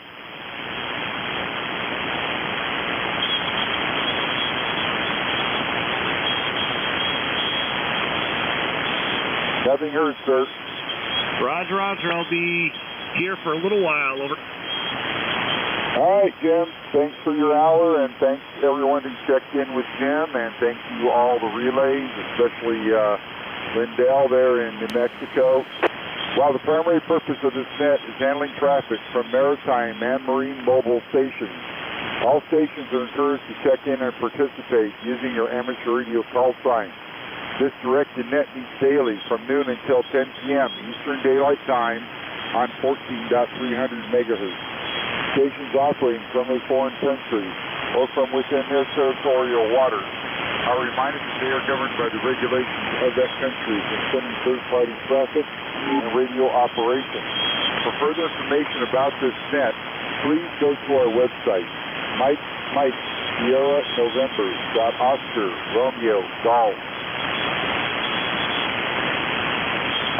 Nothing heard, sir. Roger. I'll be here for a little while. Over. All right, Jim. Thanks for your hour, and thanks everyone who checked in with Jim, and thank you all the relays, especially Lindell there in New Mexico. While the primary purpose of this net is handling traffic from maritime and marine mobile stations, all stations are encouraged to check in and participate using your amateur radio call sign. This directed net meets daily from noon until 10 p.m. Eastern Daylight Time on 14.300 megahertz. Stations operating from a foreign country or from within their territorial waters are reminded that they are governed by the regulations of that country concerning third-party traffic and radio operations. For further information about this net, please go to our website, Mike Sierra November Oscar Romeo Golf.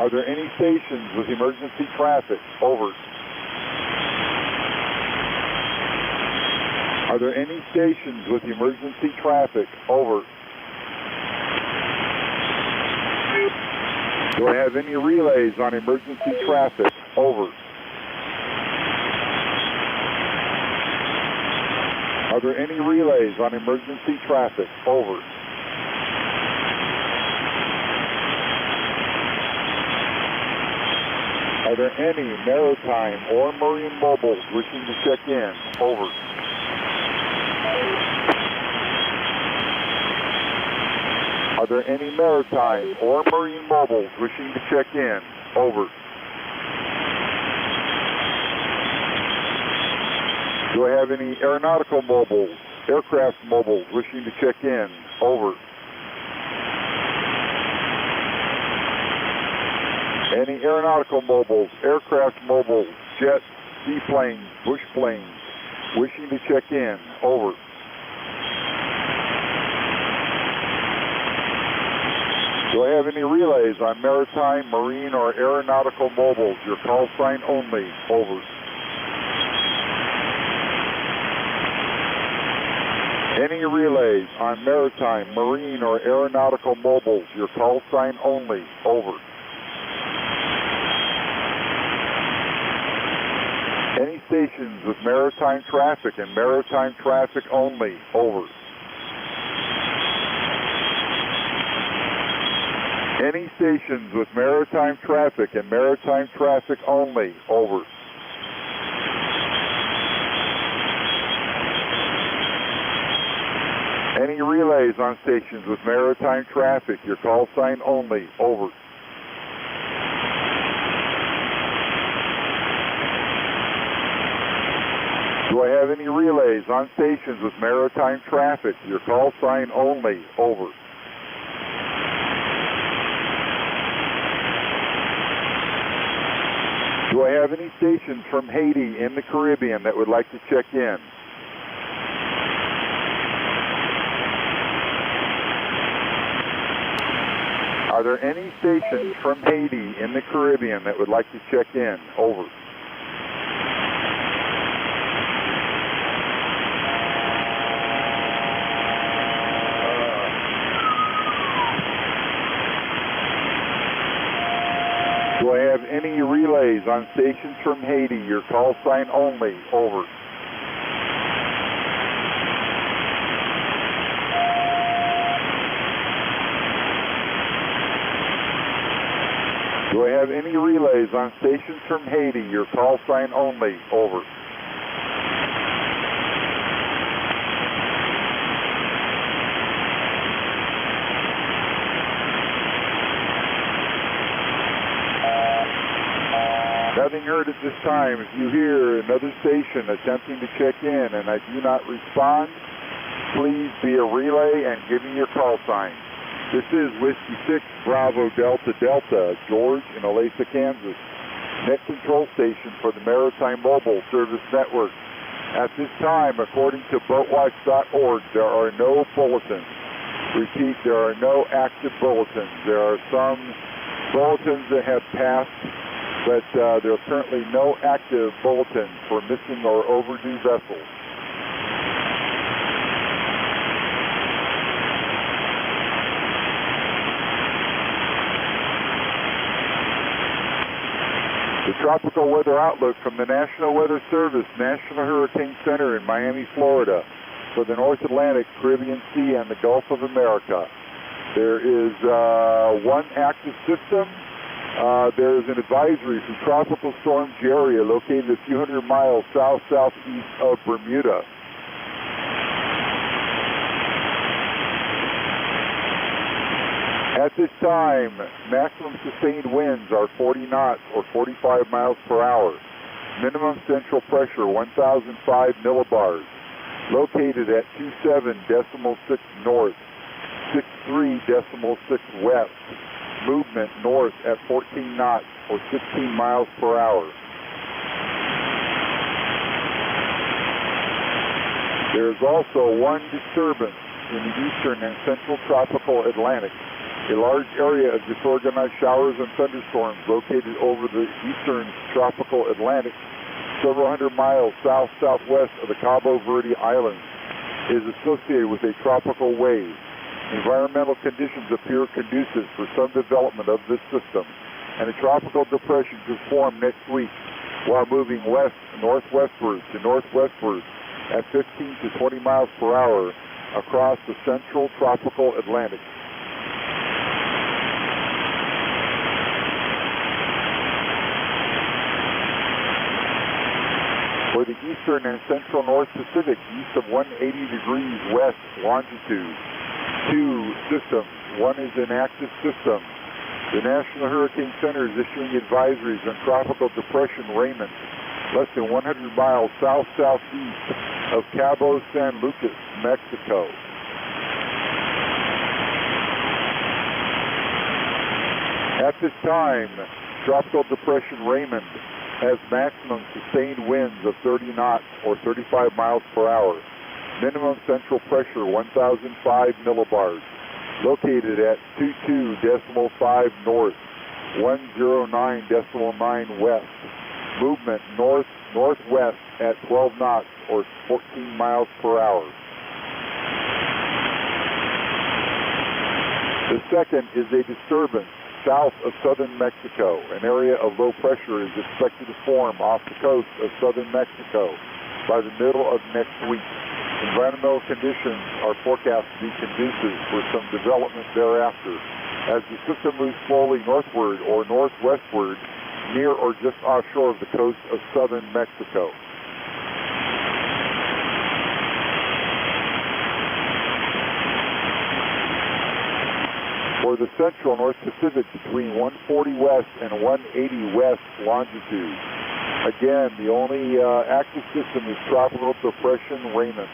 Are there any stations with emergency traffic? Over. Are there any stations with emergency traffic? Over. Do I have any relays on emergency traffic? Over. Are there any relays on emergency traffic? Over. Are there any maritime or marine mobiles wishing to check in? Over. Are there any maritime or marine mobiles wishing to check in? Over. Do I have any aeronautical mobiles, aircraft mobiles wishing to check in? Over. Any aeronautical mobiles, aircraft mobiles, jets, seaplanes, bush planes wishing to check in? Over. Do I have any relays on maritime, marine, or aeronautical mobiles? Your call sign only. Over. Any relays on maritime, marine, or aeronautical mobiles? Your call sign only. Over. Any stations with maritime traffic and maritime traffic only? Over. Any stations with maritime traffic and maritime traffic only? Over. Any relays on stations with maritime traffic? Your call sign only. Over. Do I have any relays on stations with maritime traffic? Your call sign only. Over. Do I have any stations from Haiti in the Caribbean that would like to check in? Are there any stations from Haiti in the Caribbean that would like to check in? Over. Do I have any relays on stations from Haiti? Your call sign only. Over. Do I have any relays on stations from Haiti? Your call sign only. Over. Nothing heard at this time. If you hear another station attempting to check in and I do not respond, please be a relay and give me your call sign. This is Whiskey 6 Bravo Delta Delta, George in Olathe, Kansas. Net control station for the Maritime Mobile Service Network. At this time, according to boatwatch.org, there are no bulletins. Repeat, there are no active bulletins. There are some bulletins that have passed, but there are currently no active bulletins for missing or overdue vessels. The tropical weather outlook from the National Weather Service, National Hurricane Center in Miami, Florida, for the North Atlantic, Caribbean Sea, and the Gulf of America. There is one active system. There is an advisory for Tropical Storm Jerry, located a few hundred miles south-southeast of Bermuda. At this time, maximum sustained winds are 40 knots or 45 miles per hour. Minimum central pressure 1,005 millibars. Located at 27.6 north, 63.6 west. Movement north at 14 knots or 16 miles per hour. There is also one disturbance in the eastern and central tropical Atlantic. A large area of disorganized showers and thunderstorms located over the eastern tropical Atlantic, several hundred miles south-southwest of the Cabo Verde Islands, is associated with a tropical wave. Environmental conditions appear conducive for some development of this system, and a tropical depression could form next week while moving west-northwestward to northwestward at 15 to 20 miles per hour across the central tropical Atlantic. For the eastern and central North Pacific, east of 180 degrees west longitude, two systems. One is an active system. The National Hurricane Center is issuing advisories on Tropical Depression Raymond, less than 100 miles south-southeast of Cabo San Lucas, Mexico. At this time, Tropical Depression Raymond has maximum sustained winds of 30 knots or 35 miles per hour. Minimum central pressure 1,005 millibars. Located at 22.5 north, 109.9 west. Movement north-northwest at 12 knots or 14 miles per hour. The second is a disturbance south of southern Mexico. An area of low pressure is expected to form off the coast of southern Mexico by the middle of next week. Environmental conditions are forecast to be conducive for some development thereafter as the system moves slowly northward or northwestward near or just offshore of the coast of southern Mexico. For the central North Pacific between 140 west and 180 west longitude. Again, the only active system is Tropical Depression Raymond.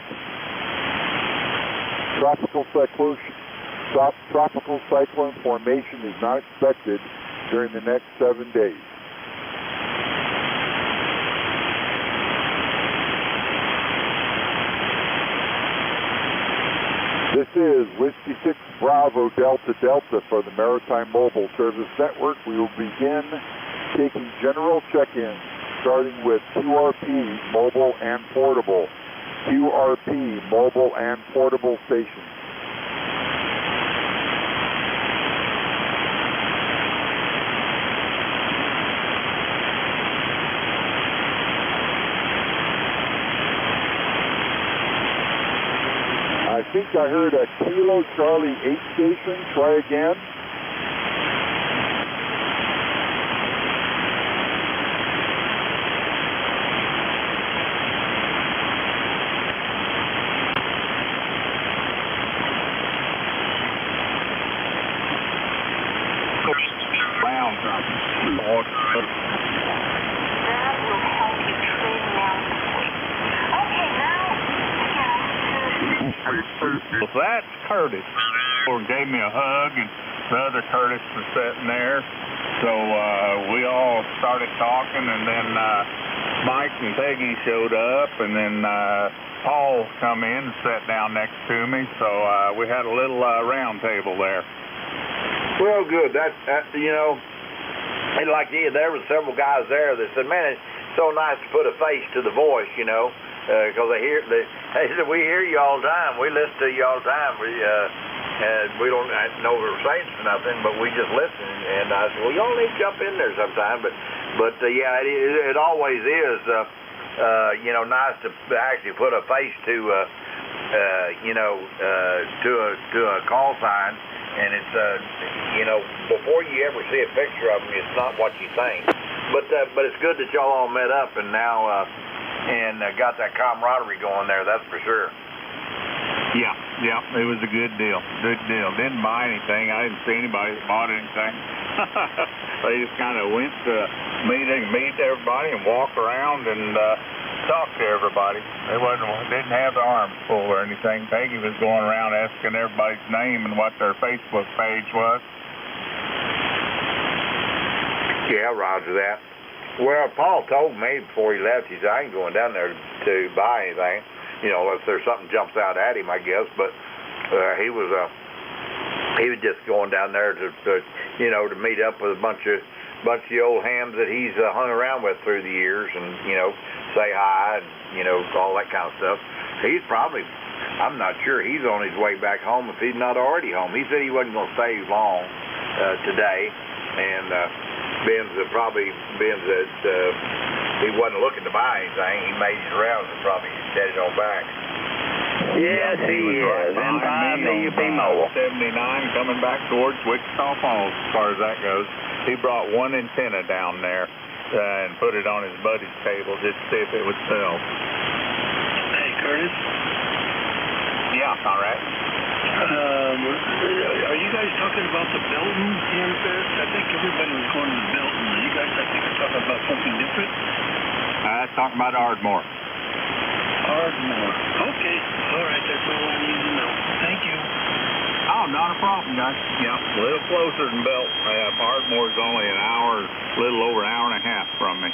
Tropical cyclone formation is not expected during the next 7 days. This is Whiskey 6 Bravo Delta Delta for the Maritime Mobile Service Network. We will begin taking general check-ins, starting with QRP, mobile and portable. QRP, mobile and portable stations. I think I heard a Kilo Charlie 8 station. Try again. Well, that's Curtis. Gave me a hug, and the other Curtis was sitting there. So we all started talking, and then Mike and Peggy showed up, and then Paul come in and sat down next to me. So we had a little round table there. Well, good. That you know, and like there were several guys there that said, "Man, it's so nice to put a face to the voice," you know. Because they said, we hear you all the time. We listen to you all the time. We don't know the saints or nothing, but we just listen. And I said, well, y'all need to jump in there sometime. But But yeah, it always is, nice to actually put a face to, to a call sign. And it's, before you ever see a picture of them, it's not what you think. But it's good that y'all all met up and now got that camaraderie going there. That's for sure. Yeah, it was a good deal. Didn't buy anything. I didn't see anybody that bought anything. They just kind of went to meet everybody and walk around and talk to everybody. They didn't have their arms full or anything. Peggy was going around asking everybody's name and what their Facebook page was. Yeah, roger that. Well, Paul told me before he left, he said, I ain't going down there to buy anything. Unless there's something jumps out at him, I guess. But he was just going down there to meet up with a bunch of old hams that he's hung around with through the years, and say hi, and all that kind of stuff. He's probably, I'm not sure, he's on his way back home if he's not already home. He said he wasn't going to stay long today, and Ben's that he wasn't looking to buy anything. He made his rounds and probably headed on back. Yes, he is. M5 DUP Mobile. 79 coming back towards Wichita Falls, as far as that goes. He brought one antenna down there and put it on his buddy's table just to see if it would sell. Hey, Curtis? Yeah, Conrad. Are you guys talking about the Belton Hamfest? I think everybody was going to the Belton. You guys, I think, are talking about something different? Talking about Ardmore. Ardmore. Okay. All right. That's all I need to know. Thank you. Oh, not a problem, guys. Yeah, a little closer than Belton. Ardmore's only a little over an hour and a half from me.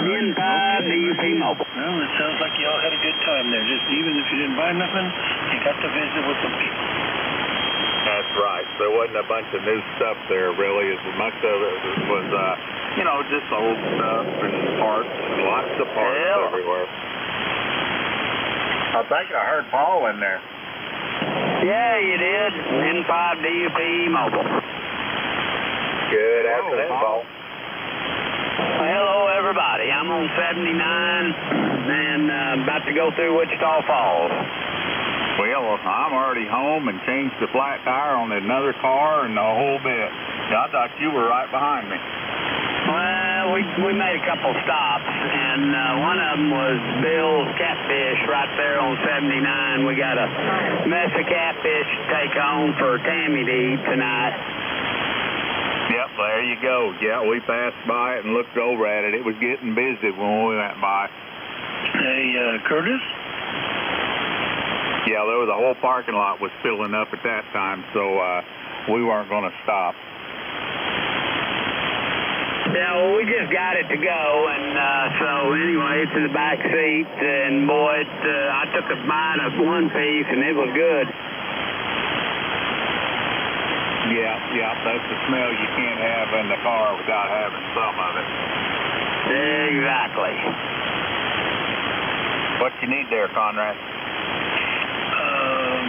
M5 DUP Mobile. Well, it sounds like you all had a good time there. Just even if you didn't buy nothing, you got to visit with some people. That's right. There wasn't a bunch of new stuff there, really. As much of it was, just old stuff and parts, and lots of parts everywhere. I think I heard Paul in there. Yeah, you did. M5 DUP Mobile. Good afternoon, Paul. Hello, everybody. I'm on 79 and about to go through Wichita Falls. Well, I'm already home and changed the flat tire on another car and the whole bit. I thought you were right behind me. Well, we made a couple stops, and one of them was Bill's Catfish right there on 79. We got a mess of catfish to take home for Tammy to eat tonight. Yep, there you go. Yeah, we passed by it and looked over at it. It was getting busy when we went by. Hey, Curtis? Yeah, there was a whole parking lot was filling up at that time, so we weren't going to stop. Yeah, well, we just got it to go, and so anyway, it's in the back seat, and boy, I took a bite of one piece, and it was good. Yeah, that's the smell you can't have in the car without having some of it. Exactly. What you need there, Conrad?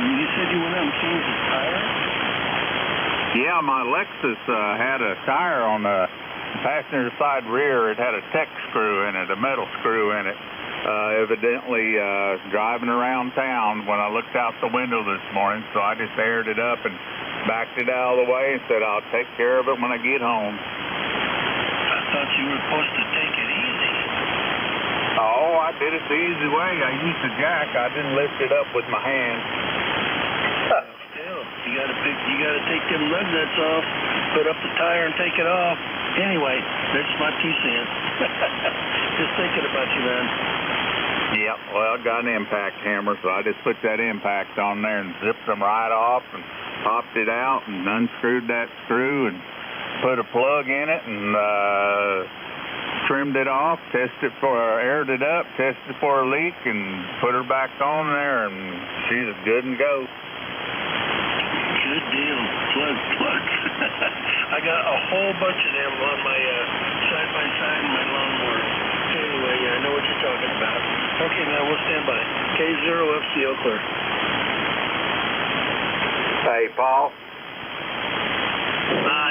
You said you went out and changed the tire? Yeah, my Lexus had a tire on the passenger side rear. It had a tech screw in it, a metal screw in it. Evidently driving around town when I looked out the window this morning, so I just aired it up and backed it out of the way and said I'll take care of it when I get home. I thought you were supposed to take it easy. Oh, I did it the easy way. I used the jack. I didn't lift it up with my hand. Still, you gotta take them lug nuts off, put up the tire and take it off. Anyway, that's my 2 cents. Just thinking about you, man. Yep, well, I got an impact hammer, so I just put that impact on there and zipped them right off and popped it out and unscrewed that screw and put a plug in it and trimmed it off, aired it up, tested for a leak, and put her back on there, and she's good and go. Good deal. Plug. I got a whole bunch of them on my side-by-side in my lawnmower. Anyway, I know what you're talking about. Okay, now we'll stand by. K0FCO clear. Hey, Paul?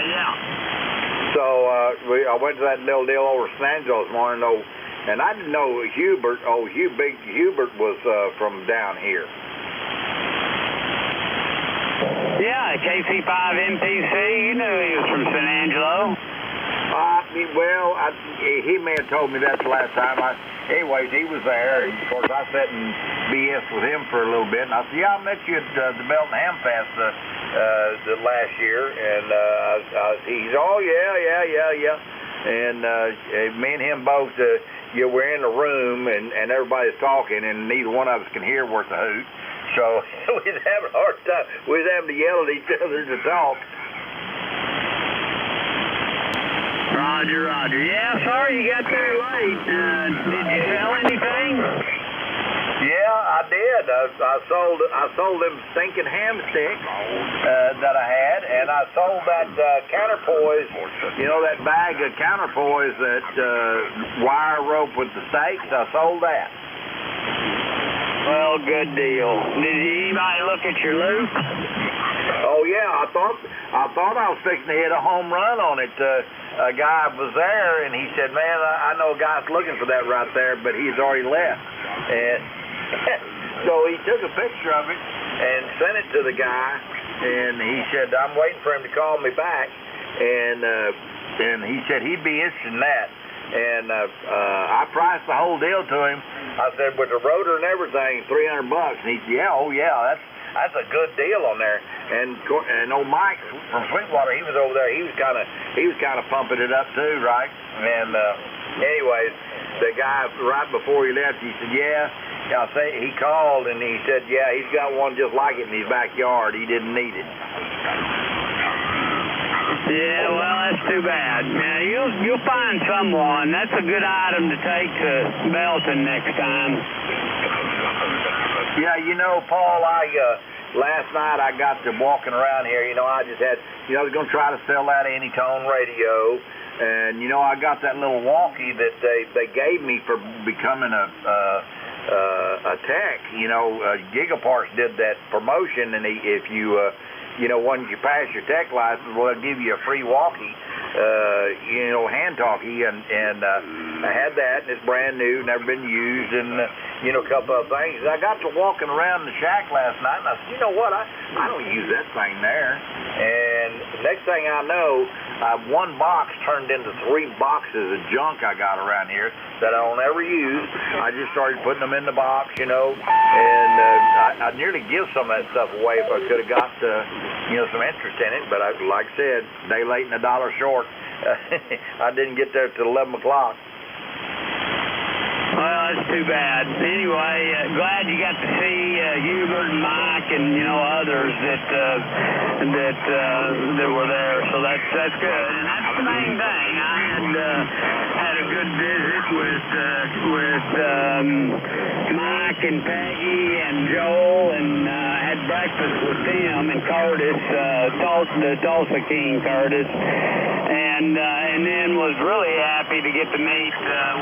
Yeah. So, I went to that little deal over San Angelo this morning, though, and I didn't know Hubert. Big Hubert was from down here. Yeah, KC5MTC. You knew he was from San Angelo. He may have told me that the last time. Anyways, he was there, and of course I sat and BS with him for a little bit, and I said, yeah, I met you at the Belton Ham Fest the last year, and he's, oh, yeah. And me and him both, we're in the room, and everybody's talking, and neither one of us can hear worth a hoot. So we was having a hard time. We was having to yell at each other to talk. Roger. Yeah, sorry you got there late. Did you sell anything? Yeah, I did. I sold them stinking ham sticks that I had, and I sold that counterpoise. That bag of counterpoise, that wire rope with the stakes. I sold that. Well, good deal. Did anybody look at your loop? Oh yeah, I thought I was fixing to hit a home run on it. A guy was there, and he said, man, I know a guy's looking for that right there, but he's already left. And so he took a picture of it and sent it to the guy, and he said, I'm waiting for him to call me back. And he said he'd be interested in that. And I priced the whole deal to him. I said, with the rotor and everything, $300. And he said, that's a good deal on there. And old Mike from Sweetwater, he was over there. He was kind of pumping it up too, right? And anyways, the guy right before he left, he said, he called and he said, he's got one just like it in his backyard. He didn't need it. Yeah, well, that's too bad. Now, you'll find someone. That's a good item to take to Belton next time. Yeah, Paul, last night I got to walking around here. I just had, I was going to try to sell that Anytone radio. And, I got that little walkie that they gave me for becoming a tech. Gigaparts did that promotion, and if you... once you pass your tech license, they'll give you a free walkie, hand talkie, and I had that, and it's brand new, never been used, and a couple of things. I got to walking around the shack last night, and I said, you know what, I don't use that thing there. And the next thing I know, one box turned into 3 boxes of junk I got around here that I don't ever use. I just started putting them in the box, and I'd nearly give some of that stuff away if I could have got some interest in it, but like I said, day late and $1 short. I didn't get there till 11 o'clock. Well, that's too bad. Anyway, glad you got to see Hubert and Mike and others that were there. So that's good, and that's the main thing. I had a good visit with Mike and Peggy and Joel, and had breakfast with Tim and Curtis, the Tulsa King Curtis, and then was really happy to get to meet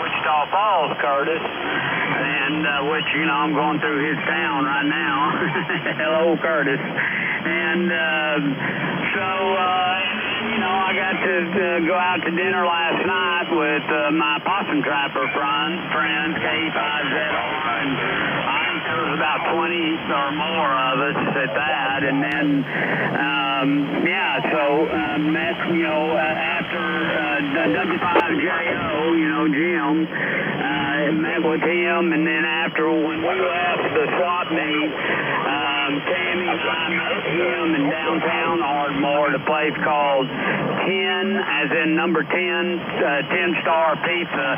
Wichita Falls Curtis, and which I'm going through his town right now. Hello, Curtis. And I got to go out to dinner last night with my possum trapper friends, K5ZR, and I think there was about 20 or more of us at that. And then, met, after W5JO, Jim, met with him, and then after when we left the swap meet, Tammy and I met him in downtown Ardmore at a place called 10, as in number 10, 10-Star Pizza.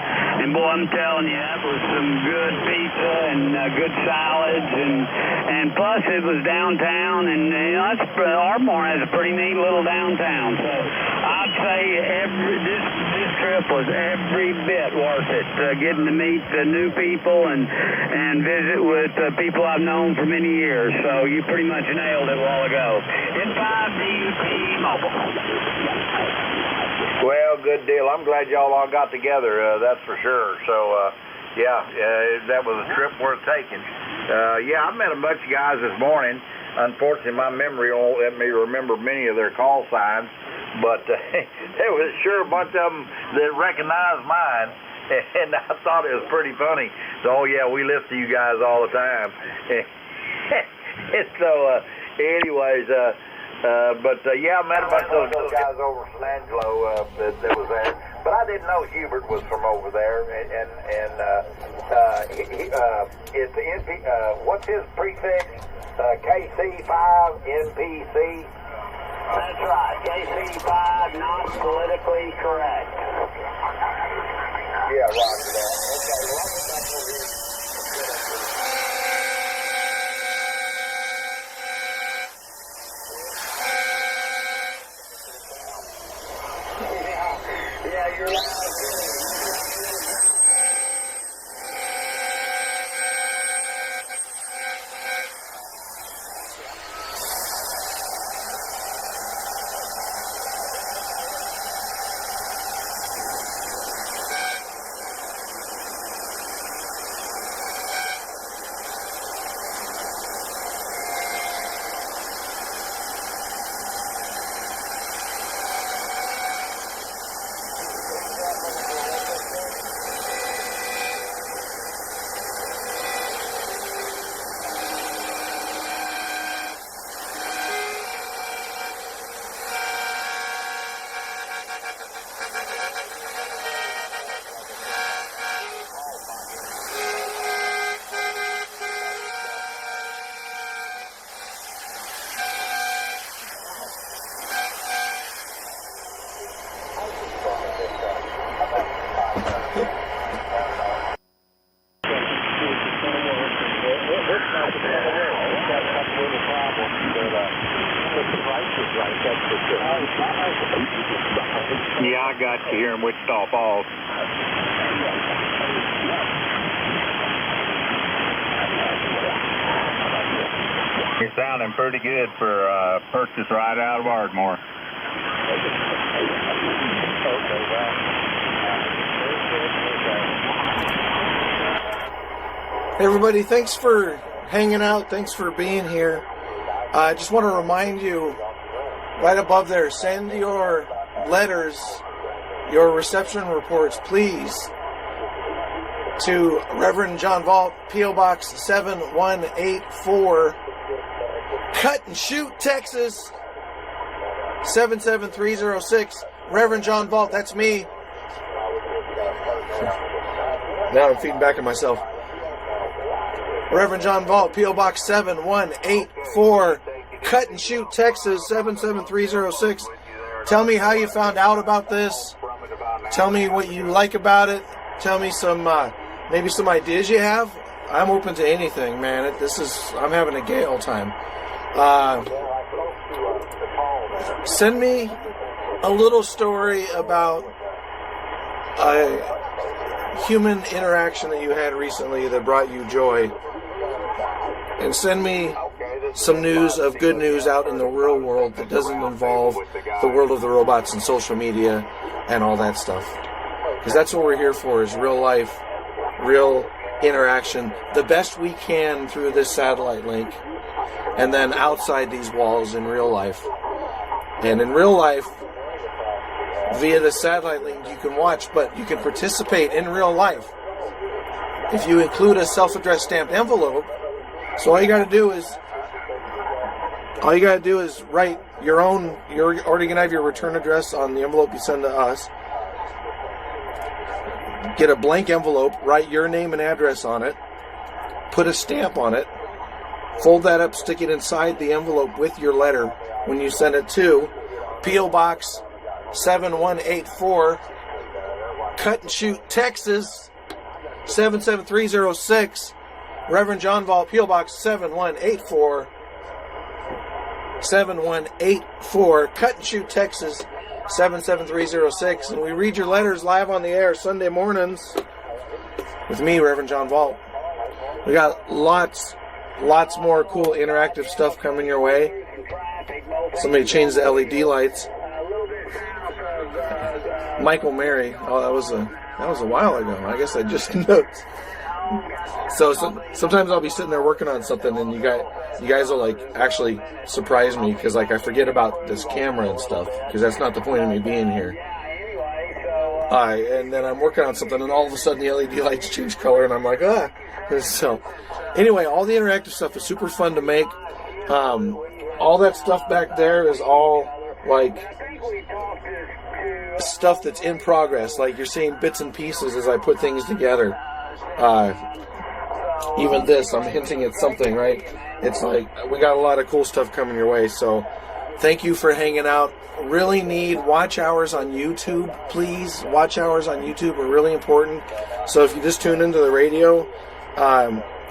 And boy, I'm telling you, that was some good pizza and good salads, and plus it was downtown, and Ardmore has a pretty neat little downtown. So I'd say this trip was every bit worth it. Getting to meet new people and visit with people I've known for many years. So you pretty much nailed it a while ago. N5DUP Mobile. Well, good deal. I'm glad y'all all got together, that's for sure. So, that was a trip worth taking. I met a bunch of guys this morning. Unfortunately, my memory won't let me remember many of their call signs. but there was sure a bunch of them that recognized mine, and I thought it was pretty funny. So, yeah, we listen to you guys all the time. And so, anyways, yeah, I met a bunch of those guys over in San Angelo that was there. But I didn't know Hubert was from over there, and it's NP. What's his prefix? KC5NPC. That's right, KC5, not politically correct. Yeah, roger that. Okay, well, I'm back over here. Yeah, you're loud. Yeah, I got you here in Wichita Falls. You're sounding pretty good for purchase right out of Ardmore. Hey everybody, thanks for hanging out. Thanks for being here. I just want to remind you, right above there, send your letters, your reception reports, please, to Reverend Jon Valt, P.O. Box 7184, Cut and Shoot, Texas, 77306. Reverend Jon Valt, that's me. Now I'm feeding back at myself. Reverend Jon Valt, P.O. Box 7184, Cut and Shoot, Texas, 77306. Tell me how you found out about this. Tell me what you like about it. Tell me some, maybe some ideas you have. I'm open to anything, man. I'm having a gay old time. Send me a little story about a human interaction that you had recently that brought you joy. And send me some news of good news out in the real world that doesn't involve the world of the robots and social media and all that stuff. Because that's what we're here for, is real life, real interaction, the best we can through this satellite link, and then outside these walls in real life. And in real life, via the satellite link, you can watch, but you can participate in real life if you include a self-addressed stamped envelope. So all you got to do is write your own. You're already going to have your return address on the envelope you send to us. Get a blank envelope, write your name and address on it, put a stamp on it, fold that up, stick it inside the envelope with your letter when you send it to P.O. Box 7184, Cut and Shoot, Texas, 77306. Reverend Jon Valt, P.O. Box 7184, 7184, Cut and Shoot, Texas, 77306. And we read your letters live on the air Sunday mornings with me, Reverend Jon Valt. We got lots more cool interactive stuff coming your way. Somebody changed the LED lights. Michael Mary. Oh, that was a while ago. I guess I just noticed. So sometimes I'll be sitting there working on something, and you guys will like actually surprise me because like I forget about this camera and stuff because that's not the point of me being here. And then I'm working on something, and all of a sudden the LED lights change color, and I'm like, ah. So anyway, all the interactive stuff is super fun to make. All that stuff back there is all like stuff that's in progress. Like you're seeing bits and pieces as I put things together. Even this, I'm hinting at something, right? It's like we got a lot of cool stuff coming your way. So thank you for hanging out. Really need watch hours on YouTube, please. Watch hours on YouTube are really important. So if you just tune into the radio,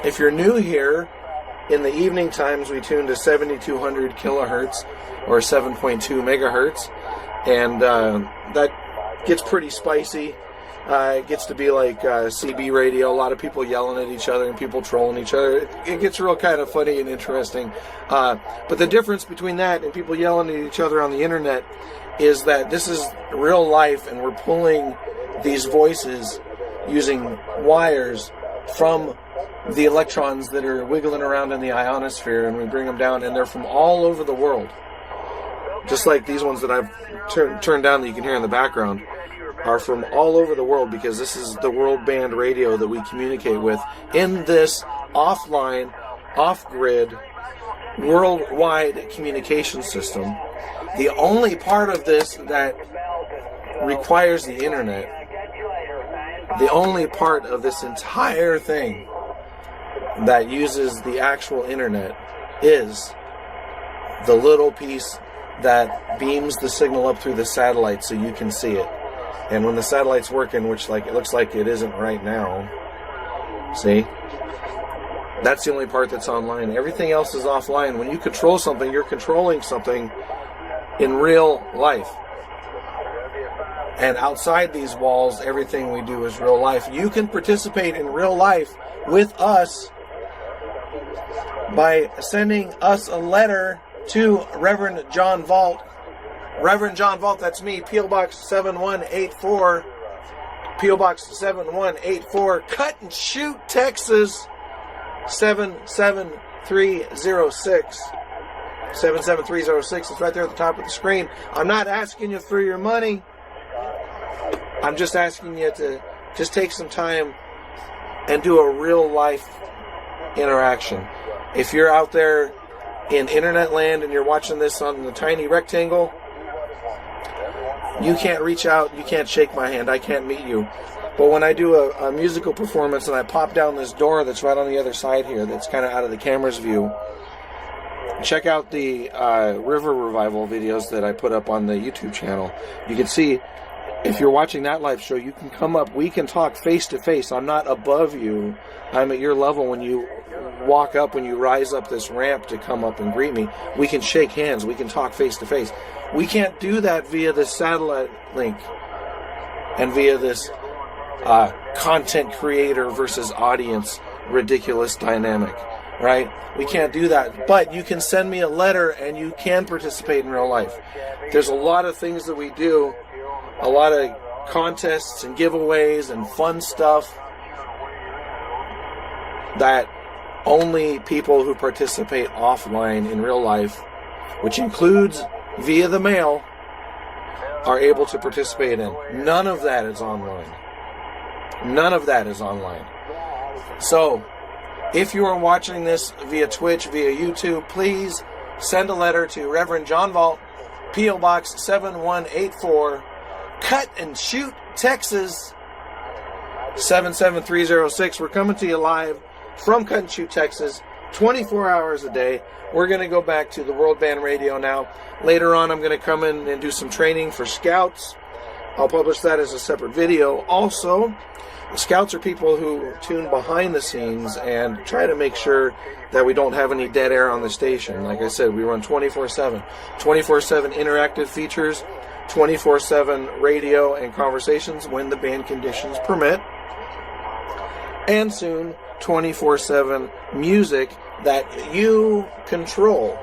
if you're new here, in the evening times we tune to 7200 kilohertz or 7.2 megahertz, and that gets pretty spicy. It gets to be like CB radio, a lot of people yelling at each other and people trolling each other. It gets real kind of funny and interesting. But the difference between that and people yelling at each other on the internet is that this is real life, and we're pulling these voices using wires from the electrons that are wiggling around in the ionosphere, and we bring them down, and they're from all over the world. Just like these ones that I've turned down that you can hear in the background are from all over the world, because this is the world band radio that we communicate with in this offline, off-grid, worldwide communication system. The only part of this that requires the internet, the only part of this entire thing that uses the actual internet is the little piece that beams the signal up through the satellite so you can see it. And when the satellite's working, which like it looks like it isn't right now, see? That's the only part that's online. Everything else is offline. When you control something, you're controlling something in real life. And outside these walls, everything we do is real life. You can participate in real life with us by sending us a letter to Reverend Jon Valt. Reverend Jon Valt, that's me, P.O. Box 7184. P.O. Box 7184, Cut and Shoot, Texas 77306. 77306 is right there at the top of the screen. I'm not asking you for your money. I'm just asking you to just take some time and do a real life interaction. If you're out there in internet land and you're watching this on the tiny rectangle, you can't reach out, you can't shake my hand, I can't meet you. But when I do a musical performance and I pop down this door that's right on the other side here, that's kind of out of the camera's view, check out the River Revival videos that I put up on the YouTube channel. You can see, if you're watching that live show, you can come up, we can talk face to face. I'm not above you, I'm at your level. When you walk up, when you rise up this ramp to come up and greet me, we can shake hands, we can talk face to face. We can't do that via this satellite link and via this content creator versus audience ridiculous dynamic, right? We can't do that. But you can send me a letter and you can participate in real life. There's a lot of things that we do, a lot of contests and giveaways and fun stuff that only people who participate offline in real life, which includes via the mail, are able to participate in. None of that is online. None of that is online. So, if you are watching this via Twitch, via YouTube, please send a letter to Reverend Jon Valt, P.O. Box 7184, Cut and Shoot, Texas 77306. We're coming to you live from Cut and Shoot, Texas, 24 hours a day. We're going to go back to the World Band Radio now. Later on, I'm going to come in and do some training for scouts. I'll publish that as a separate video. Also, scouts are people who tune behind the scenes and try to make sure that we don't have any dead air on the station. Like I said, we run 24/7. 24/7 interactive features, 24/7 radio and conversations when the band conditions permit. And soon, 24/7 music that you control.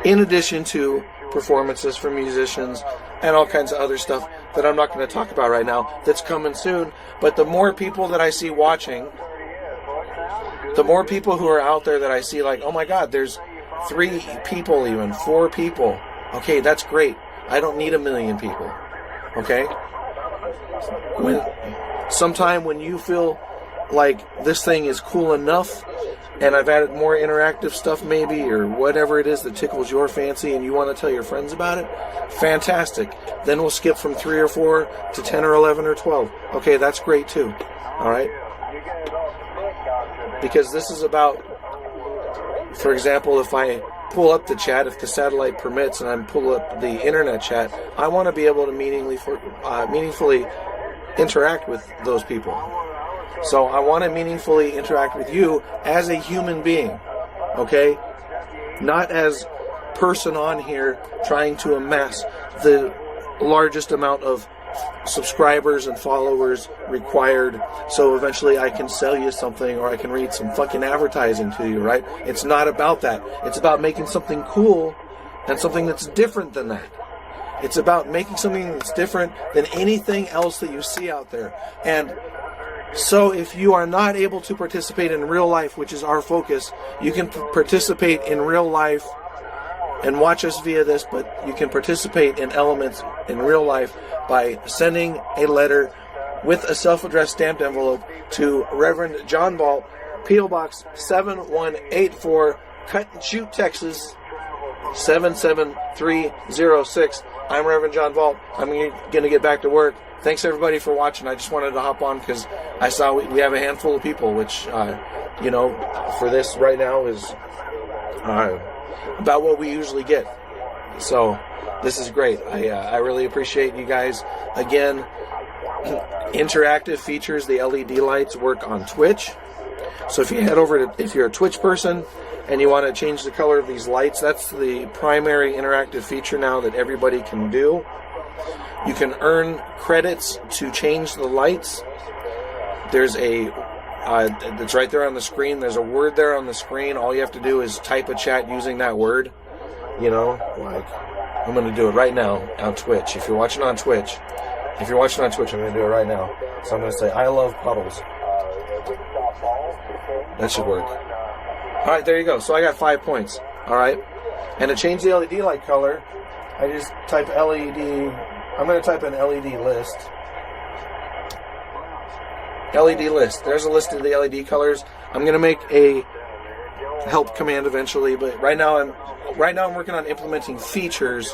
In addition to performances from musicians, and all kinds of other stuff that I'm not going to talk about right now that's coming soon. But the more people that I see watching, the more people who are out there that I see like, oh my God, there's 3 people, even 4 people. Okay, that's great. I don't need 1 million people. Okay? Sometime when you feel like this thing is cool enough, and I've added more interactive stuff maybe, or whatever it is that tickles your fancy and you want to tell your friends about it, fantastic. Then we'll skip from 3 or 4 to 10 or 11 or 12. Okay, that's great too. Alright? Because this is about, for example, if I pull up the chat, if the satellite permits, and I pull up the internet chat, I want to be able to meaningfully interact with those people. So I want to meaningfully interact with you as a human being, okay? Not as person on here trying to amass the largest amount of subscribers and followers required so eventually I can sell you something or I can read some fucking advertising to you, right? It's not about that. It's about making something cool and something that's different than that. It's about making something that's different than anything else that you see out there. And so if you are not able to participate in real life, which is our focus, you can participate in real life and watch us via this, but you can participate in elements in real life by sending a letter with a self-addressed stamped envelope to Reverend Jon Valt, P.O. Box 7184, Cut and Shoot, Texas 77306. I'm Reverend Jon Valt. I'm going to get back to work. Thanks everybody for watching. I just wanted to hop on because I saw we have a handful of people, which, for this right now is about what we usually get. So this is great. I really appreciate you guys. Again, interactive features, the LED lights work on Twitch. So if you head over to, if you're a Twitch person and you want to change the color of these lights, that's the primary interactive feature now that everybody can do. You can earn credits to change the lights. There's it's right there on the screen. There's a word there on the screen. All you have to do is type a chat using that word. I'm going to do it right now on Twitch. If you're watching on Twitch, I'm going to do it right now. So I'm going to say, I love puddles. That should work. All right, there you go. So I got 5 points. All right. And to change the LED light color, I just type LED. I'm going to type in LED list. LED list. There's a list of the LED colors. I'm going to make a help command eventually, but right now I'm working on implementing features,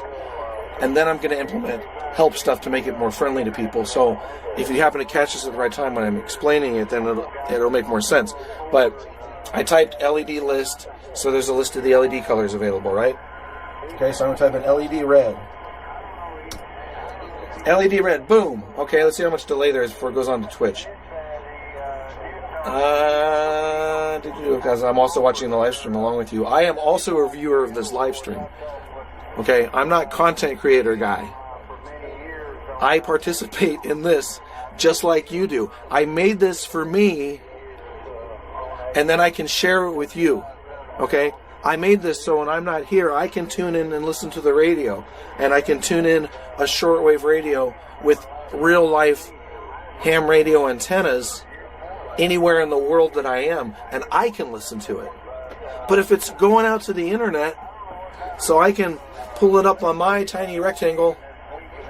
and then I'm going to implement help stuff to make it more friendly to people. So if you happen to catch this at the right time when I'm explaining it, then it'll make more sense. But I typed LED list, so there's a list of the LED colors available, right? Okay, so I'm going to type in LED red. LED red, boom. Okay, let's see how much delay there is before it goes on to Twitch. Because I'm also watching the live stream along with you. I am also a viewer of this live stream. Okay, I'm not content creator guy. I participate in this just like you do. I made this for me, and then I can share it with you. Okay? I made this so when I'm not here, I can tune in and listen to the radio. And I can tune in a shortwave radio with real life ham radio antennas anywhere in the world that I am, and I can listen to it. But if it's going out to the internet, so I can pull it up on my tiny rectangle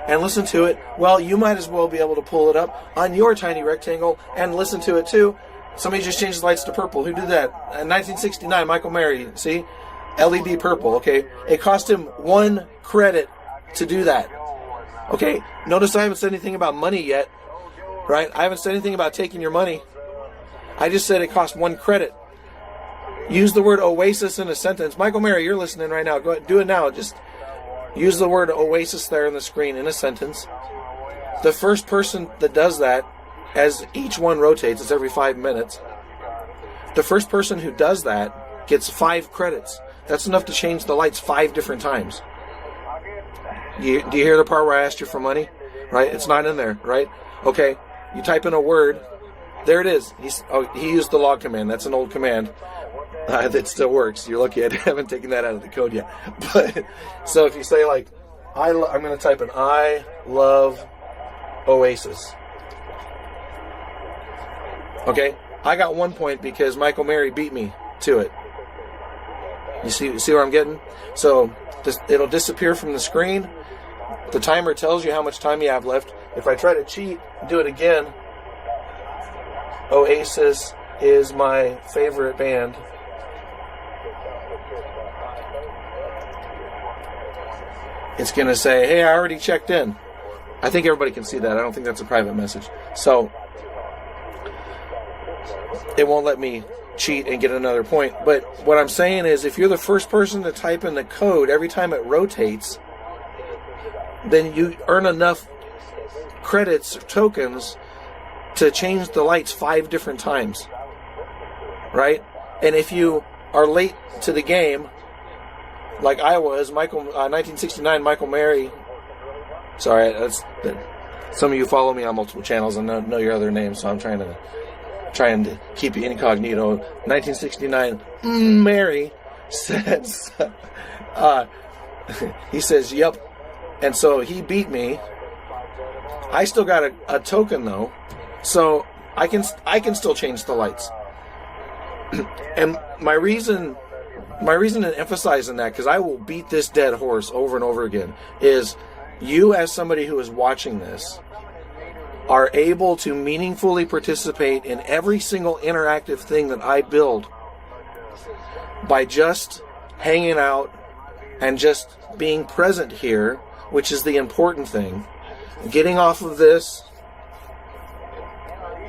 and listen to it, well, you might as well be able to pull it up on your tiny rectangle and listen to it too. Somebody just changed the lights to purple. Who did that? 1969, Michael Mary. See? LED purple, okay? It cost him 1 credit to do that. Okay? Notice I haven't said anything about money yet, right? I haven't said anything about taking your money. I just said it cost 1 credit. Use the word oasis in a sentence. Michael Mary, you're listening right now. Go ahead, do it now. Just use the word oasis there on the screen in a sentence. The first person that does that, as each one rotates, it's every 5 minutes. The first person who does that gets 5 credits. That's enough to change the lights 5 different times. Do you hear the part where I asked you for money? Right? It's not in there, right? Okay. You type in a word. There it is. He used the log command. That's an old command. that still works. You're lucky I haven't taken that out of the code yet. But so if you say like, I'm going to type in I love Oasis. Okay, I got 1 point because Michael Mary beat me to it. You see where I'm getting? So it'll disappear from the screen. The timer tells you how much time you have left. If I try to cheat, do it again. Oasis is my favorite band. It's going to say, hey, I already checked in. I think everybody can see that. I don't think that's a private message. So it won't let me cheat and get another point. But what I'm saying is if you're the first person to type in the code every time it rotates, then you earn enough credits or tokens to change the lights 5 different times. Right? And if you are late to the game, like I was, 1969, Michael Mary. Sorry, some of you follow me on multiple channels and know your other names, so I'm trying to keep you incognito. 1969, Mary says, he says, yep. And so he beat me. I still got a token though, so I can still change the lights. And my reason in emphasizing that, because I will beat this dead horse over and over again, is you as somebody who is watching this are able to meaningfully participate in every single interactive thing that I build by just hanging out and just being present here, which is the important thing. Getting off of this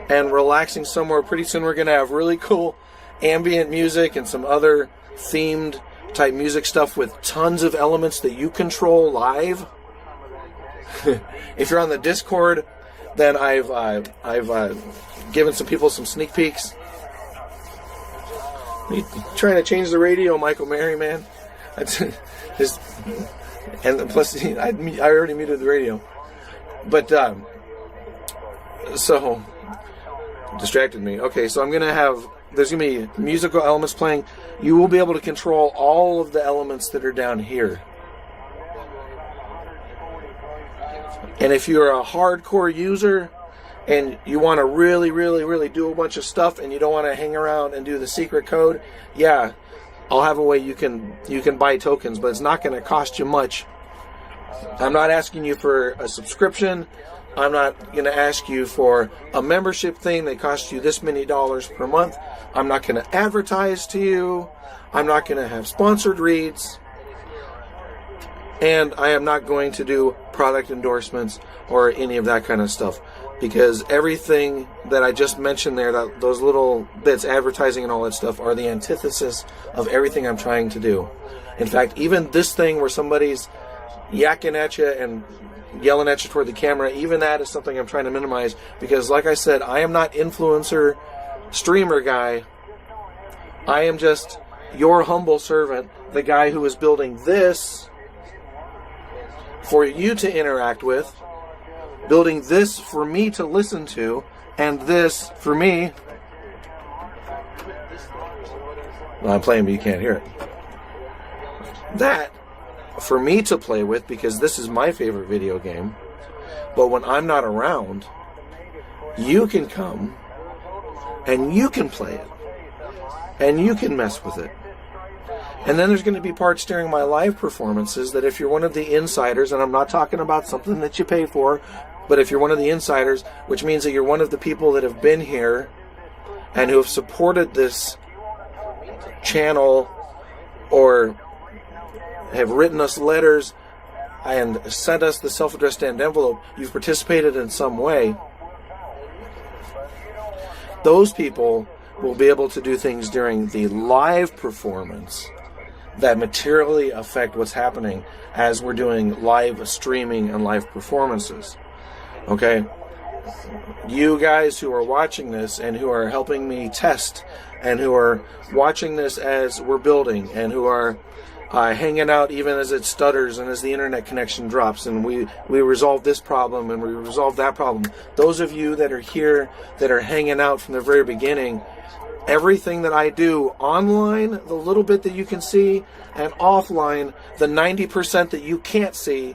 and relaxing somewhere. Pretty soon we're going to have really cool ambient music and some other themed type music stuff with tons of elements that you control live. If you're on the Discord, then I've given some people some sneak peeks. You trying to change the radio, Michael Mary, man? And plus, I already muted the radio. But so distracted me. Okay, so I'm gonna have. There's going to be musical elements playing. You will be able to control all of the elements that are down here. And if you're a hardcore user and you want to really, really, really do a bunch of stuff and you don't want to hang around and do the secret code, yeah, I'll have a way you can buy tokens, but it's not going to cost you much. I'm not asking you for a subscription. I'm not going to ask you for a membership thing that costs you this many dollars per month. I'm not going to advertise to you. I'm not going to have sponsored reads. And I am not going to do product endorsements or any of that kind of stuff. Because everything that I just mentioned there, those little bits, advertising and all that stuff, are the antithesis of everything I'm trying to do. In fact, even this thing where somebody's yakking at you and yelling at you toward the camera, even that is something I'm trying to minimize, because like I said, I am not influencer streamer guy. I am just your humble servant, the guy who is building this for you to interact with, building this for me to listen to, and this for me. Well, I'm playing but you can't hear it. That for me to play with, because this is my favorite video game. But when I'm not around, you can come and you can play it and you can mess with it. And then there's going to be parts during my live performances that if you're one of the insiders, and I'm not talking about something that you pay for, but if you're one of the insiders, which means that you're one of the people that have been here and who have supported this channel or have written us letters and sent us the self-addressed stamped envelope, you've participated in some way. Those people will be able to do things during the live performance that materially affect what's happening as we're doing live streaming and live performances. Okay? You guys who are watching this and who are helping me test and who are watching this as we're building and who are hanging out even as it stutters and as the internet connection drops and we resolve this problem and we resolve that problem. Those of you that are here that are hanging out from the very beginning everything that I do online, the little bit that you can see, and offline, the 90% that you can't see,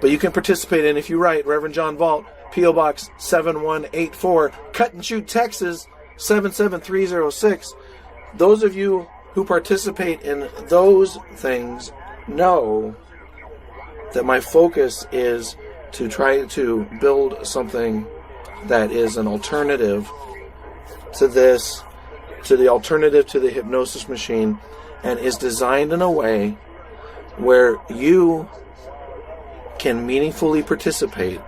but you can participate in if you write Reverend Jon Valt, P.O. Box 7184, Cut and Shoot, Texas 77306. Those of you who participate in those things know that my focus is to try to build something that is an alternative to this, to the alternative to the hypnosis machine, and is designed in a way where you can meaningfully participate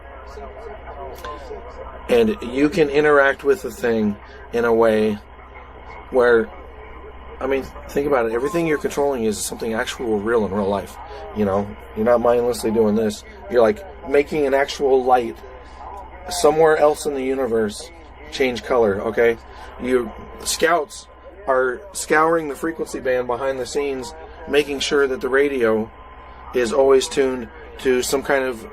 and you can interact with the thing in a way where, I mean, think about it. Everything you're controlling is something actual, real in real life. You know, you're not mindlessly doing this. You're like making an actual light somewhere else in the universe change color, okay? You scouts are scouring the frequency band behind the scenes, making sure that the radio is always tuned to some kind of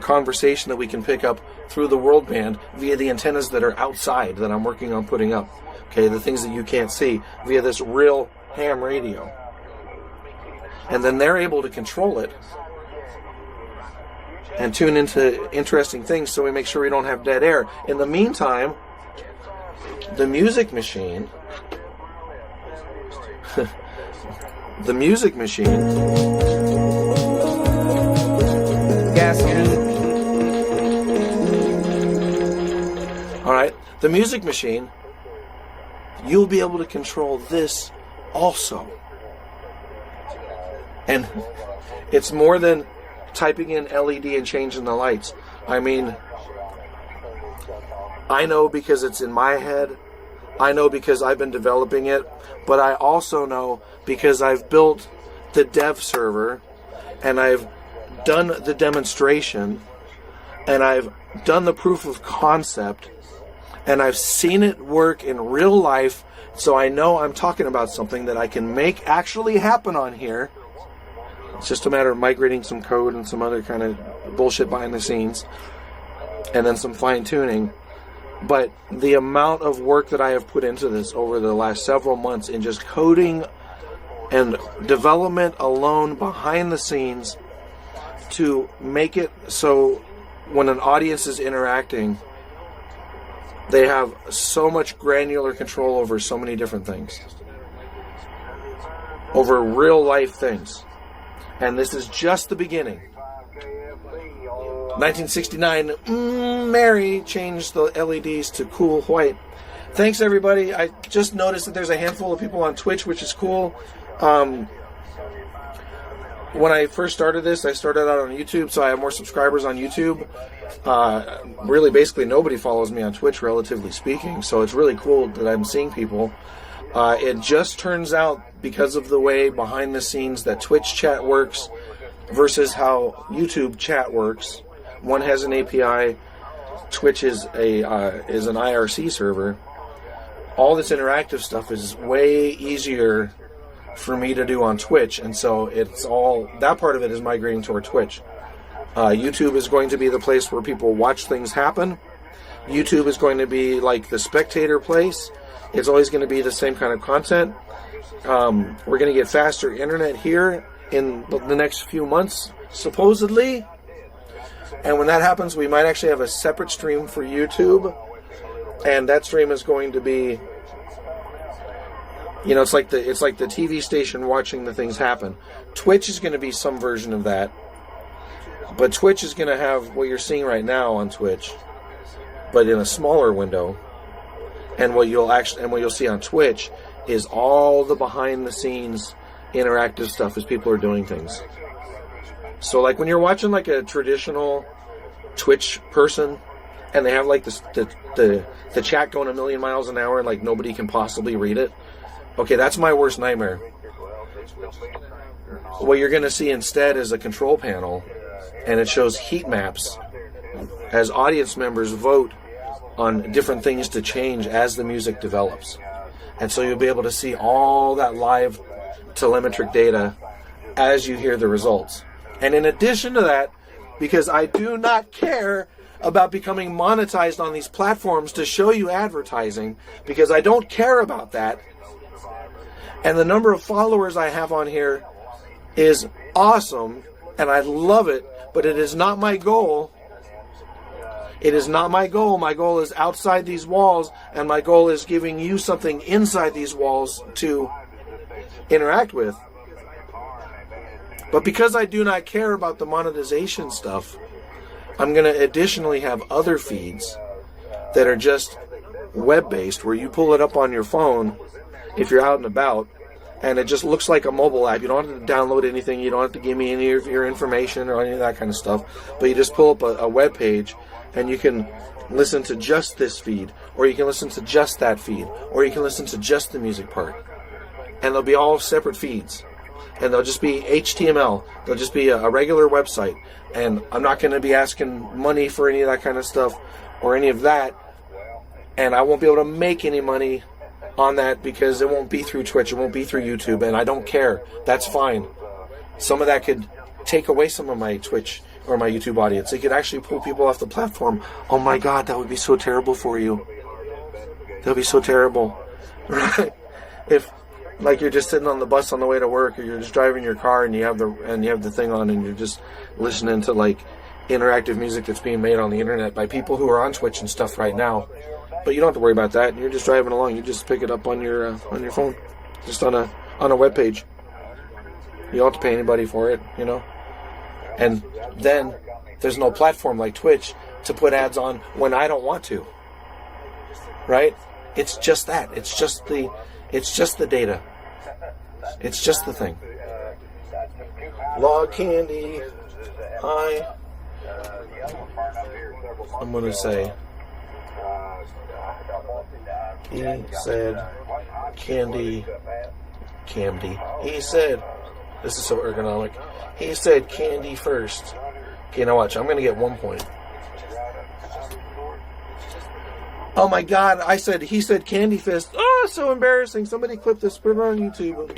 conversation that we can pick up through the world band via the antennas that are outside that I'm working on putting up. Okay, the things that you can't see via this real ham radio. And then they're able to control it and tune into interesting things so we make sure we don't have dead air. In the meantime, the music machine the music machine Alright, the music machine, you'll be able to control this also. And it's more than typing in LED and changing the lights. I mean, I know because it's in my head. I know because I've been developing it. But I also know because I've built the dev server and I've done the demonstration and I've done the proof of concept and I've seen it work in real life, so I know I'm talking about something that I can make actually happen on here. It's just a matter of migrating some code and some other kind of bullshit behind the scenes and then some fine-tuning. But the amount of work that I have put into this over the last several months in just coding and development alone behind the scenes to make it so when an audience is interacting, they have so much granular control over so many different things. Over real life things. And this is just the beginning. 1969, Mary changed the LEDs to cool white. Thanks, everybody. I just noticed that there's a handful of people on Twitch, which is cool. When I first started this, I started out on YouTube, so I have more subscribers on YouTube. Really, basically, nobody follows me on Twitch, relatively speaking, so it's really cool that I'm seeing people. It just turns out, because of the way behind the scenes that Twitch chat works versus how YouTube chat works. One has an API. Twitch is an IRC server. All this interactive stuff is way easier for me to do on Twitch, and so it's all that part of it is migrating toward Twitch. YouTube is going to be the place where people watch things happen. YouTube is going to be like the spectator place. It's always going to be the same kind of content. We're going to get faster internet here in the next few months, supposedly. And when that happens, we might actually have a separate stream for YouTube. And that stream is going to be, you know, it's like the TV station watching the things happen. Twitch is going to be some version of that. But Twitch is going to have what you're seeing right now on Twitch, but in a smaller window. And what you'll see on Twitch is all the behind the scenes interactive stuff as people are doing things. So like when you're watching like a traditional Twitch person and they have like the chat going a million miles an hour and like nobody can possibly read it. Okay, that's my worst nightmare. What you're going to see instead is a control panel and it shows heat maps as audience members vote on different things to change as the music develops. And so you'll be able to see all that live telemetric data as you hear the results. And in addition to that, because I do not care about becoming monetized on these platforms to show you advertising, because I don't care about that. And the number of followers I have on here is awesome, and I love it, but it is not my goal. It is not my goal. My goal is outside these walls, and my goal is giving you something inside these walls to interact with. But because I do not care about the monetization stuff, I'm going to additionally have other feeds that are just web-based, where you pull it up on your phone if you're out and about, and it just looks like a mobile app. You don't have to download anything. You don't have to give me any of your information or any of that kind of stuff. But you just pull up a web page, and you can listen to just this feed, or you can listen to just that feed, or you can listen to just the music part. And they'll be all separate feeds. And they'll just be HTML. They'll just be a regular website. And I'm not going to be asking money for any of that kind of stuff or any of that. And I won't be able to make any money on that because it won't be through Twitch. It won't be through YouTube. And I don't care. That's fine. Some of that could take away some of my Twitch or my YouTube audience. It could actually pull people off the platform. Oh my God, that would be so terrible for you. That would be so terrible. Right? If, like, you're just sitting on the bus on the way to work, or you're just driving your car and you have the thing on, and you're just listening to like interactive music that's being made on the internet by people who are on Twitch and stuff right now. But you don't have to worry about that. You're just driving along. You just pick it up on your phone, just on a web page. You don't have to pay anybody for it, you know. And then there's no platform like Twitch to put ads on when I don't want to. Right? It's just that. It's just the data. It's just the thing. Log Candy. Hi. I'm going to say, he said Candy. He said, this is so ergonomic. He said candy first. Okay, now watch. I'm going to get 1 point. Oh my God, he said candy fist. Oh, so embarrassing. Somebody clip this, put it on YouTube.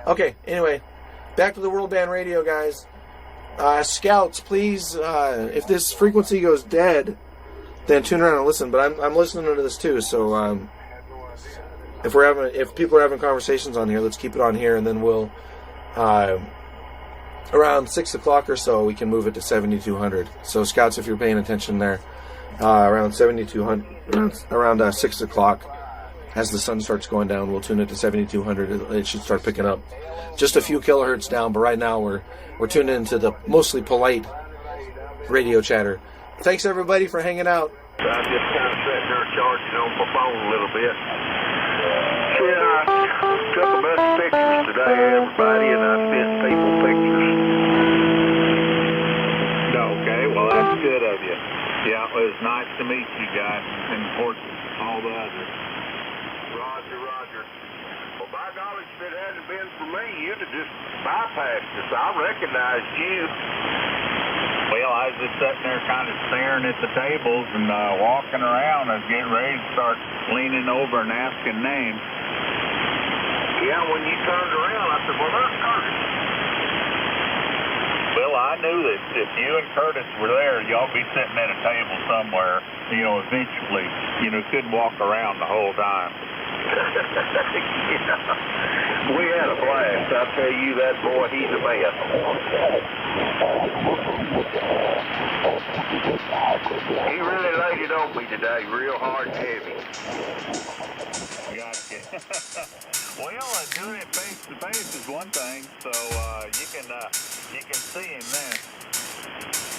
Okay, anyway, back to the World Band Radio, guys. Scouts, please, if this frequency goes dead, then tune around and listen. But I'm listening to this too, so if people are having conversations on here, let's keep it on here, and then we'll around 6 o'clock or so, we can move it to 7200. So Scouts, if you're paying attention there, around 7200, around 6 o'clock, as the sun starts going down, we'll tune it to 7200. It should start picking up. Just a few kilohertz down, but right now we're tuned into the mostly polite radio chatter. Thanks everybody for hanging out. I'm just kind of sitting there charging on my phone a little bit. Yeah, I took a bunch of pictures today, everybody, and I sent people pictures. Okay, well, that's good of you. Yeah, it was nice to meet you guys, and of course, all the others. Roger. Well, by golly, if it hadn't been for me, you'd have just bypassed us. I recognized you. Well, I was just sitting there kind of staring at the tables and walking around. I was getting ready to start leaning over and asking names. Yeah, when you turned around, I said, well, there's Curtis. Well, I knew that if you and Curtis were there, y'all be sitting at a table somewhere, eventually. Couldn't walk around the whole time. Yeah. We had a blast. I tell you, that boy, he's a man. He really laid it on me today, real hard and heavy. Gotcha. Well, doing it face to face is one thing, so you can see him then.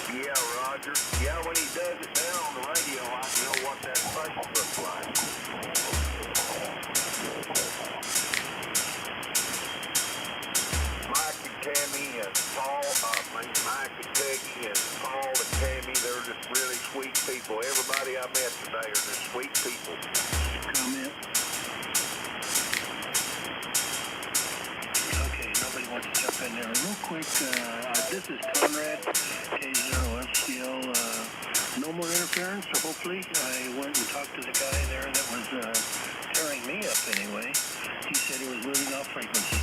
Yeah, Roger. Yeah, when he does it down on the radio, I know what that face looks like. Mike and Tammy and Paul, Mike and Peggy and Paul and Tammy, they're just really sweet people. Everybody I met today are just sweet people. Comment. Okay, nobody wants to jump in there. Real quick, this is Conrad, K0FCL. No more interference, so hopefully I went and talked to the guy there that was tearing me up anyway. He said he was moving off frequency.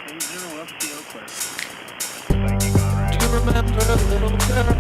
K0FCL clear. Do you remember a little girl?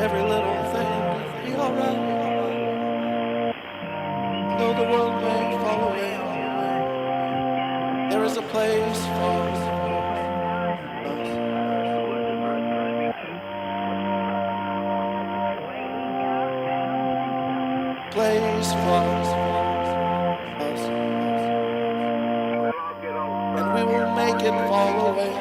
every little thing will be alright. Though the world may fall away, there is a place for us. Place for us. And we will make it fall away.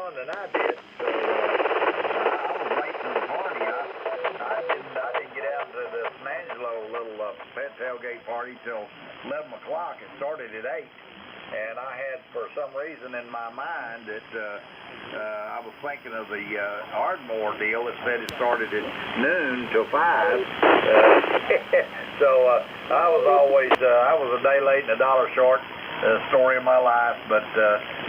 Than I did, so I was late to the party. I didn't get out to the Mangelo little pet tailgate party till 11 o'clock. It started at 8, and I had, for some reason in my mind, that I was thinking of the Ardmore deal that said it started at noon till 5. So I was a day late and a dollar short. Story of my life, but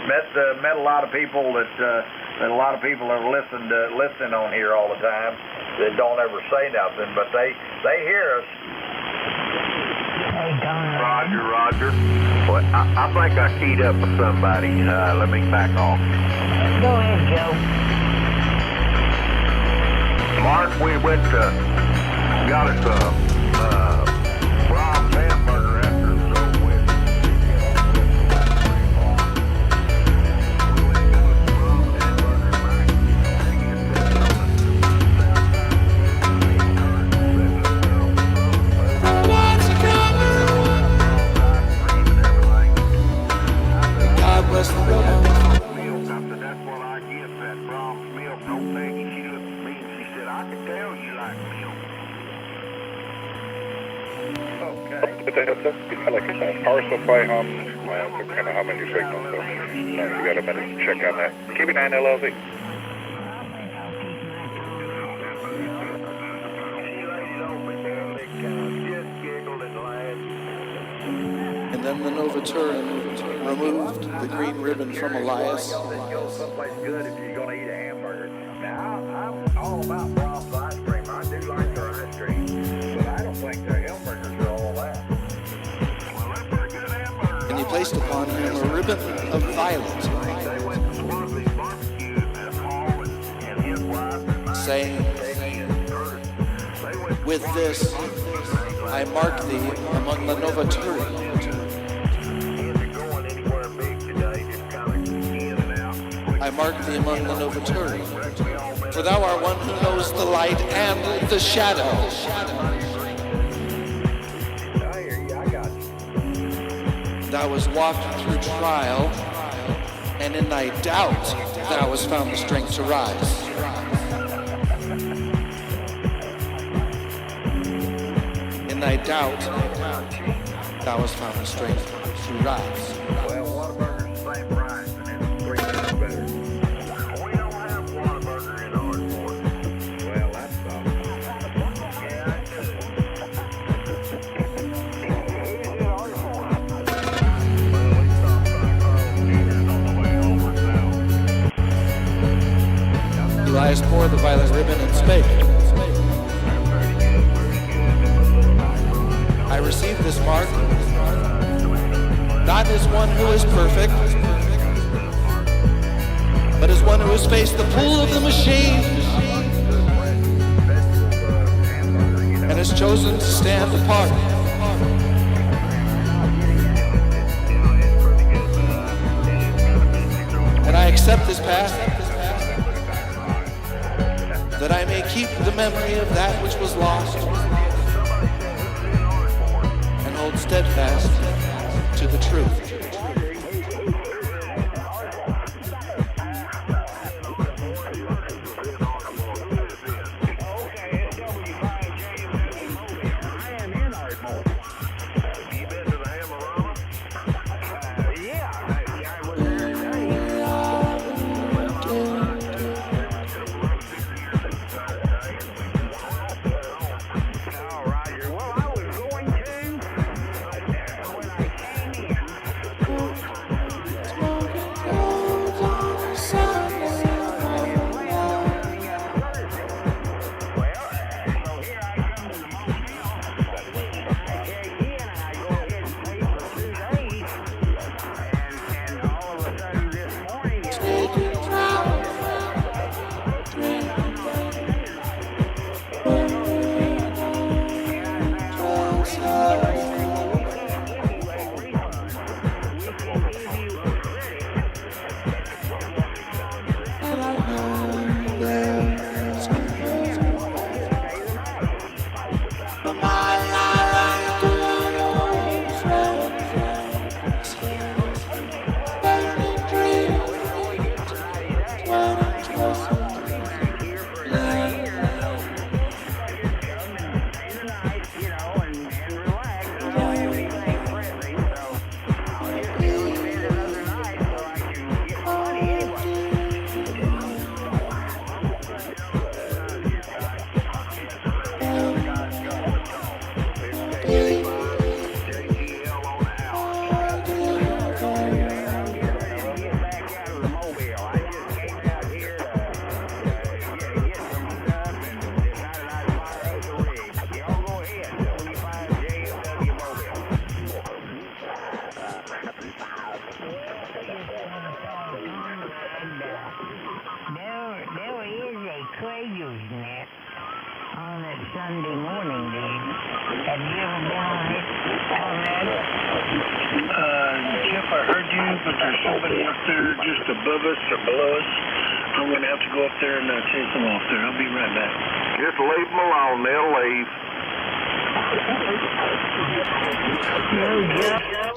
met a lot of people that a lot of people are listening on here all the time that don't ever say nothing, but they hear us. Roger. Well, I think I keyed up with somebody. Let me back off. Go ahead, Joe. Mark, we went to got us a Rob's hamburger after it's over with. Bless the Lord. That's what I get, that Brahms milk. No Peggy, she looked at me and she said, I can tell you like milk. Okay. Like a power supply hum, some kind of humming your signal. So you got a minute to check on that. KB9 LLZ. Just giggled and laughed. And then the Novateur removed the green ribbon from Elias. Go someplace good if you're going to eat a hamburger. Now, I'm all about Brahms ice cream. I do like their ice cream, but I don't think their hamburgers are all that. Well, that's a good hamburger. And he placed upon him a ribbon of violet, saying, with this, I mark thee among the Novaturi. I mark thee among the Novaturi. For thou art one who knows the light and the shadow. Thou hast walked through trial, and in thy doubt thou hast found the strength to rise. In thy doubt thou hast found the strength to rise. Well, Whataburger's the same price, and it's 3 times better. We don't have Whataburger in Ardmore. Well, that's something. Yeah, I do. Elias tore the violet ribbon and spake, I receive this mark, not as one who is perfect, but as one who has faced the pull of the machine and has chosen to stand apart. And I accept this path, that I may keep the memory of that which was lost and hold steadfast to the truth.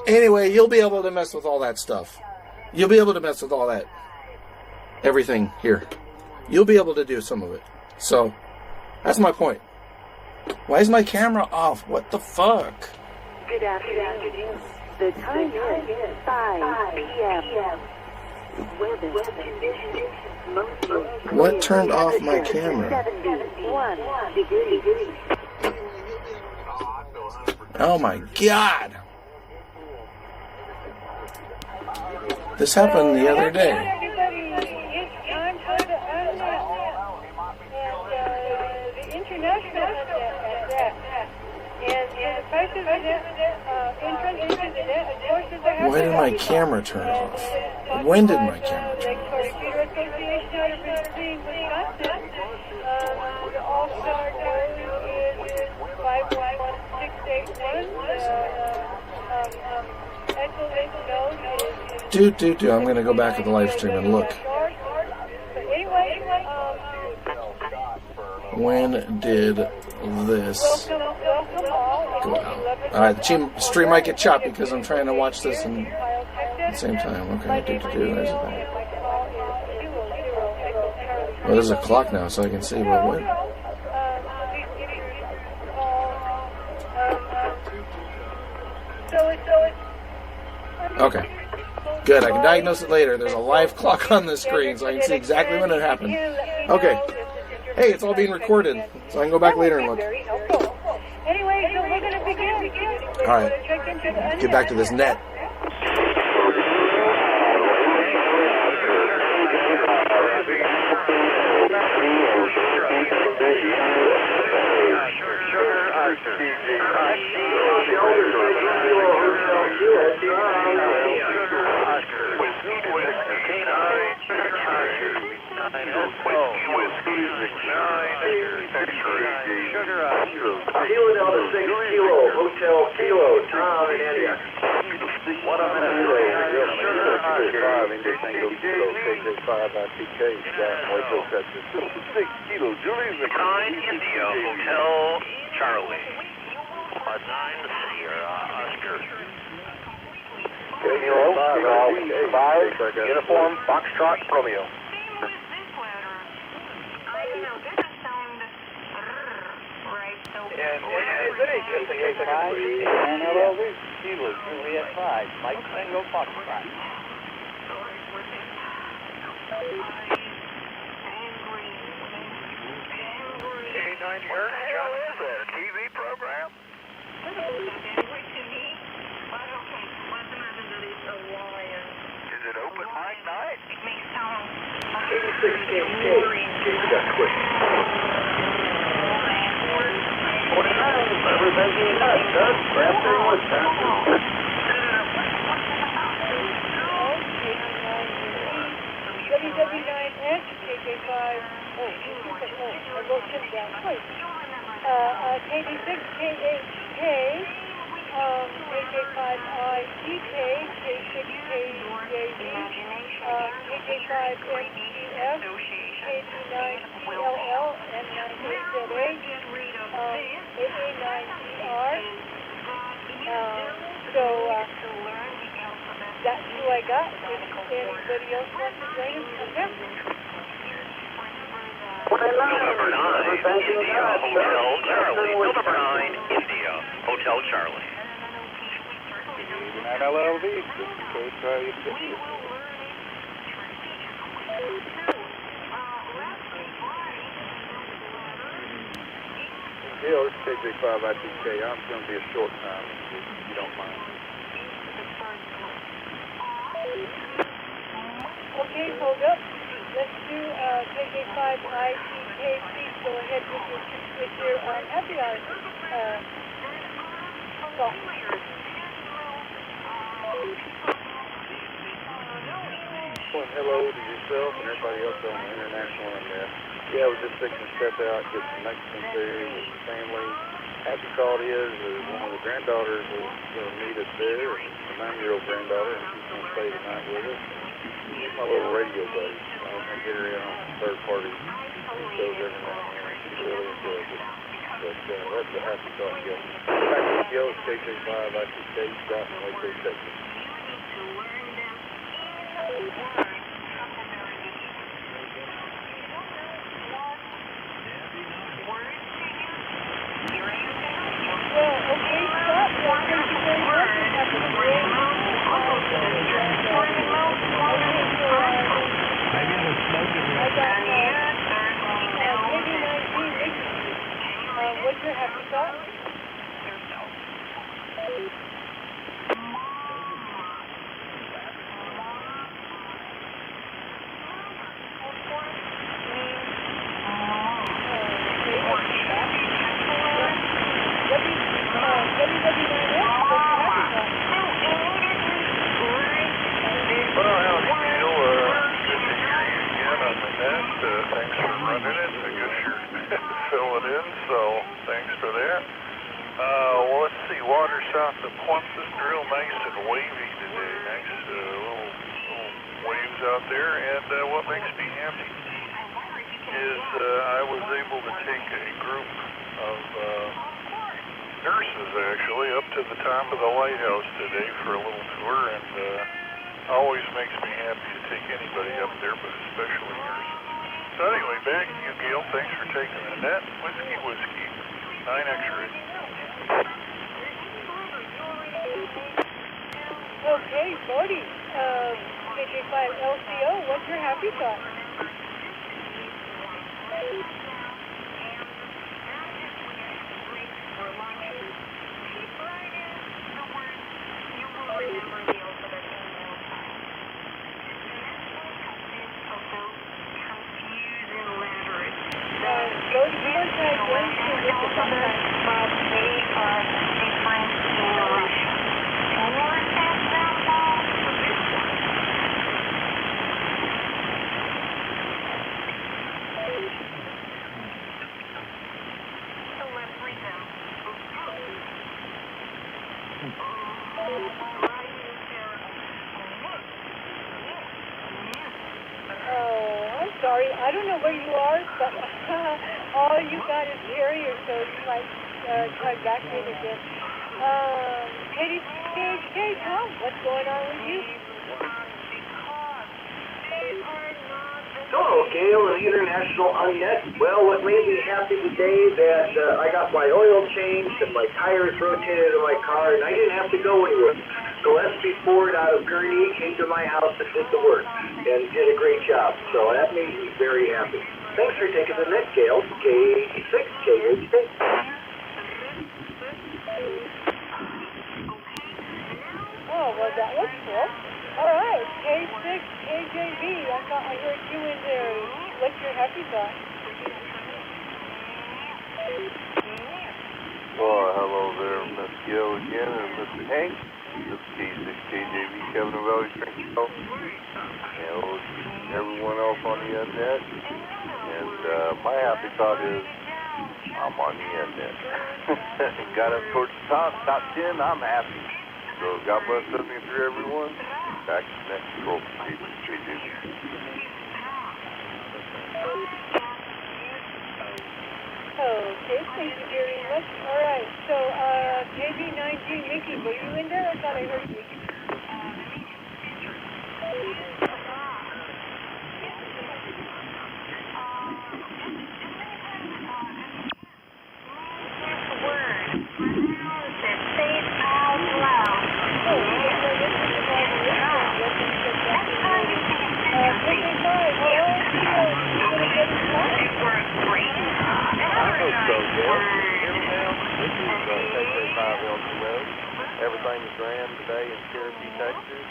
Anyway, you'll be able to mess with all that stuff. You'll be able to mess with all that. Everything here. You'll be able to do some of it. So, that's my point. Why is my camera off? What the fuck? Good afternoon. The time is 5 p.m. Weather conditions mostly. What turned off my camera? 71 degrees. Oh my god! This happened the other day. Everybody, it's time for the unnet. And the international unnet at that. And the price of the net, entrance into the net, of course, is a Why did my camera turn off? When did my camera turn off? Computer Association out of Brisbane, Wisconsin. The All-Star code is 511681. I'm going to go back to the live stream and look. When did this go out? Alright, the stream might get choppy because I'm trying to watch this at the same time. Okay, there's that. Well, there's a clock now so I can see, but when? Okay. Good, I can diagnose it later. There's a live clock on the screen so I can see exactly when it happened. Okay. Hey, it's all being recorded, so I can go back later and look. Anyway, so we're going to begin. Alright. Get back to this net. Hotel Kilo, Tom and India. 1 minute. India, Hotel Charlie. 9 Sierra Oscar. Kilo, 5, uniform, Foxtrot, Romeo. And is it interesting? And LLV, Kilo, Juliet 5, Mike Tango, Foxtrot. K9 Shark, John, is that a TV program? Is it open mic night? 86 we got quick. 49, everything's in nuts, Doug. Grab their wood, WW9S, KJ5, I wrote him down twice. KD6, K8K, KJ5IDK, K6KJV, KJ5MTF, KD9CLL, M9AZA, AA9ER. That's who I got. If anybody else wants to join us, come here. November 9, India, Hotel Charlie. November 9, India, Hotel Charlie. 9 LLV, just in case you get me. Yeah, it's KJ5ITK. I'm going to be a short time, if you don't mind. Okay, hold up. Let's do KJ5ITK. Please go ahead with your happy hour song. Well, hello to yourself and everybody else on the international internet. Yeah, I was just fixing to step out, get some Mexican food with the family. Happy thought is one of the granddaughters is going to meet us there, a 9-year-old granddaughter, and she's going to stay the night with us. She's my little radio buddy. I get her in on some third party shows every now and then. She really enjoys it. But that's a happy thought, yeah. Back to the show, KJ5, ITK, Scott, and Waco, Texas. What's your happy thought? the points is real nice and wavy today. Nice little waves out there. And what makes me happy is I was able to take a group of nurses, actually, up to the top of the lighthouse today for a little tour. And always makes me happy to take anybody up there, but especially nurses. So anyway, back to you, Gail. Thanks for taking the net. Whiskey. 9 X-ray. Okay, 40. KJ5 LCO, what's your happy thought? Sorry, I don't know where you are, but all you got is carrier, so you might try back in again. Hey, Tom, what's going on with you? Hello, Gail and International Unnet. Well, what made me happy today that I got my oil changed and my tires rotated in my car, and I didn't have to go anywhere. Gillespie Ford out of Gurnee came to my house and did the work and did a great job. So that made me very happy. Thanks for taking the net, Gail. K6, KHK. Oh, well, that was cool. All right, K6, KJV. I thought I heard you in there. What's your happy thought? Well, hello there, Miss Gail again, and Mr. Hank. This is K6 KJV, Kevin Valley Strength Show. And everyone else on the Unnet. And my happy thought is I'm on the Unnet. Got up towards the top 10, I'm happy. So God bless 73 everyone. Back to the next control for K6 KJV. Okay, thank you very much. All right, so KB19, Mickey, were you in there? I thought I heard you. Everything is grand today in Cherokee, Texas,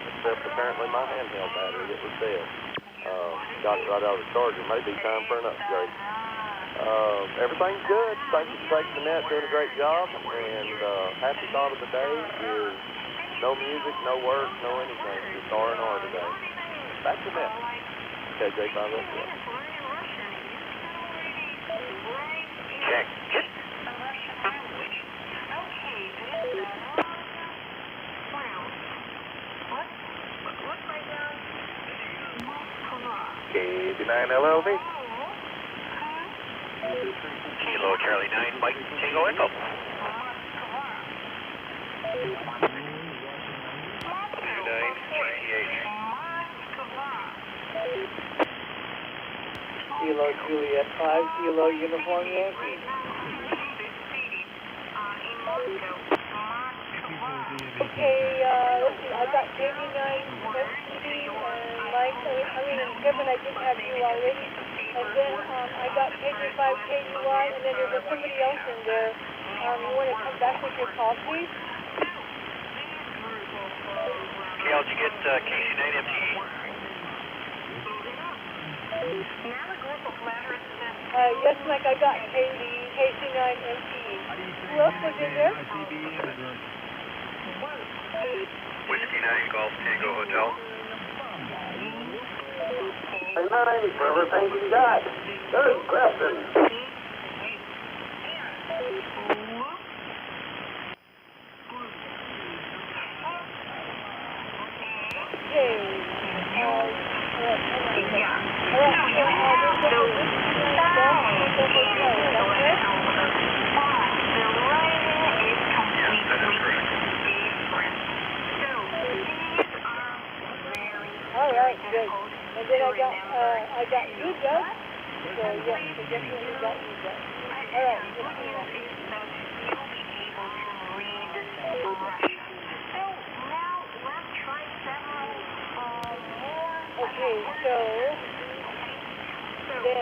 except apparently my handheld battery that was dead. Got it right out of the charger. Maybe time for an upgrade. Everything's good. Thank you for taking the net, doing a great job. And happy thought of the day is no music, no work, no anything. Just R&R today. Back to net. KJ5LCO. Check. KB9LLV. Kilo Charlie 9, Mike Tango Echo. Kilo Juliet 5, Kilo Uniform Yankee. Okay, let's see, I got KB9 FTD and Mike, and Kevin, I didn't have you already. And then I got KB5 KUI, and then there was somebody else in there. You want to come back with your call, please? Gail, did you get KC9 FTE? Yes, Mike, I got KC9 FTE. Who else was in there? Whiskey 9, Golf Tango Hotel. And thanks for everything you got. Good question. Okay. All right, good. And then I got you guys. So yes, I definitely got you guys. All right, let's see that. Okay, so then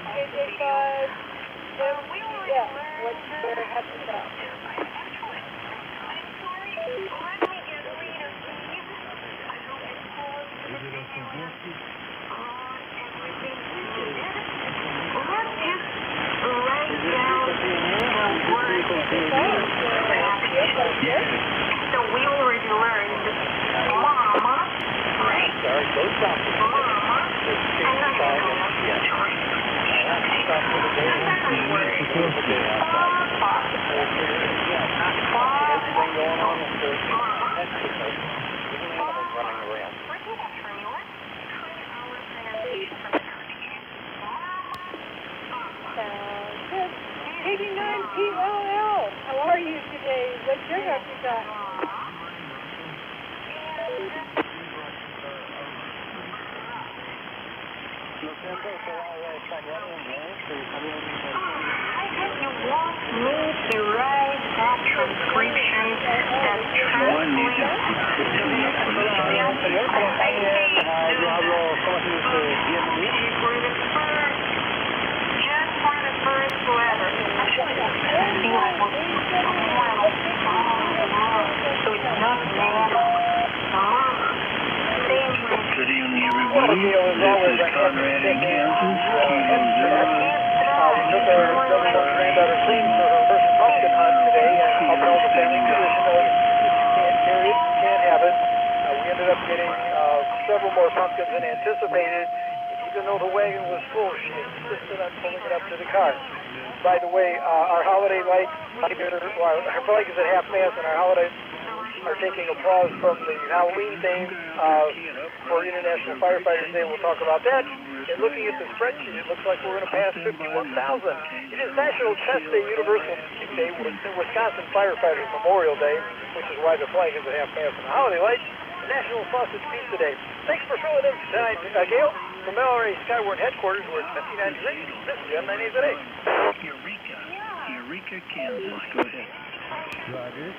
KJ5, yeah, what's your happy thought? So we already learned mama, right? Mama, Sounds good. 89PLL, how are you today? What's your happy thought? you want me to write that transcription that translates just for the first letter. So it's not Good evening, everybody. This is Conrad in Kansas. We took our double-one granddaughter Queen for her first pumpkin hunt today, and I'll tell the family tradition of can't carry it, can't have it. We ended up getting several more pumpkins than anticipated. Even though the wagon was full, she insisted on pulling it up to the car. By the way, our holiday lights, our flag is at half-mast, and our holidays are taking applause from the Halloween theme for International Firefighters Day. We'll talk about that. And looking at the spreadsheet, it looks like we're going to pass 51,000. It is National Chest Day, Universal Music Day, Wisconsin Firefighters Memorial Day, which is why the flag is at half-mast, and the holiday lights, National Sausage Pizza Day. Thanks for filling in tonight, Gail. From LRA Skywarn headquarters, we're at 59 degrees. This is Jen 98 today. Eureka, Kansas. Go ahead. Roger.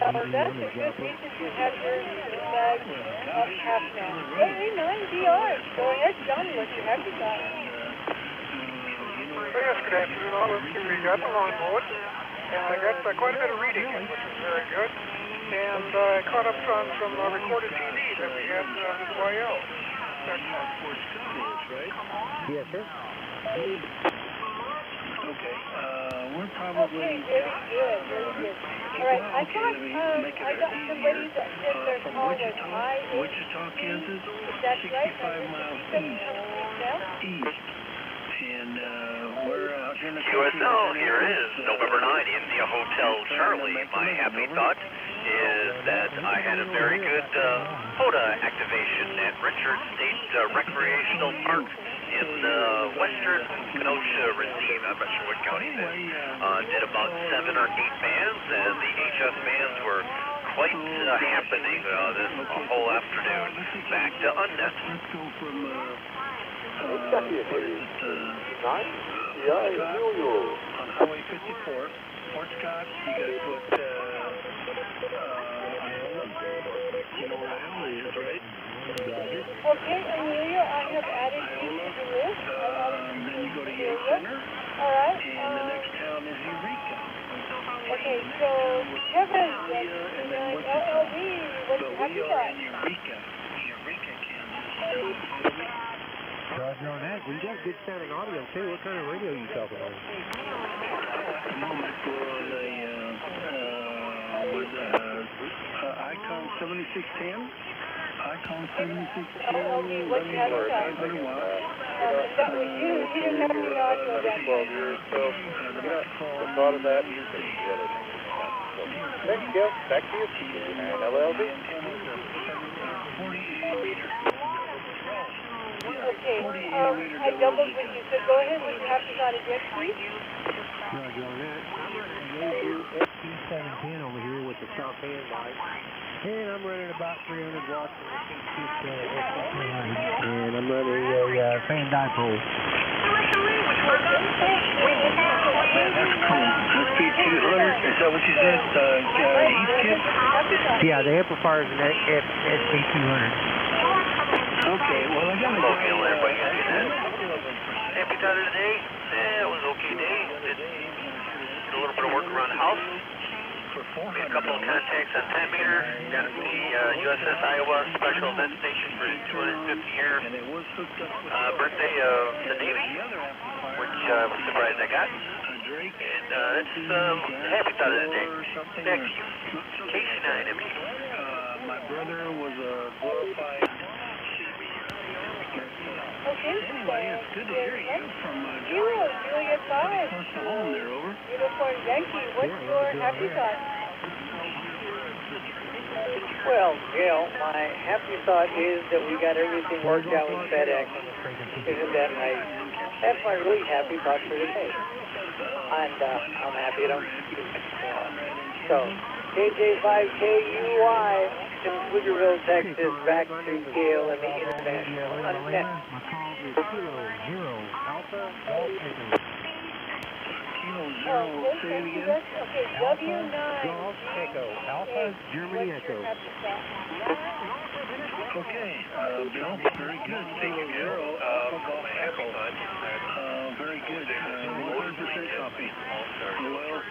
That's a good thing that you have your flag up half now. 89DR. Go ahead, John, what's your happy thought? Yes, good afternoon, all. We got the lawnmower, and I got quite a bit of reading, which is very good. And I caught up on some recorded TV that we had with YL. Yes, sir. Okay, we're probably... Okay, very good, very good. All right, I got somebody that said their call was Wichita, Kansas, 65 miles east. And we're out here in the QSL, here is November 9, India Hotel Charlie. My happy thought is that I had a very good POTA activation at Richard State Recreational Park in western Kenosha, Racine. I'm not sure what county it is. Did about 7 or 8 bands, and the HS bands were quite happening this whole afternoon. Back to Unnet. On Highway 54, Fort Scott, you got to put, you know where Emily is, right? Okay, Amelia, I have added you to the list. Then you go to Yates Center. All right. And the next town is Eureka. Okay, so Kevin, LLD, what's your happy thought? Eureka, Kansas. Roger on that. We got good sounding audio, too. What kind of radio are you talking on? At the moment, we're on Icon 7610. Icon 7610. What's your happy thought? 500 watts. That was you. You didn't have any audio that 12 years, so I thought of that. Thanks, Gil. Back to you. And LLB. Okay, I doubled with you, so go ahead with your happy thought again, please. Roger on that. FT710 over here with the top hand light. And I'm running about 300 watts on the FT200. And I'm running a fan dipole. That's cool. FT200, is that what you said? Heat kit? Yeah, the amplifier's an FT200. Okay, well, I got a Gil, everybody got that. Happy thought of the day? Yeah, it was an okay day. Did a little bit of work around the house. Made a couple of contacts on 10 meter. Got the USS Iowa Special Event Station for the 250-year birthday of the Navy, which I was surprised I got. And that's happy thought of the day. Back to you. KC9MD. My brother was a glorified... Okay, anyway, it's good to hear you from Julia 5. Close to home there, over. Uniform Yankee, what's your happy thought? Well, Gail, my happy thought is that we got everything worked out with FedEx. Isn't that nice? That's my really happy thought for today. And I'm happy I don't speak. So, KJ5KUY, in Pflugerville, Texas, back to Gail and the International Unmet. Okay, W9. Echo, Alpha, Germany Echo. Okay, Bill, very good. Thank you, Zero. Happy thought. Very good. 100% copy. Well,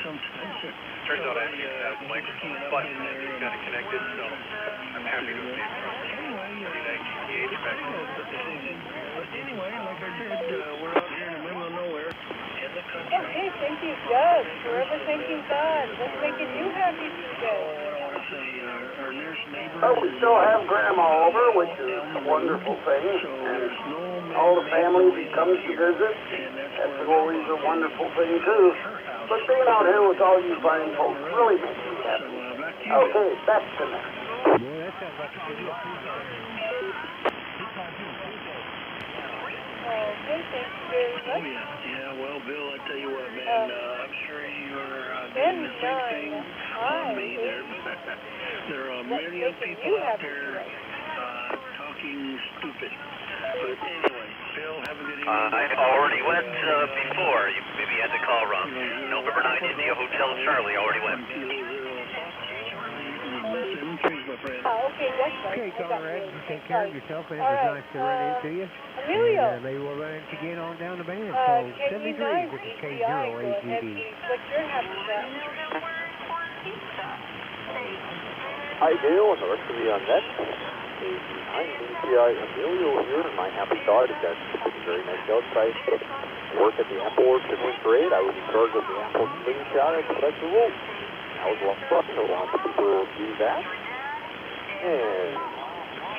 sometimes... Turns out I have to use that microphone button that is kind of connected, so I'm happy to see it from 39 GPH back to anyway, like I said, we're out here in the middle of nowhere in the country. Okay, thank you, Doug. Forever thanking God. What's making you happy today? Oh, we still have Grandma over, which is a wonderful thing, and all the family that comes to visit, that's always a wonderful thing, too. But being out here with all you fine folks really makes me happy. Okay, back to that. Boy, that sounds like a good one. Okay, thank you very much. Yeah, well, Bill, I tell you what, man, I'm sure you're doing the same thing on me there. There are a million people out there talking stupid. But anyway, Bill, have a good evening. I already went before. You maybe had the call wrong. November 9, India Hotel Charlie, already went. Okay, that's right. Okay, Conrad, you take care of yourself, and it was nice to run into you. Emilio. And maybe we'll run into again on down the band. So, send me dreams. This is K08GD. What's your happy thought? Hi, Gail, and the rest of the net. I'm DCI Emilio here, and my happy thought is that it's a very nice outside. Work at the Apple Orchard went great. I was in charge of the Apple slingshot at the festival. That was a lot of fun. A lot of people do that.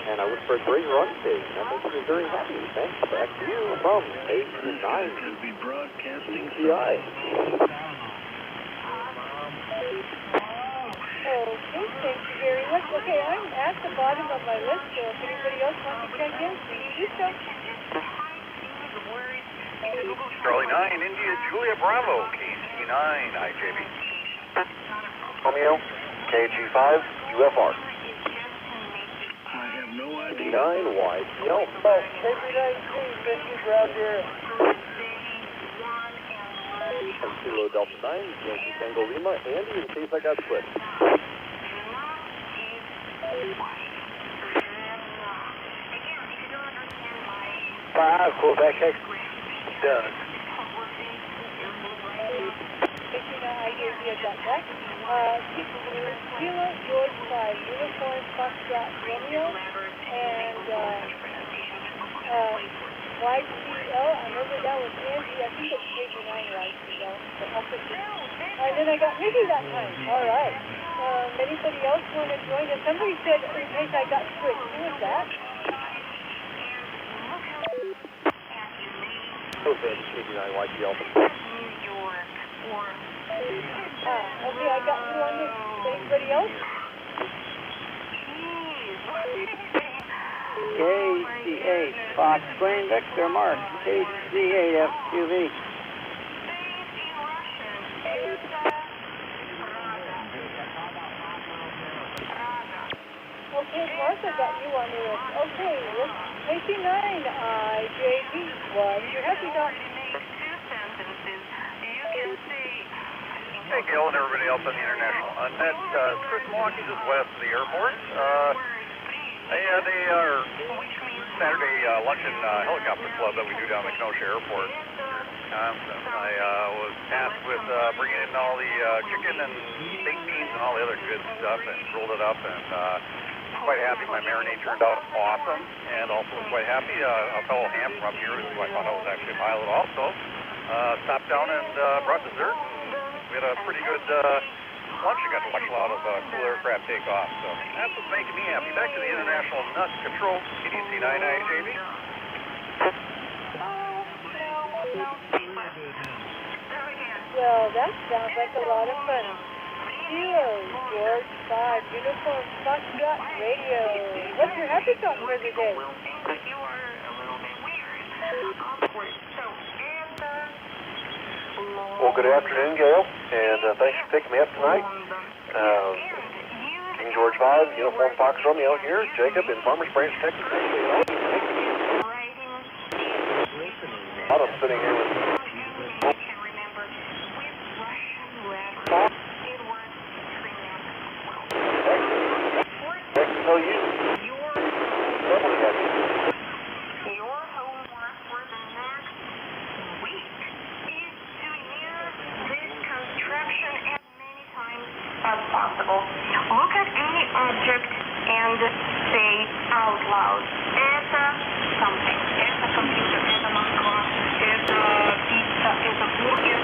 And I was for a great run today. That makes me very happy. Thanks. Back to you from 8 to 9. To be broadcasting DCI. Okay, thank you very much. Okay, I'm at the bottom of my list, so if anybody else wants to check in, please do so. Charlie 9, India Julia Bravo, KC9, IJB. Romeo, KG5, UFR. I have no idea. 9 wide. No. Oh, KG9, thank you, ground here. Kilo Delta 9, Yankee Tango Lima, Andy, in case I got split. Five, Quebec X. Doug. Kilo George 5, Uniform Foxtrot Romeo, and YCL, I remember that was Andy, I think it's KG9 YCL, and then I got Mickey that time, alright. Anybody else want to join us? Somebody said in case I got switched, who was that? Okay, KG9 YCL. Okay, I got you on this. Anybody else? KC8, Fox Green Victor Mark, KC8 FQV. Okay, Martha got you on the list. Okay, let's KC9, JB. What your happy thought? Hey, Gail and everybody else on the International Unnet. Chris Milwaukee, just west of the airport. They had a Saturday luncheon helicopter club that we do down at Kenosha Airport. I was tasked with bringing in all the chicken and baked beans and all the other good stuff and rolled it up, and quite happy. My marinade turned out awesome, and also was quite happy. A fellow ham from up here who I found out was actually a pilot also stopped down and brought dessert. We had a pretty good lunch. I got to watch a lot of cool aircraft take off, so that's what's making me happy. Back to the International Nut Control, CDC 99JB. Well, that sounds like a lot of fun. Kilo, George 5, Uniform Foxtrot Radio. What's your happy thought for the day? Well, good afternoon, Gail, and thanks for picking me up tonight. King George 5, Uniform Fox Romeo here, Jacob in Farmers Branch, Texas. I'm sitting here with tell you. Your homework for the next week is to use this construction as many times as possible. Look at any object and say out loud, it's something. It's a computer, it's a micro, it's a pizza, it's a burger.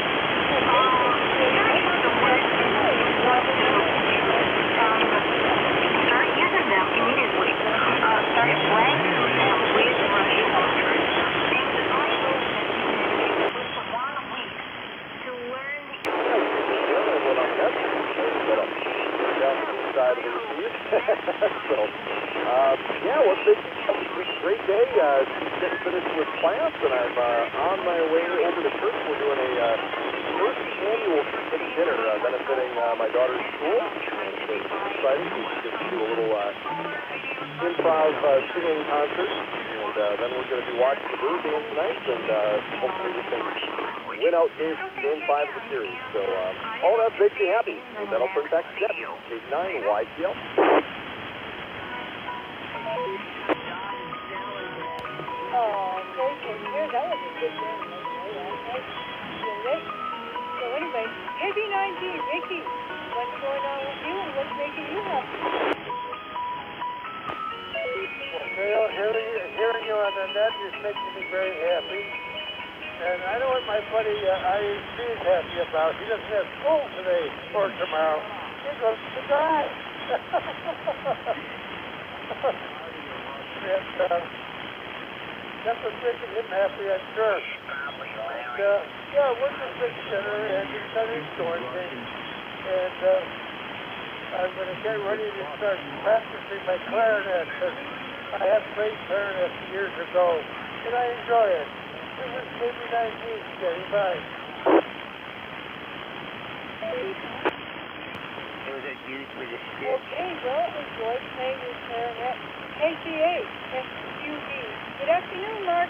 Start using them immediately. Start playing with them with Russian culture. And I will for 1 week to learn yeah, well, it's a great day. Just finished with class, and I'm on my way over to church. We're doing a first annual Christmas dinner benefiting my daughter's school. And so it's exciting. We get to do a little improv singing concert, and then we're going to be watching the Bird game tonight, and hopefully we can win out game 5 of the series. So all that makes me happy. And then I'll turn back to Jeff. 8-9 YTL. Oh, very good. Here, that was a good game. So anyway, JB9G, Ricky, what's going on with you and what's making you happy? Well, hearing you on the net is making me very happy. And I know what my buddy IHC is happy about. He doesn't have school today or tomorrow. He goes to die. And that's what's making him happy, I'm sure. And, yeah, we're just big dinner and he's done his doing things. And I'm going to get ready to start practicing my clarinet. I had played clarinet years ago, and I enjoy it. It was maybe 19, getting by. Okay, well, enjoy playing your clarinet. KC8, FQV. Good afternoon, Mark.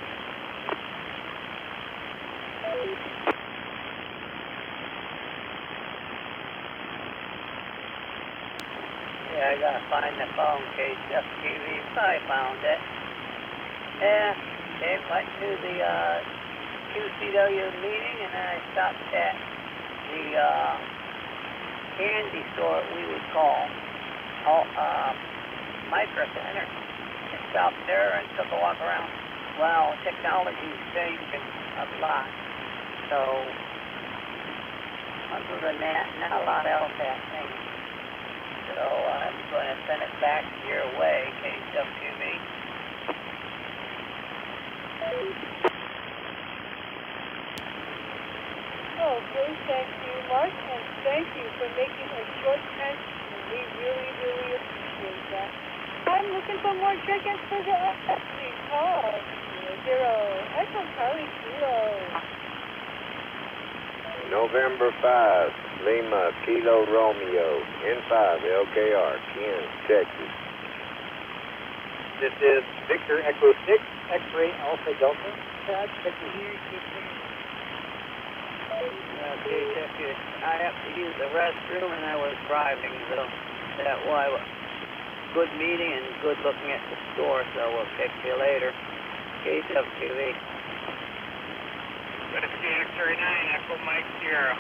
Yeah, I gotta find the phone case, FTV. I found it. Yeah, they went to the QCW meeting, and then I stopped at the candy store, we would call Micro Center. I stopped there and took a walk around. Well, technology's changing a lot. So, other than that, not a lot else happening. So I'm going to send it back your way, KWV. Okay, thank you. Mark, and thank you for making a short pension. We really, really appreciate that. I'm looking for more tickets for the FT call. 0, Echo Charlie Kilo. November 5, Lima, Kilo Romeo, N5, LKR, Kansas, Texas. This is Victor Echo 6, X-ray Alpha Delta. Chad, Victor Hughes, Okay, Jeffy, I have to use the restroom and I was driving, so that why. Good meeting and good looking at the store, so we'll pick you later. KWTV. Good to see X-ray 9, Echo Mike Sierra.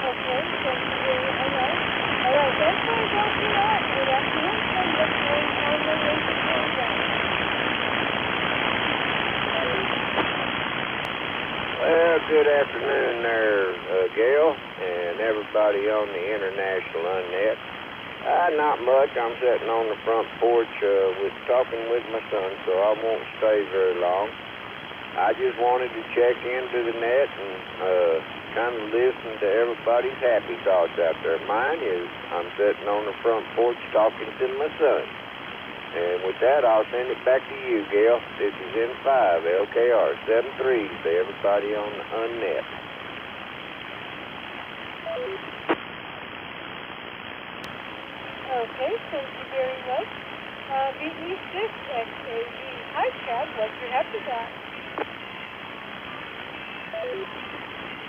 Okay, thank you very much. All right, that's why I don't do that. Good afternoon, and what's going on the radio program? Well, good afternoon there, Gail, and everybody on the International Unnet. Not much. I'm sitting on the front porch talking with my son, so I won't stay very long. I just wanted to check into the net and kind of listen to everybody's happy thoughts out there. Mine is I'm sitting on the front porch talking to my son. And with that, I'll send it back to you, Gail. This is N5, LKR 73 to everybody on the Unnet. Okay, thank you very much. BE6 XAV. Hi, Chad. What's your happy thought?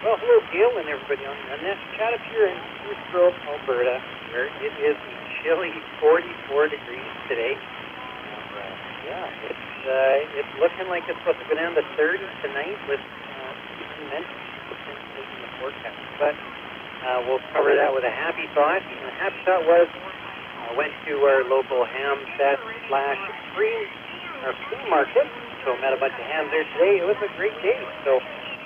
Well, hello, Gail, and everybody on the net. Chad up here in East Alberta, where it is a chilly 44 degrees today. It's looking like it's supposed to go down to 30 tonight with immense in the forecast. But we'll cover that with a happy thought. And the happy thought was I went to our local ham fest / flea market. So met a bunch of hams there today. It was a great day. So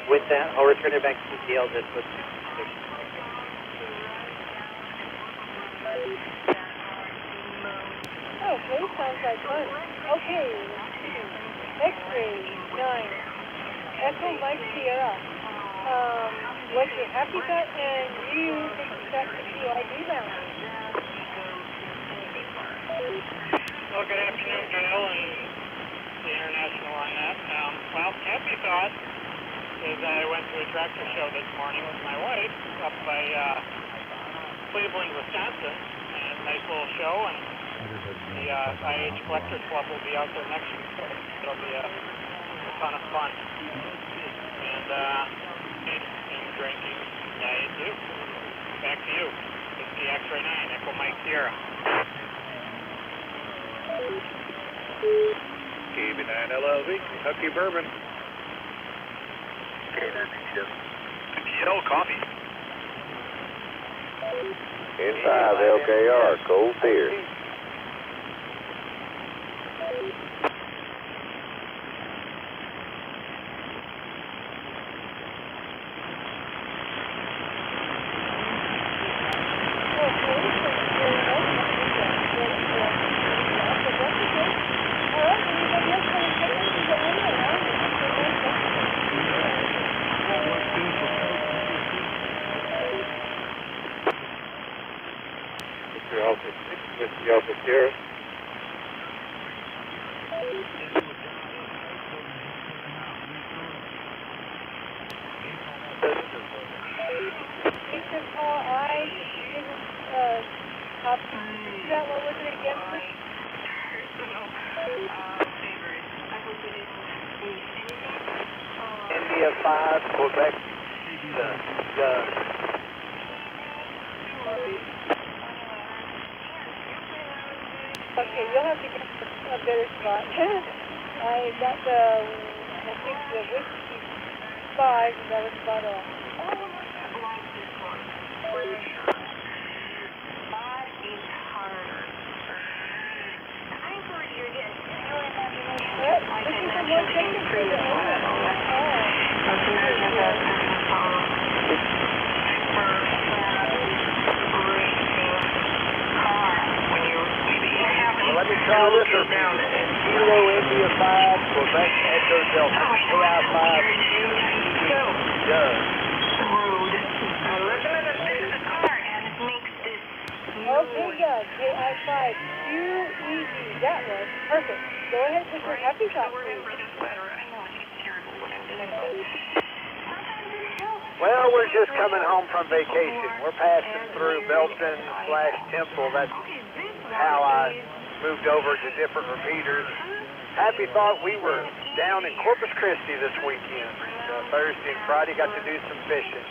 with that, I'll return it back to Gail just with Okay, sounds like fun. Okay, X-ray 9, Echo Mike Sierra. What's your happy thought, and you think you got the QID now? Well, good afternoon, Gail, and the International on that. Well, happy thought is I went to a tractor show this morning with my wife up by Cleveland, Wisconsin, and a nice little show, and the IH Collectors Club will be out there next week, so it'll be a ton of fun. And drinking, diet too. Back to you. It's the X-ray 9, Echo Mike Sierra. KB9 LLV, Kentucky Bourbon. Yellow coffee. N5 LKR, cold beer. Alpha Sierra. Mr. Paul, I didn't copy that. What was it again, please? India 5, Quebec. Okay, you'll have to get a better spot. I got I think the whiskey 5, and that was spot on. Looking for more tickets for the Happy Charlie, Kilo India 5, Quebec Echo Delta, KI 5, Doug. Okay, Doug, KI5, QED. That was perfect. Go ahead with your happy thought, please. Well, we're just coming home from vacation. We're passing through Belton/Temple. That's how I moved over to different repeaters. Happy thought we were down in Corpus Christi this weekend. Thursday and Friday got to do some fishing.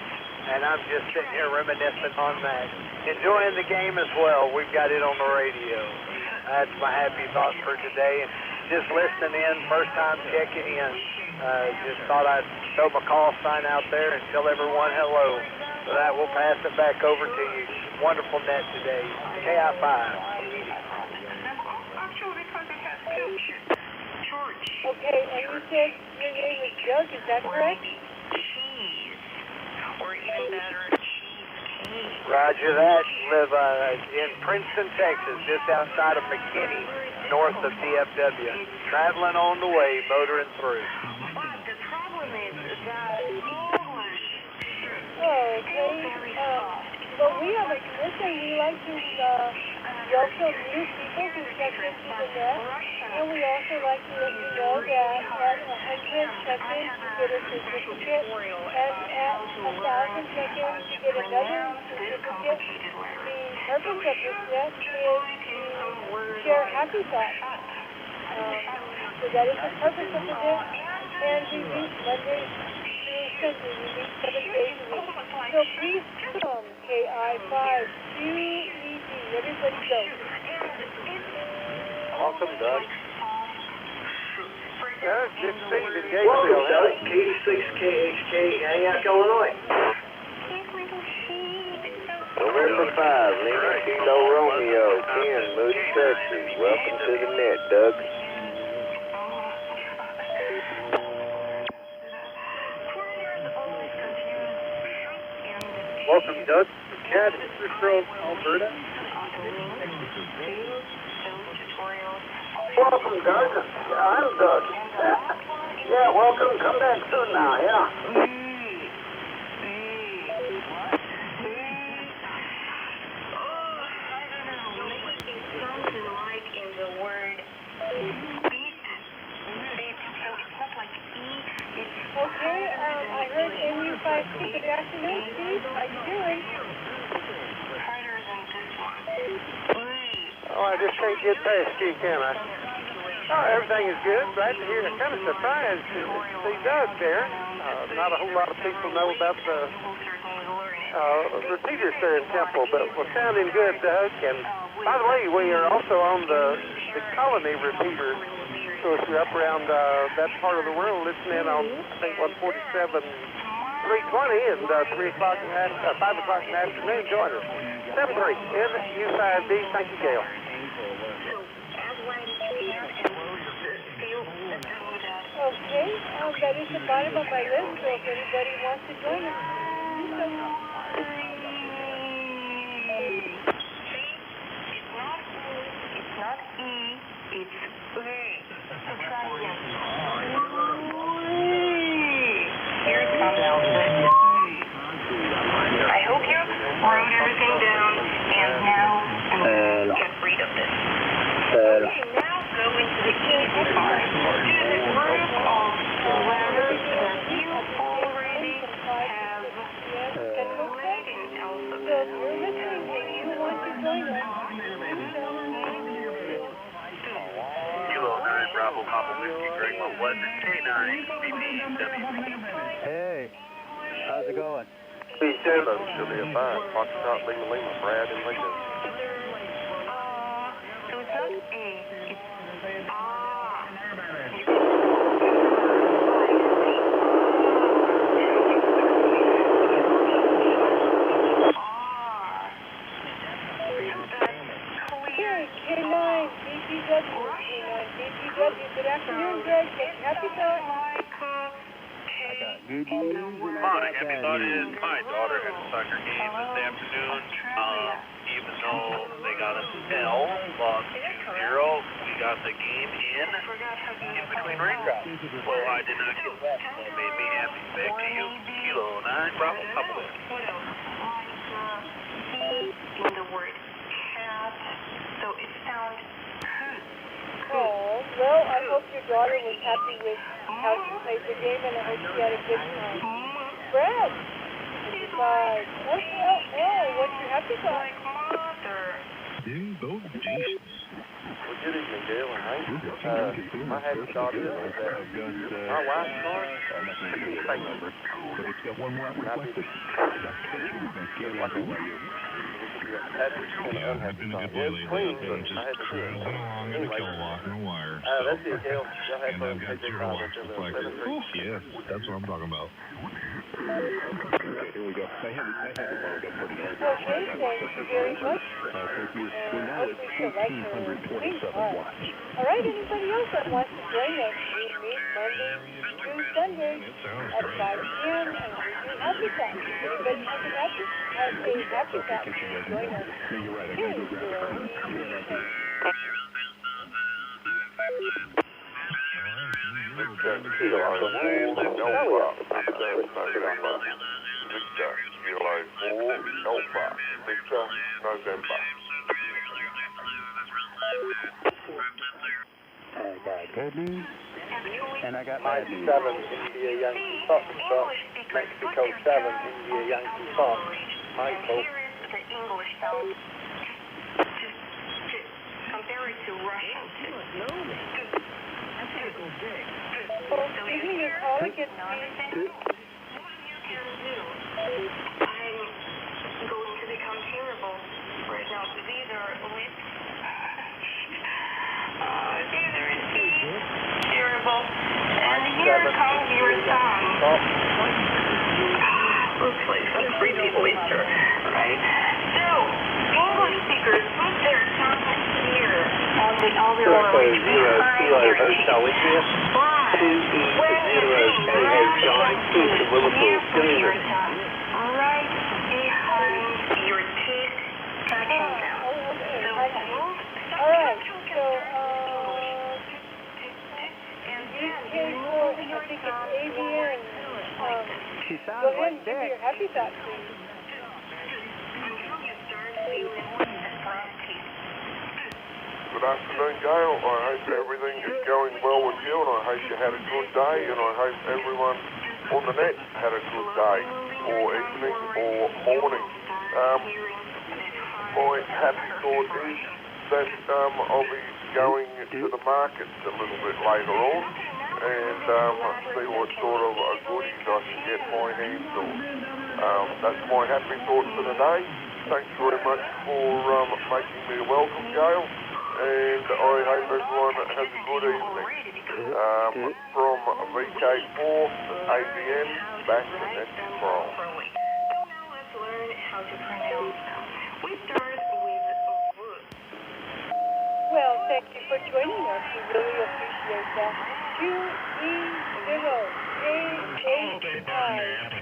And I'm just sitting here reminiscing on that. Enjoying the game as well. We've got it on the radio. That's my happy thought for today. And just listening in, first time checking in. Just thought I'd throw my call sign out there and tell everyone hello. So that we'll pass it back over to you. Wonderful net today. KI5. Okay, and you said your name is Doug, is that correct? Roger that. Live in Princeton, Texas, just outside of McKinney, north of DFW. Traveling on the way, motoring through. Oh, okay. But we have a tradition. We like to welcome new people who check into the net. And we also like to let you know that at 100 check-ins, you get a certificate. And at 1,000 check-ins, you get another certificate. The purpose of this net is to share happy thoughts. So that is the purpose of the net. And we meet Monday through Sunday. We meet 7 days a week. So please come, KI5, QED. Everybody go. Welcome, Doug. Good to see you in Welcome, Doug. K6KHK, Antioch, Illinois. November 5, Lima Kilo Romeo, Ken, Moody, Texas. Welcome to the net, Doug. Welcome, Doug. Cat, Grove, Alberta. Welcome, Doug. I'm Doug. Yeah, welcome. Come back soon now, yeah. Okay, I heard NU5C. Good afternoon, Steve. How you doing? Oh, I just can't get past you, can I? Oh, everything is good. Glad to hear it. Kind of surprised to see Doug there. Not a whole lot of people know about the repeaters there in Temple, but we're sounding good, Doug. And by the way, we are also on the colony repeater. So if you're up around that part of the world, listening in on, I think, 147, 320, and 3 o'clock, 5 o'clock in the afternoon, join us. 7-3, NU5D. Thank you, Gail. Okay, that is the bottom of my list, so if anybody wants to join us, do so. It's not E, it's Here it comes out. I hope you wrote everything down and now get rid of this. Okay, now go into the easy part. Do the group of letters that you already have read in alphabet. So if you're listening and you want to join us, Kilo 9 Bravo Papa Whiskey Greg 1 K9 BPW. Hey, how's it going? B7, should be a fine. Foxtrot, Lima, Brad, and Lincoln. So it's not A, it's K9 BPW. Good afternoon, Greg. Happy thought. My happy thought is my daughter had a soccer game this afternoon. No, they got us L, lost 2-0. We got the game in between raindrops. So I did not get that. So it made me happy. Back to you, Kilo 9, Bravo, Papa. In the word cat, so it sounds Oh, well, I hope your daughter was happy with how you played the game, and I hope she had a good time. Brad, 55. SLL, what's your happy thought? Well, good evening, Gail and Hank. My happy thought is that my wife's car is pregnant. I've been a good boy lately. I'm just cruising along at a kilowatt and a wire. That's it, Gail. And I've got 0 watts reflected. Yes, that's what I'm talking about. Okay, thank you very much. And hopefully she'll like her pink car. All right, anybody else that wants to join us, we meet Monday through Sunday at 5 p.m. and we do Happy Talk. Anybody has a Happy Talk, please join us. Here's And I got Mike 7, India Yankee Foxtrot, Mexico 7, India Yankee Fox, Michael. the English sound. Compare it to Russian. well, give me your call again, please. I'm going to become terrible right now. These are lips. These are teeth. Terrible. And here comes your song. Looks like some creepy oyster, right? So, English speakers put their tongue here on the alveolar ridge behind their cheek. But when you sing rapidly, you put your tongue right behind your teeth, touching them. So move. All right, so, UK4, I think it's ABN. She Go sounds ahead and like give me your Happy Thought, please. Good afternoon, Gail. I hope everything is going well with you, and I hope you had a good day, and I hope everyone on the net had a good day, or evening, or morning. My happy thought is that I'll be going to the markets a little bit later on, and see what sort of goodies I can get my hands on. That's my happy thought for today. Thanks very much for making me welcome, Gail, and I hope everyone has a good evening. From VK4, ABN, back to next control. Let's learn how to pronounce them. We start with V. Well, thank you for joining us. We really appreciate that. QE0JHI.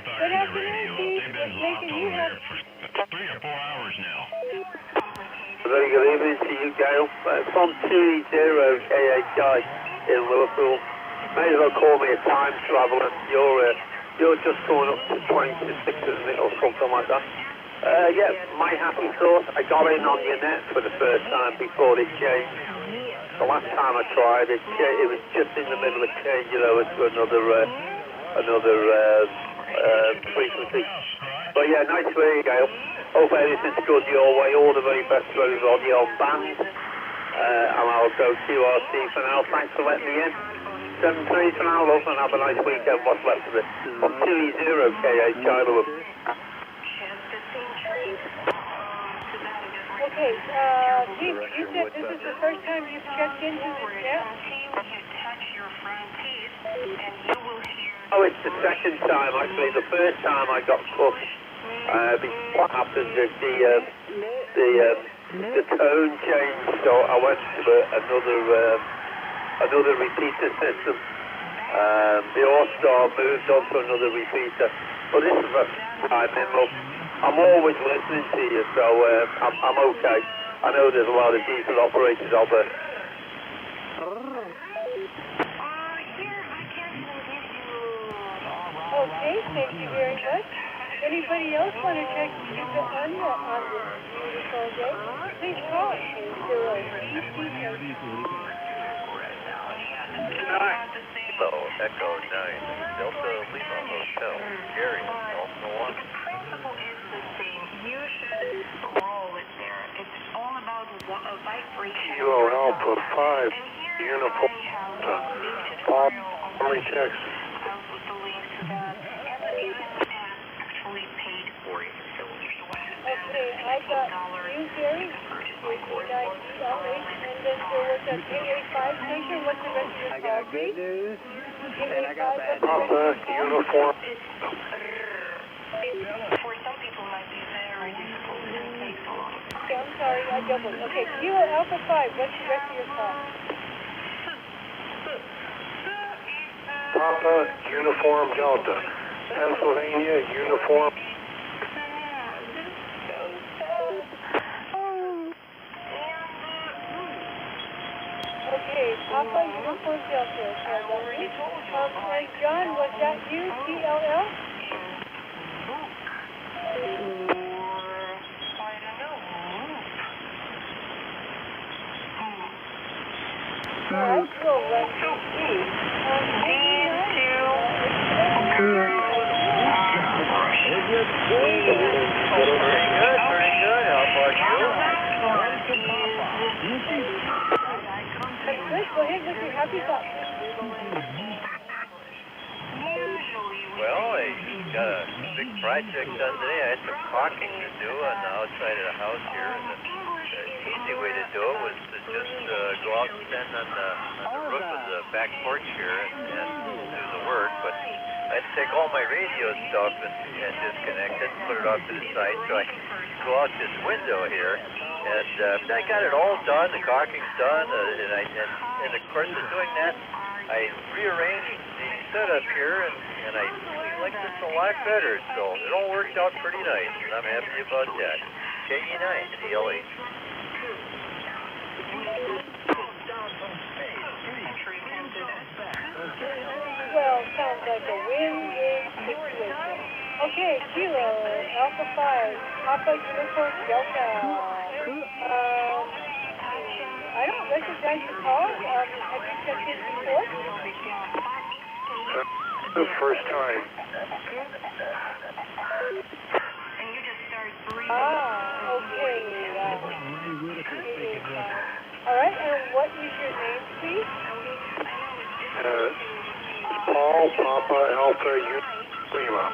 Good afternoon, Keith. What's making you happy? 3 or 4 hours now. Very good evening to you, Gail. From 2E0KHI in Liverpool. May as well call me a time traveller. You're just going up to 26, isn't it, or something like that? Yeah, my happy thought, I got in on your net for the first time before it changed. The last time I tried it, it was just in the middle of changing over to another frequency. But yeah, nice to hear you, Gail. Hope everything's good your way. All the very best to everybody on band. And I'll go QRC for now. Thanks for letting me in. 7-3 for now, love, and have a nice weekend. What's left of it? From 2E0KHI, love. Okay, Keith, you said this is the first time you've checked into this net? Oh, it's the second time, actually. The first time I got cooked. What happened is the tone changed, so I went to another repeater system. The All-Star moved on to another repeater. But this is the first time in, love. I'm always listening to you, so I'm okay. I know there's a lot of diesel operators out there. Okay, thank you very much. Anybody else want to check the unnet on this beautiful day? Please call us. 0 So, Echo 9, Delta Lima Hotel, Gary, Delta 1. The principle is the same. You should roll it there. It's all about a vibration. Kilo Alpha 5, Uniform, Paul, Army, Texas. I'll put the link to that. And the payment actually paid for it. So here's what happened. Okay, I got you, Gary, with the 9DLH, and then there was a K85 station. What's the rest of your call, please? Good news, and I got bad news. Papa, Uniform. For some people, it might be very difficult. It takes a lot of time. Okay, I'm sorry, I doubled. Okay, Kilo Alpha 5, what's the rest of your call? Papa, Uniform Delta. Pennsylvania, Uniform. Okay, Papa Uniform Delta. And John, was that you, TLL? Alright, cool. Very good. How about you? Good, go ahead with your happy thoughts. Well, I got a big project done today. I had some caulking to do on the outside of the house here, and the easy way to do it was to just go out and stand on the roof of the back porch here and do the work. But I had to take all my radio stuff and disconnect it and put it off to the side, so I go out this window here. And I got it all done. The caulking's done, and of course, in doing that, I rearranged the setup here, and I really like this a lot better. So it all worked out pretty nice, and I'm happy about that. KE9, DLH. Well, sounds like a win-win situation. Okay, Kilo Alpha 5, Papa Uniform Delta. I don't recognize the call. Have you checked in before? The first time. Okay. All right, and what is your name, please? Paul, Papa, Alpha, Lima.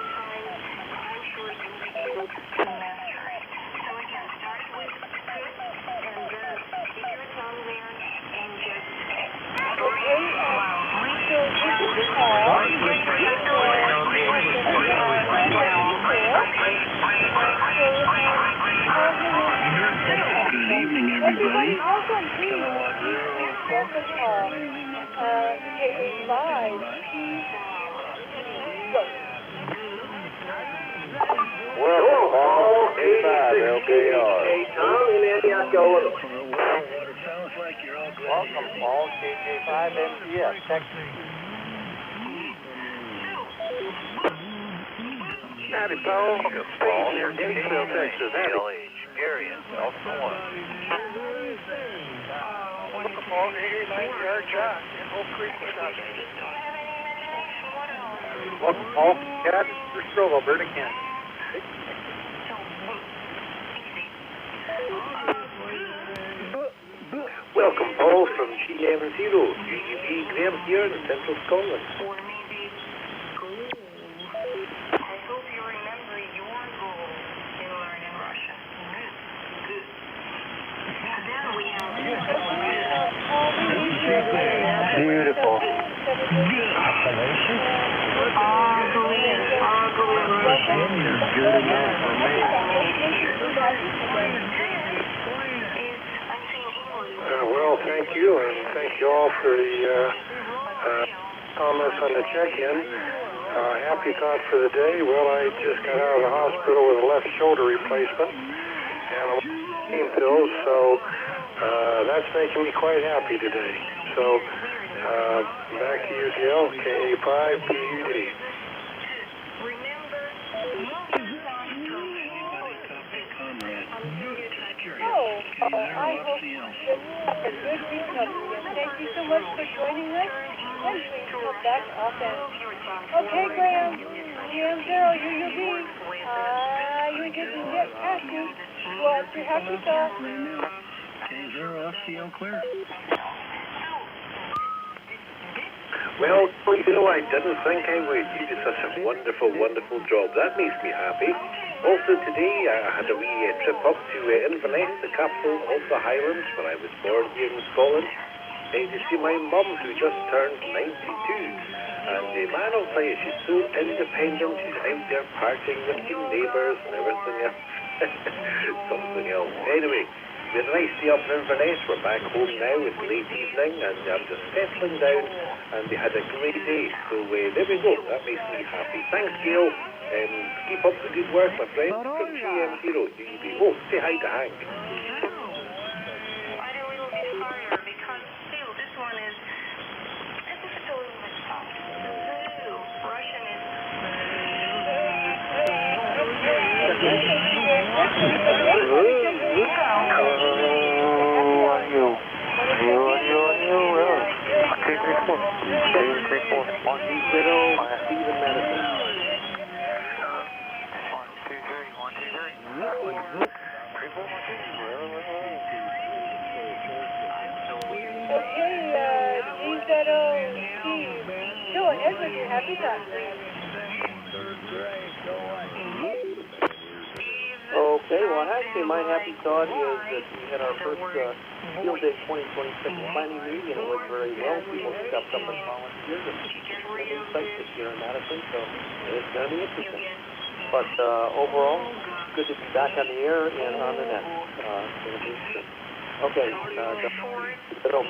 Good evening, everybody. Welcome to Welcome KA5. Welcome, Paul. K5, LKR. Tom in Antioch, Illinois. Welcome, Paul, KJ5, MCF, Texas. Howdy, Paul. Paul here, Gainesville, Texas. DLH, Gary, Delta 1. Welcome, Paul. KA9DR John in Oak Creek, Wisconsin. Welcome, Paul. Cat, Grove, Alberta, Canada. Welcome, Paul, from GM0, GUP Graham here in central Scotland. I hope you remember your goal in learning Russian. Good. Then we have Beautiful. Good enough for me. Well, thank you, and thank you all for the comments on the check-in. Happy thought for the day. Well, I just got out of the hospital with a left shoulder replacement and a pain pills, so that's making me quite happy today. So back to you, Gil. KA5 PUD. I hope that you have a good recovery, and thank you so much for joining us, and please come back often. Okay, Graham, GM0, UUB, you didn't get past me. What's your happy thought? K0, FTO clear. Well, you know, I didn't think I would. You did such a wonderful, wonderful job. That makes me happy. Also today, I had a wee trip up to Inverness, the capital of the Highlands, where I was born here in Scotland, to see my mum, who just turned 92. And man, I'll tell you, she's so independent. She's out there partying with her neighbours and everything else. Something else. Anyway, we had a nice day up in Inverness. We're back home now. It's late evening, and I'm just settling down, and we had a great day. So there we go. That makes me happy. Thanks, Gail. Keep up the good work, my friend. From GM0 UUB. Oh, say hi to Hank. Okay, well, actually, my happy thought is that we had our first Field Day 2026 planning meeting, and it went very well. People stepped up and volunteered, and some insights this year in Madison, so it's going to be interesting. But overall, good to be back on the air and on the net. It's going to be interesting. Okay,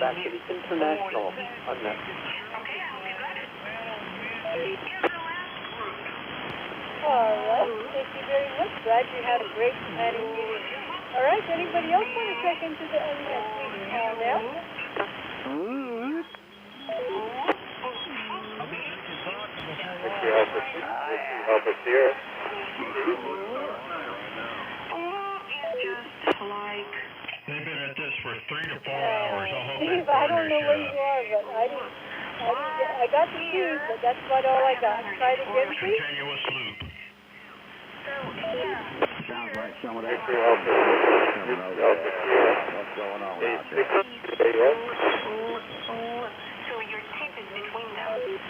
back to the international on net. All right, thank you very much. Glad you had a great planning meeting. All right, anybody else want to check into the please call now? Help us here. They've been at this for 3 to 4 hours. Steve, I don't know where you are, but I got the keys, but that's about all I got. Try it again, please. Continuous loop. Sounds like some of that. What's going on out there? So your tip is between them.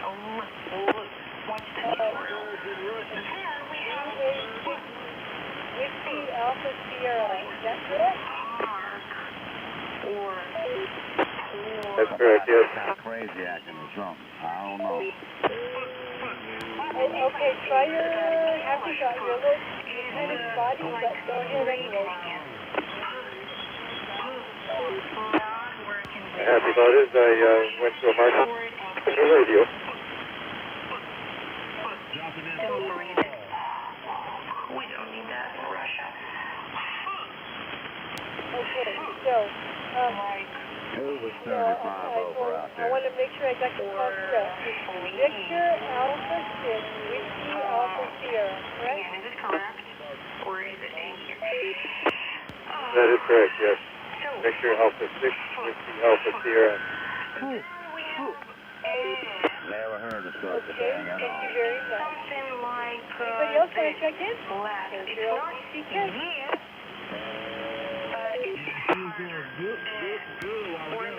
Watch the Whiskey Alpha Sierra, is that correct? That's correct, yes. Crazy acting or something. I don't know. Okay, try your happy thought. You're a little kind of spotty, but go ahead anyway. Happy thought is I went to a market on the radio. We don't need that in Russia. Okay, so, Who was 35 over out there? I want to make sure I got the call correct. Victor Alpha 6, Whiskey Alpha Sierra, correct? Is it correct? Or is it That is correct, yes. Victor Alpha 6, Whiskey Alpha Sierra. Never heard of such a Okay, thing at thank all. you very much. Anybody else want to check in?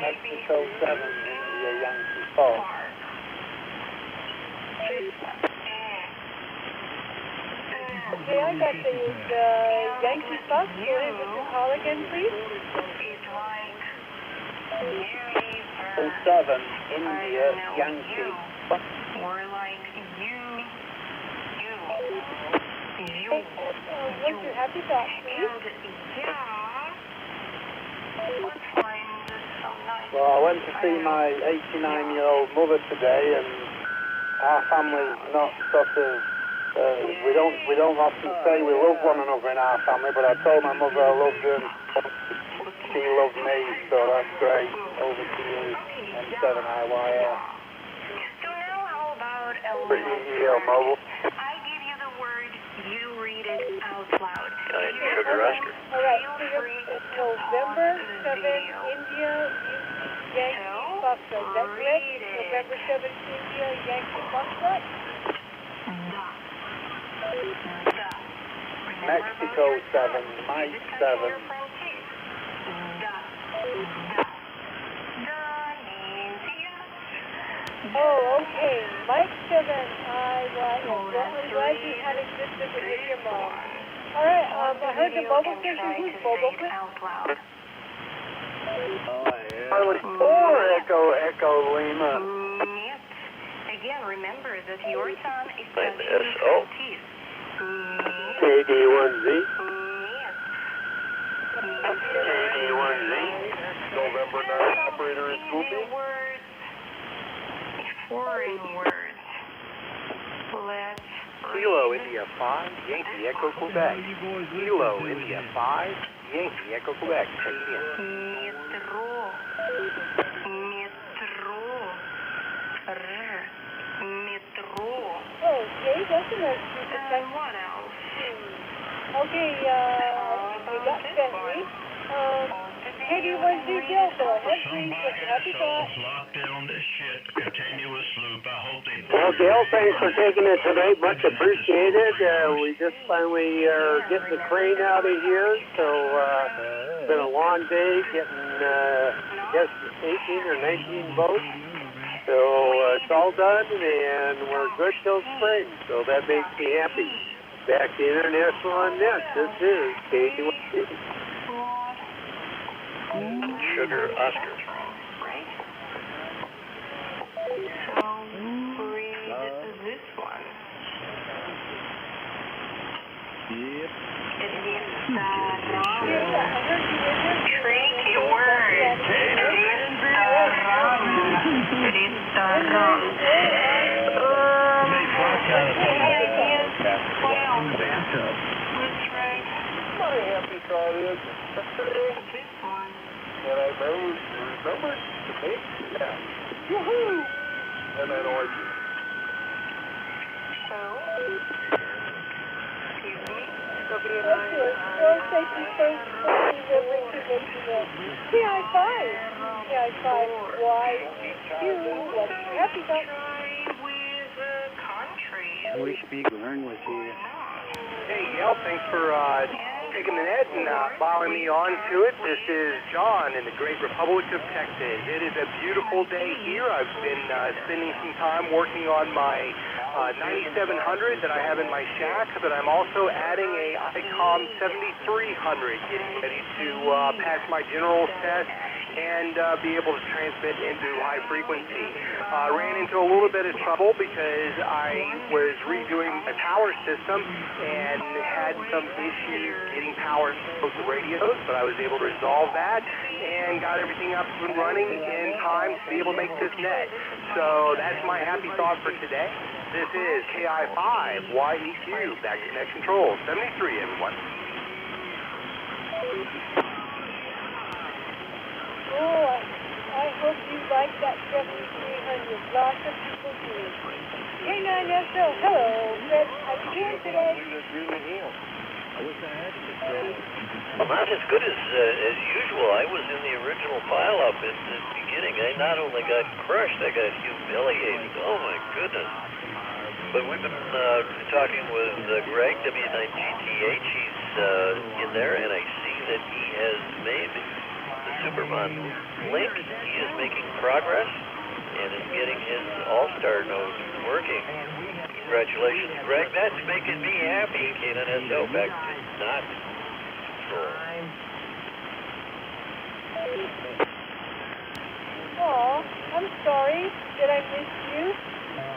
Mexico 7 in the Yankee Fall. Okay, I got the Yankee Fox. Go ahead with the call again, please. 07 India Yankee. More like What's your happy thought, please? Well, I went to see my 89-year-old mother today, and our family's not sort of, we don't often say we love one another in our family, but I told my mother I loved her and she loved me, so that's great. Over to you, M7IYL. So now how about Mobile. I give you the word, you read it out loud. Sugar Oscar. All right, so November 7, India, Yankee, Foxtrot. Is that correct? November 7, India, Yankee, Foxtrot? Mexico 7, Mike 7. Oh, okay. Mike 7, well, I'm glad you had a good visit with your mom. All right, I heard the bubble fishing. Who's bubble fishing? Echo Lima. Again, remember that your son is SO. KD1Z. KD1Z. November 9 operator is moving. Foreign words. Let's Kilo India 5, Yankee Echo Quebec. Kilo India 5, Yankee Echo Quebec. Check it in. Metro. Okay, that's a nice group of guys. What else? Okay, we got Bentley. KD1Z Delta. Happy thought. Locked in on this shit. Continuous loop. I hope they... Well, Gail, thanks for taking it tonight. Much appreciated. We just finally are getting the crane out of here. So it's been a long day getting, I guess, 18 or 19 boats. So it's all done, and we're good till spring. So that makes me happy. Back to International on Net. This is KD1Z. Sugar Oscar. So read this one. Yep. It is the wrong tricky word. It is the wrong. My happy thought is This one. and I remembered to make that. Woohoo! And then origin. So, excuse me. Well, safety first, PI5. PI5, YQ, what's happy thought? We speak language here. Hey, Gail, thanks for taking the net and following me on to it. This is John in the Great Republic of Texas. It is a beautiful day here. I've been spending some time working on my 9700 that I have in my shack, but I'm also adding a ICOM 7300, getting ready to pass my general's test and be able to transmit into high frequency. Ran into a little bit of trouble because I was redoing my power system and had some issues getting power to both the radios, but I was able to resolve that and got everything up and running in time to be able to make this net. So that's my happy thought for today. This is KI5 YEQ, back to net control, 73, everyone. Oh, I hope you like that 7300. Lots of people do. K9SO, hello, Fred. How you doing today? Well, not as good as usual. I was in the original pileup at the beginning. I not only got crushed, I got humiliated. Oh, my goodness. But we've been talking with Greg, W9GTH. He's in there, and I see that he has made the Superman link. He is making progress and is getting his All-Star node working. Congratulations, Greg. That's making me happy. K9SO back to not control. Oh, I'm sorry. Did I miss you?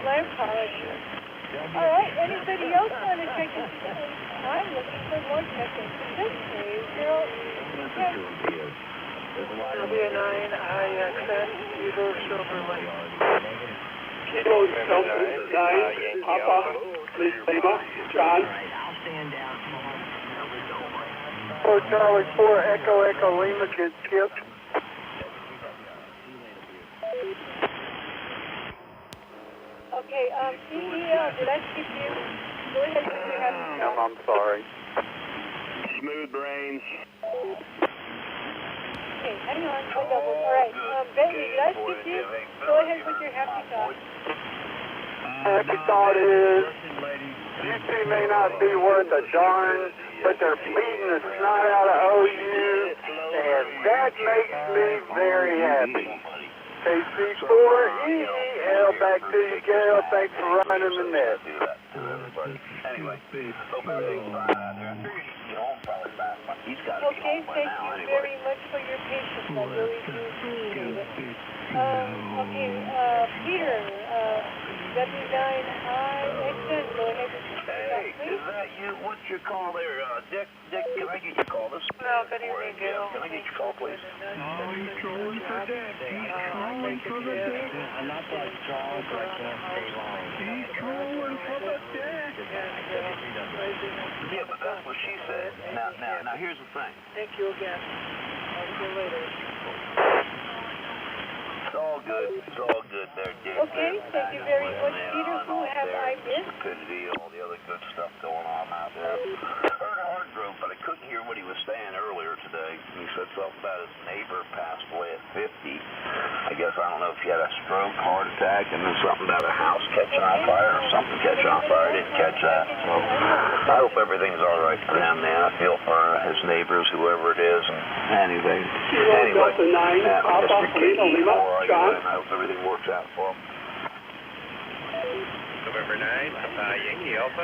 My apologies. All right, anybody else want to check in? I'm looking for more check-in. Okay, girl. W9, I accept Eagle Silver Lake. Kilo Delta 9, Papa, Lima, John. Oh, Charlie 4, Echo, Echo, Lima, get skipped. Okay, CEL, did I skip you? Go ahead with your happy thought. I'm sorry. Smooth brains. Okay, hang on, I'll double. All right, Bentley, did I skip you? Go ahead with your happy thought. Happy thought is, UT may not be worth a darn, but they're beating the snot out of OU, and that makes me very happy. KC4EEL, back to you, Gail. Thanks for running the net. Anyway, Okay, thank you very much for your patience. I really do appreciate it. Okay, Peter, W9I, excellent. Go ahead with your hey, is that you? What's your call there? Dick, can I get your call? This is Good evening, Gail. Can I get your call, please? He's trolling for Dick. He's trolling for the Dick. I'm not that strong, so I can't stay long. He's trolling for the Dick. Yeah, but that's what she said. Now, here's the thing. Thank you again. I'll see you later. It's all good. It's all good there, Dick. Okay, thank you very much, Peter. Who have I missed? Stupidity, all the other good stuff going on out there. Heard a heart group, but I couldn't hear what he was saying earlier today. He said something about his neighbor passed away at 50. I guess I don't know if he had a stroke, heart attack, and then something about a house catching on fire or something catching on fire. I didn't catch that. So I hope everything's all right for him, man. I feel for his neighbors, whoever it is. And anyway, Delta 9, Papa, Lima, John. I hope everything works out for him. November 9, Yankee Alpha.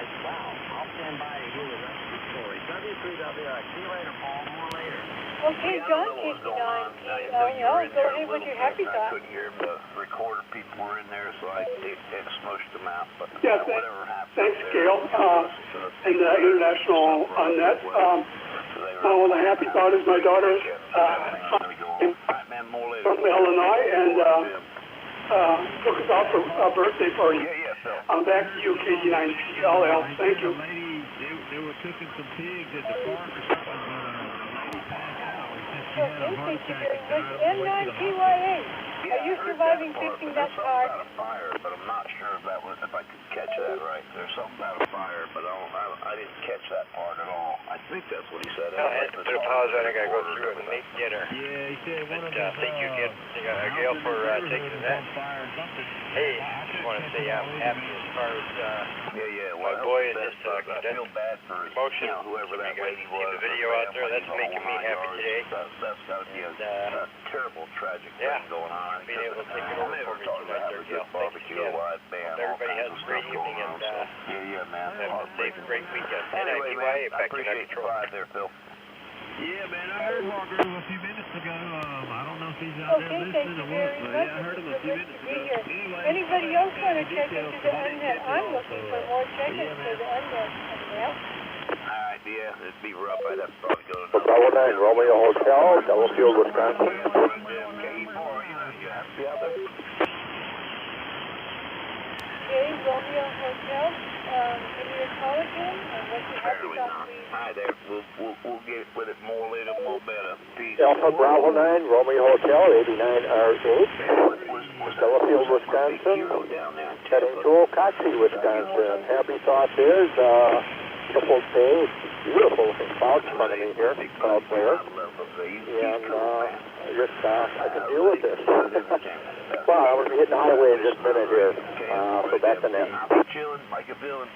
I'll stand by to hear the rest of the story. W3WX. See you later, Paul. More later. Okay, John, KC9, go ahead with your happy I thought. couldn't hear the recorder. People were in there, so it smushed them out. But Yeah, whatever happened. thanks, Gail. And the international on net. Well, the happy thought is my daughter from Illinois and took us out for a birthday party. I'm back to you, KG9CLL. Thank you. They were cooking some pigs at the farm or something. Okay, thank you very much. N9PYA, are you surviving fixing that car? Fire, but I'm not sure if I could catch that right. There's something about a fire, but I didn't catch that part at all. I think that's what he said. I had to put a pause on. I got to go through and make dinner. Yeah, he said one of But thank you, Gail, for taking that. Hey, I just want to say I'm happy as far as my boy and his promotion. Whoever that lady was. The video out there, that's making me happy today. That's got to be a terrible, tragic thing going on. Being able to take it over for me tonight there, Gail. Thank you again. Everybody has a great evening and man. have a safe, great weekend. Anyway, back to control. There, Phil. Yeah, man, I heard Walker a few minutes ago. I don't know if he's out there listening or what, but yeah, I heard him a few minutes ago. Anyway, anybody else want to check into the unnet? I'm looking for more check-ins for the unnet. Alright, yeah, it'd be rough. I'd have to probably go to Bravo 9, Romeo Hotel, Delafield, Wisconsin. Okay, Romeo Hotel, can you call again? What's your happy thought, please? Hi there, we'll get with it more later, more better. Peace. Alpha Bravo 9, Romeo Hotel, 89R8, Delafield, Wisconsin, heading to Ocoxie, Wisconsin. Happy thought is, beautiful day, beautiful looking clouds in front of me here, cloud there, and I can deal with this. Well, I'm going to be hitting the highway in just a minute here, so back to net. Chilling, like a feeling.